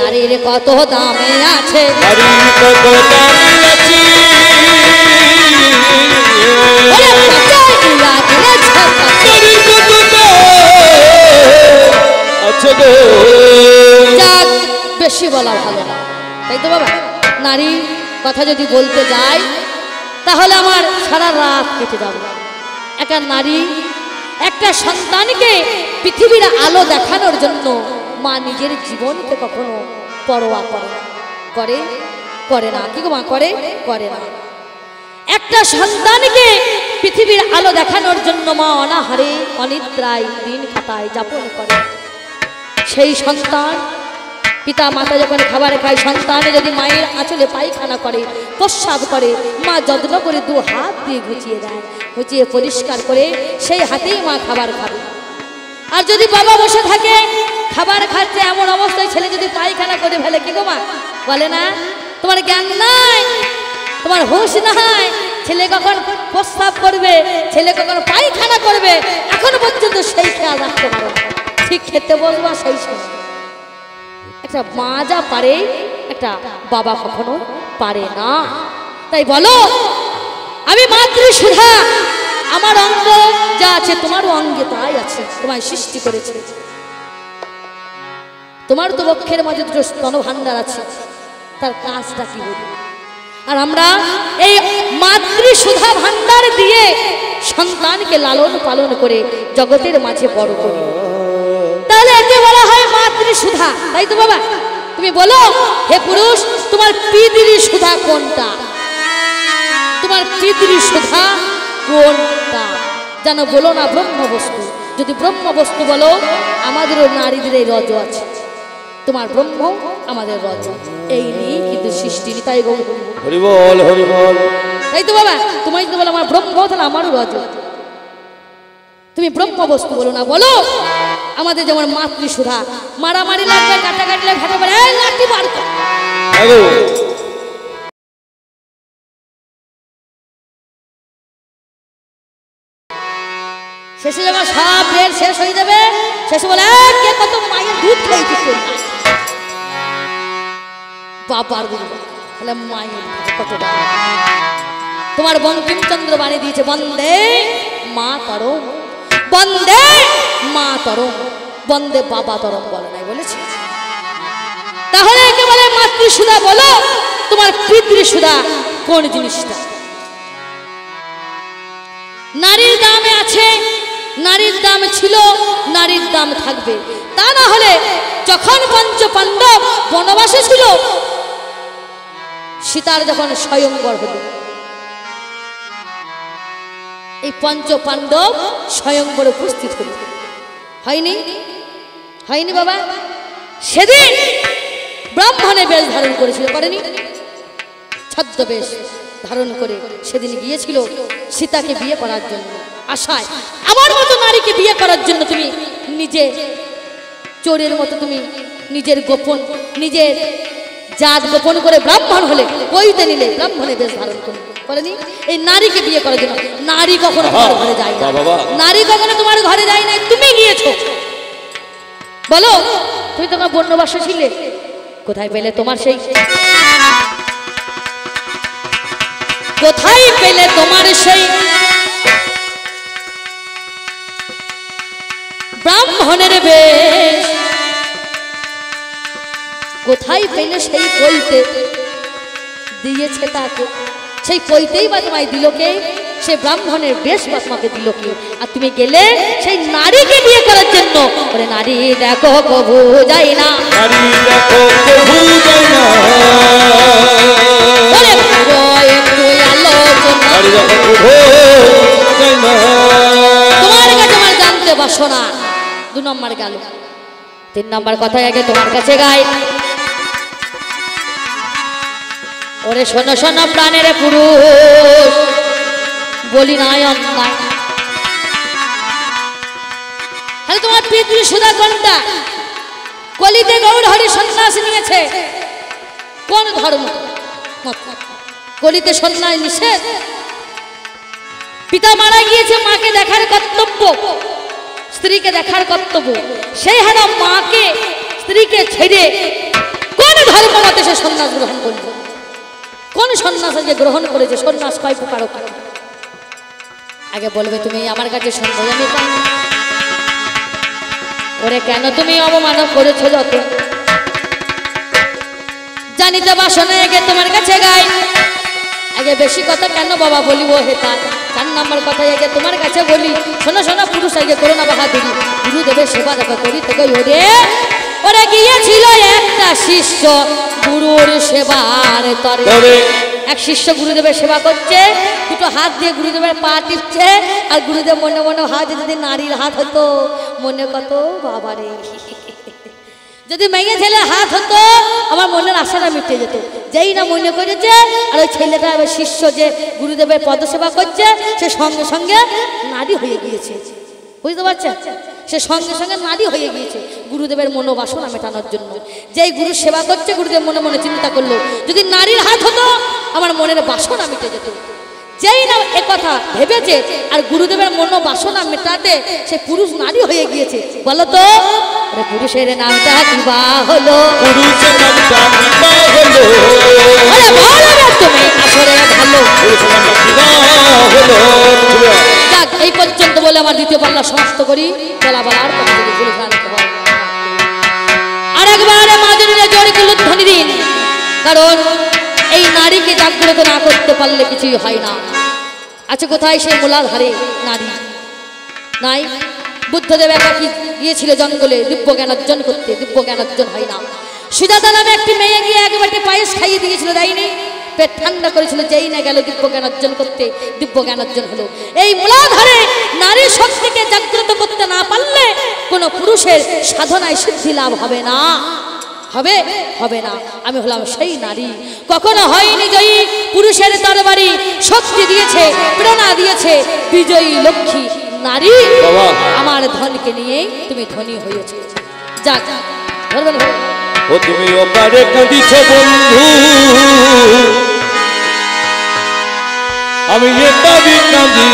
নারীর কত দামে আছে নারীর কত দামে আছে ওরে পাচাই ইয়া এনেছে নারীর কত দাম আছে গো যাক বেশি বলা ভালো না তাই তো বাবা নারী কথা যদি বলতে যাই তাহলে আমার সারা রাত কেটে যাবে একটা নারী একটা সন্তানকে পৃথিবীর আলো দেখানোর জন্য মা নিজের জীবনকে কখনো পরোয়া করে না করে করে না কি গো মা করে করে না একটা সন্তানকে পৃথিবীর আলো দেখানোর জন্য মা অনাহারে অনিদ্রায় দিন কাটায় যাপন করে সেই সন্তান পিতা মাতা যখন খাবার খায় সন্তানে যদি মায়ের আঁচলে পায়খানা করে প্রস্রাব করে মা যত্ন করে দু হাত দিয়ে গুছিয়ে দেয় গুছিয়ে পরিষ্কার করে সেই হাতেই মা খাবার খাবে আর যদি বাবা বসে থাকে খাবার খাচ্ছে এমন অবস্থায় ছেলে যদি পায়খানা করে ফেলে কি গো মা বলে না তোমার জ্ঞান নাই তোমার হুঁশ নাই ছেলে কখন প্রস্রাব করবে ছেলে কখন পায়খানা করবে এখনো পর্যন্ত সেই খেয়াল রাখতে পারো ঠিক খেতে বলবো সেই সময় একটা মা যা পারে একটা বাবা কখনো পারে না তাই বলো আমি মাতৃসুধা আমার অঙ্গ যা আছে তোমারও অঙ্গে তাই আছে তোমায় সৃষ্টি করেছে তোমার তো বক্ষের মাঝে দুটো স্তন ভাণ্ডার আছে তার কাজটা কি বলি আর আমরা এই মাতৃসুধা ভাণ্ডার দিয়ে সন্তানকে লালন পালন করে জগতের মাঝে বড় করি তাহলে একে বলা হয় মাতৃসুধা তাই তো বাবা তুমি বলো হে পুরুষ তোমার পিতৃসুধা কোনটা তোমার পিতৃসুধা কোনটা জানো বলো না ব্রহ্মবস্তু যদি ব্রহ্মবস্তু বলো আমাদেরও নারীদের এই রজ আছে তোমার ব্রহ্ম আমাদের রজ এই নিয়ে কিন্তু সৃষ্টি তাই হরি বল হরি বল তাই তো বাবা তোমায় যদি বলো আমার ব্রহ্ম তাহলে আমারও রজ তুমি ব্রহ্মবস্তু বলো না বলো আমাদের যেমন মাতৃসুধা মারামারি লাগবে কাটাকাটি লাগবে ঘাটে পড়ে লাঠি বার কর শেষে যখন সব রেল শেষ হয়ে যাবে শেষে বলে কে কত মায়ের দুধ খাইছিস বাবার দুধ তাহলে মায়ের কত তোমার বঙ্কিমচন্দ্র বাণী দিয়েছে বন্দে মা তরম বন্দে মা তরম বন্দে বাবা তরম বলে নাই বলেছে তাহলে একে বলে মাতৃসুধা বলো তোমার পিতৃসুধা কোন জিনিসটা নারীর দামে আছে নারীর দাম ছিল নারীর দাম থাকবে তা না হলে যখন পঞ্চ পাণ্ডব বনবাসে ছিল সীতার যখন স্বয়ংবর হলো এই পঞ্চ পাণ্ডব স্বয়ংবরে উপস্থিত হল হয়নি হয়নি বাবা সেদিন ব্রাহ্মণে বেশ ধারণ করেছিল, করেনি? ছদ্মবেশ ধারণ করে সেদিন গিয়েছিল সীতাকে বিয়ে করার জন্য, আশায় আমার মতো নারীকে বিয়ে করার জন্য তুমি নিজে চোরের মতো তুমি নিজের গোপন, নিজের জাত গোপন করে ব্রাহ্মণ হলে, বইতে নিলে ব্রাহ্মণে বেশ ধারণ করেনি এই নারীকে বিয়ে করার জন্য। নারী কখনো তোমার ঘরে যায় না, নারী কখনো তোমার ঘরে যায় না, তুমি গিয়েছো। বলো, তুমি তোমার বন্যবাসে ছিলে, কোথায় পেলে তোমার সেই, কোথায় পেলে তোমার সেই ব্রাহ্মণের বেশ, কোথায় পেলে সেই কইতে দিয়েছে তাকে, সেই কইতেই বা তোমায় দিল কে, সেই ব্রাহ্মণের বেশ বা তোমাকে দিল কে, আর তুমি গেলে সেই নারীকে বিয়ে করার জন্য। ওরে নারী দেখো কবু যাই না, নারী দেখো কবু যাই না, ওরে পুরো একটু আলোচনা, নারী দেখো কবু যাই না। তোমার কাছে আমার জানতে বাসনা। 2 নম্বর গেল, 3 নম্বর কথায় আগে তোমার কাছে গাই। ওরে শোনো শোনো প্রাণের পুরুষ, বলি নাই অন্যায়, তাহলে তোমার পিতৃ সুধা কোনটা? কলিতে গৌর হরি সন্ন্যাস নিয়েছে, কোন ধর্ম? কলিতে সন্ন্যাস নিষেধ। পিতা মারা গিয়েছে, মাকে দেখার কর্তব্য, স্ত্রীকে দেখার কর্তব্য, সেই হারা মাকে স্ত্রীকে ছেড়ে কোন ধর্ম মতে সে সন্ন্যাস গ্রহণ করবে? কোন সন্ন্যাস যে গ্রহণ করেছে? সন্ন্যাস কয় প্রকার? আগে বলবে তুমি আমার কাছে শুনবো, আমি পাই। ওরে কেন তুমি অবমান করেছো যত, জানিতে বাসনা আগে তোমার কাছে গাই। আগে বেশি কথা কেন বাবা বলিব হেতা। 4 নম্বর কথা আগে তোমার কাছে বলি, শোনো শোনো পুরুষ আগে করো না বাহাদুরি, গুরুদেবের সেবা দেখো করি থেকে। ওরে ওরে গিয়েছিল একটা শিষ্য গুরুর সেবার তরে, এক শিষ্য গুরুদেবের সেবা করছে, 2টো হাত দিয়ে গুরুদেবের পা টিপছে, আর গুরুদেব মনে মনে হাত, যদি নারীর হাত হতো মনে কত বাবারে, যদি মেয়ে ছেলে হাত হতো আমার মনের আশাটা মিটে যেত। যেই না মনে করেছে, আর ওই ছেলেটা শিষ্য যে গুরুদেবের পদসেবা করছে, সে সঙ্গে সঙ্গে নারী হয়ে গিয়েছে। বুঝতে পারছেন? সে সঙ্গে সঙ্গে নারী হয়ে গিয়েছে গুরুদেবের মনোবাসনা মেটানোর জন্য। যেই গুরু সেবা করছে, গুরুদেব মনে মনে চিন্তা করলো, যদি নারীর হাত হতো আমার মনের বাসনা মিটে যেত। যেই না একথা ভেবেছে, আর গুরুদেবের মনোবাসনা মেটাতে সে পুরুষ নারী হয়ে গিয়েছে। বলো তো পুরুষের নামটা কি বা হলো? পুরুষের নামটা কি বা হলো? আরে বলো না তুমি আসলে ভালো, পুরুষের নামটা কি বা হলো? যাক, এই পর্যন্ত বলে আমার 2য় পাল্লা সমাপ্ত করি। বলার কথা যদি ভুলে যান আর একবার মাঝুরিরা জোরে কুলধ্বনি দিন, কারণ এই নারীকে জাগ্রত না করতে পারলে কিছুই হয় না। আছে কোথায় সেই মূলাধারে নারী? নাই। বুদ্ধদেব একাকী গিয়েছিল জঙ্গলে দিব্য জ্ঞান অর্জন করতে, দিব্য জ্ঞান অর্জন হয় না। সুজাতা নামে একটি মেয়ে গিয়ে এক বাটি পায়েস খাইয়ে দিয়েছিল, দেয়নি, পেট ঠান্ডা করেছিল। যেই না গেল দিব্য জ্ঞান অর্জন করতে, দিব্য জ্ঞান অর্জন হলো। এই মূলাধারে নারী শক্তিকে জাগ্রত করতে না পারলে কোনো পুরুষের সাধনায় সিদ্ধি লাভ হবে না, হবে হবে না। আমি হলাম সেই নারী, কখনো হয়নি জয়ী, পুরুষের দরবারি শক্তি দিয়েছে, প্রেরণা দিয়েছে বিজয়ী লক্ষ্মী নারী। আমার ধনকে নিয়ে তুমি ধনী হয়েছে। যাক, ধরবেন ও তুমি ওপারে কাঁদিছ বন্ধু, আমি এপারে কাঁদি,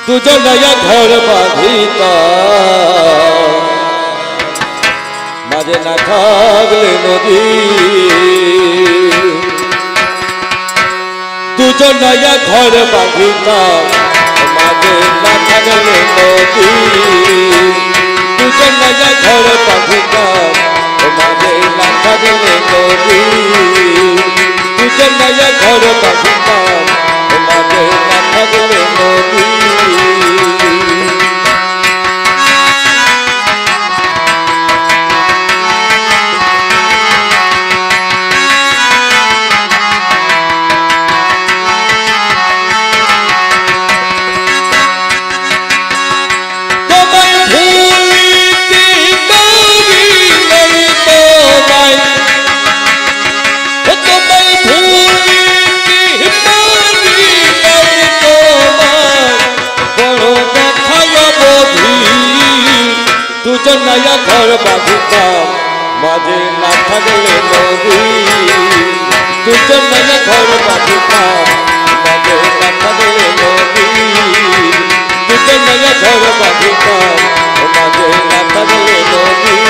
দুজনায়া ঘর বাঁধিতা, মাঝে না থাকলে নদী, দুজনায়া ঘর বাঁধিতা, মাঝে না থাকলে নদী, দুজনায়া ঘর বাঁধিতা, মাঝে না থাকলে নদী, দুজনায়া ঘর বাঁধিতা, মাঝে না থাকলে নদী। তোমায় ভুলিতে দুজন নয়া ঘর বাঁধিতাম মাঝে না থাকলে নদী দুজন নয়া ঘর বাঁধিতাম মাঝে না থাকলে নদী দুজন নয়া ঘর বাঁধিতাম মাঝে না থাকলে নদী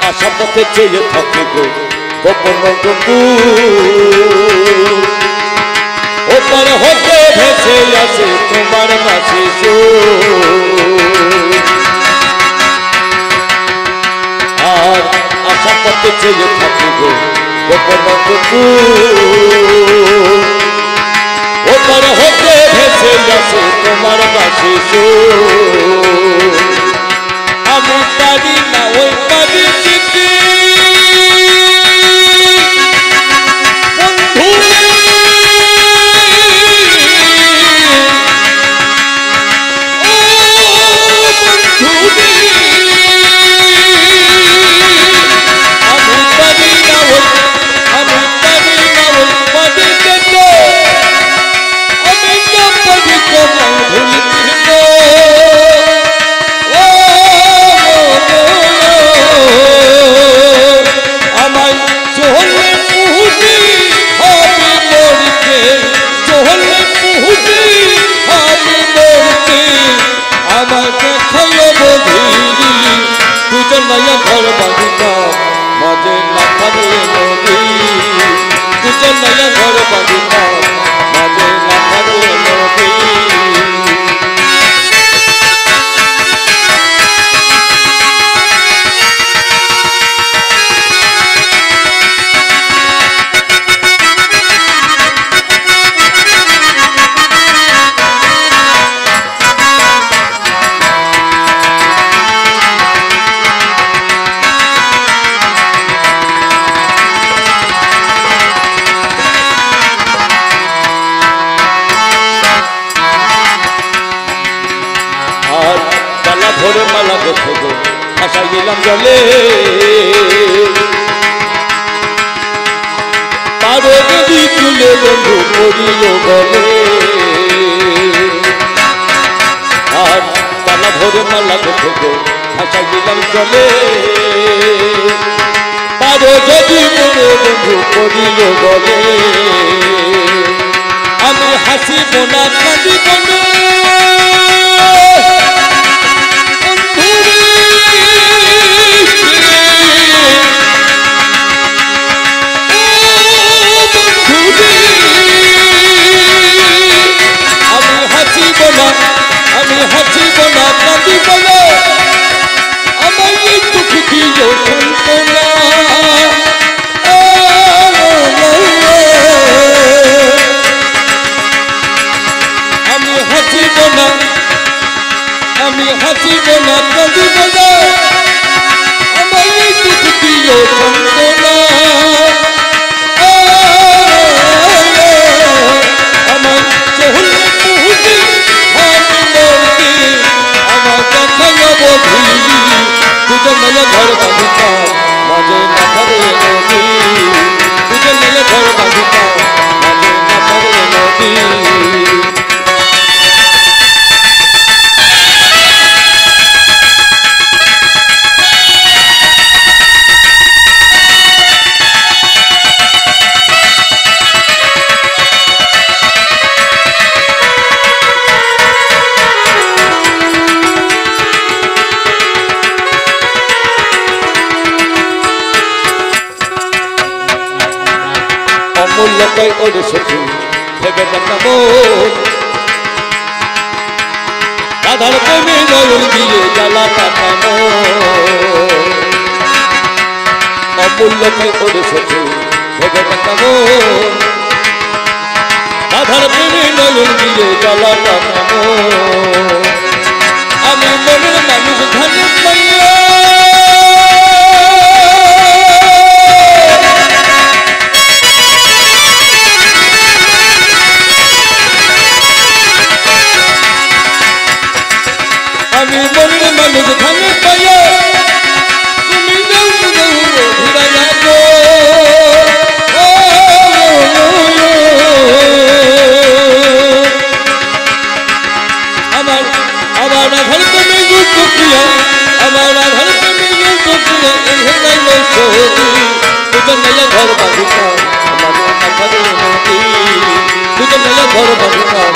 আশাপথে চেয়ে থাকে গো গোপন ওপার হতে ভেসে আসে তোমার মাঝে আর আশাপথে চেয়ে থাকে গো গোপন ওপার হতে ভেসে আসে তোমার মাঝে আমি পারি না ওই পারি চিঠি বন্ধু আমি পারি না ওই পারি যেতে আমি তো পারি তোমায় ভুলিতে নয়া ঘর বাঁধিতাম মাঝে না থাকলে নদী দুজন নয়া ঘর বাঁধিতাম মাঝে না থাকলে নদী ভোরে মালা গেছে গো ভাসাই দিলাম জলে পারো যদি তুলে বন্ধু করিও বলে আর পালা ভোরে মালা গেছে গো ভাসাই দিলাম জলে পারো যদি তুলে বন্ধু করিও বলে আমি হাসিব না কাঁদিব না আমি হাসিব না কাঁদিব না আমার এই দুঃখ দিও সান্ত্বনা আমি হাসিব না কাঁদিব না আমার এই দুঃখ দিও সান্ত্বনা আমার চহল মুহুদি দুজন নয়া ঘর বাঁধিতাম মাঝে না থাকলে নদী দুজন নয়া ঘর বাঁধিতাম মাঝে না থাকলে নদী অমূল্যকাই ওরে সখী ভেবে দেখা মন রাধার প্রেমে নয়ন দিয়ে জ্বালা কাটানো অমূল্যকাই ওরে সখী ভেবে দেখা মন রাধার প্রেমে নয়ন দিয়ে জ্বালা কাটানো আমি মনের মানুষ ধান পাইয়া রাধার প্রেমে যুদ্ধ প্রিয় আমার রাধার প্রেমে যুদ্ধ প্রিয় এহে নাইল সতী দুজন মিলে ঘর বাঁধিতাম আমার মাথার মতি দুজন মিলে ঘর বাঁধিতাম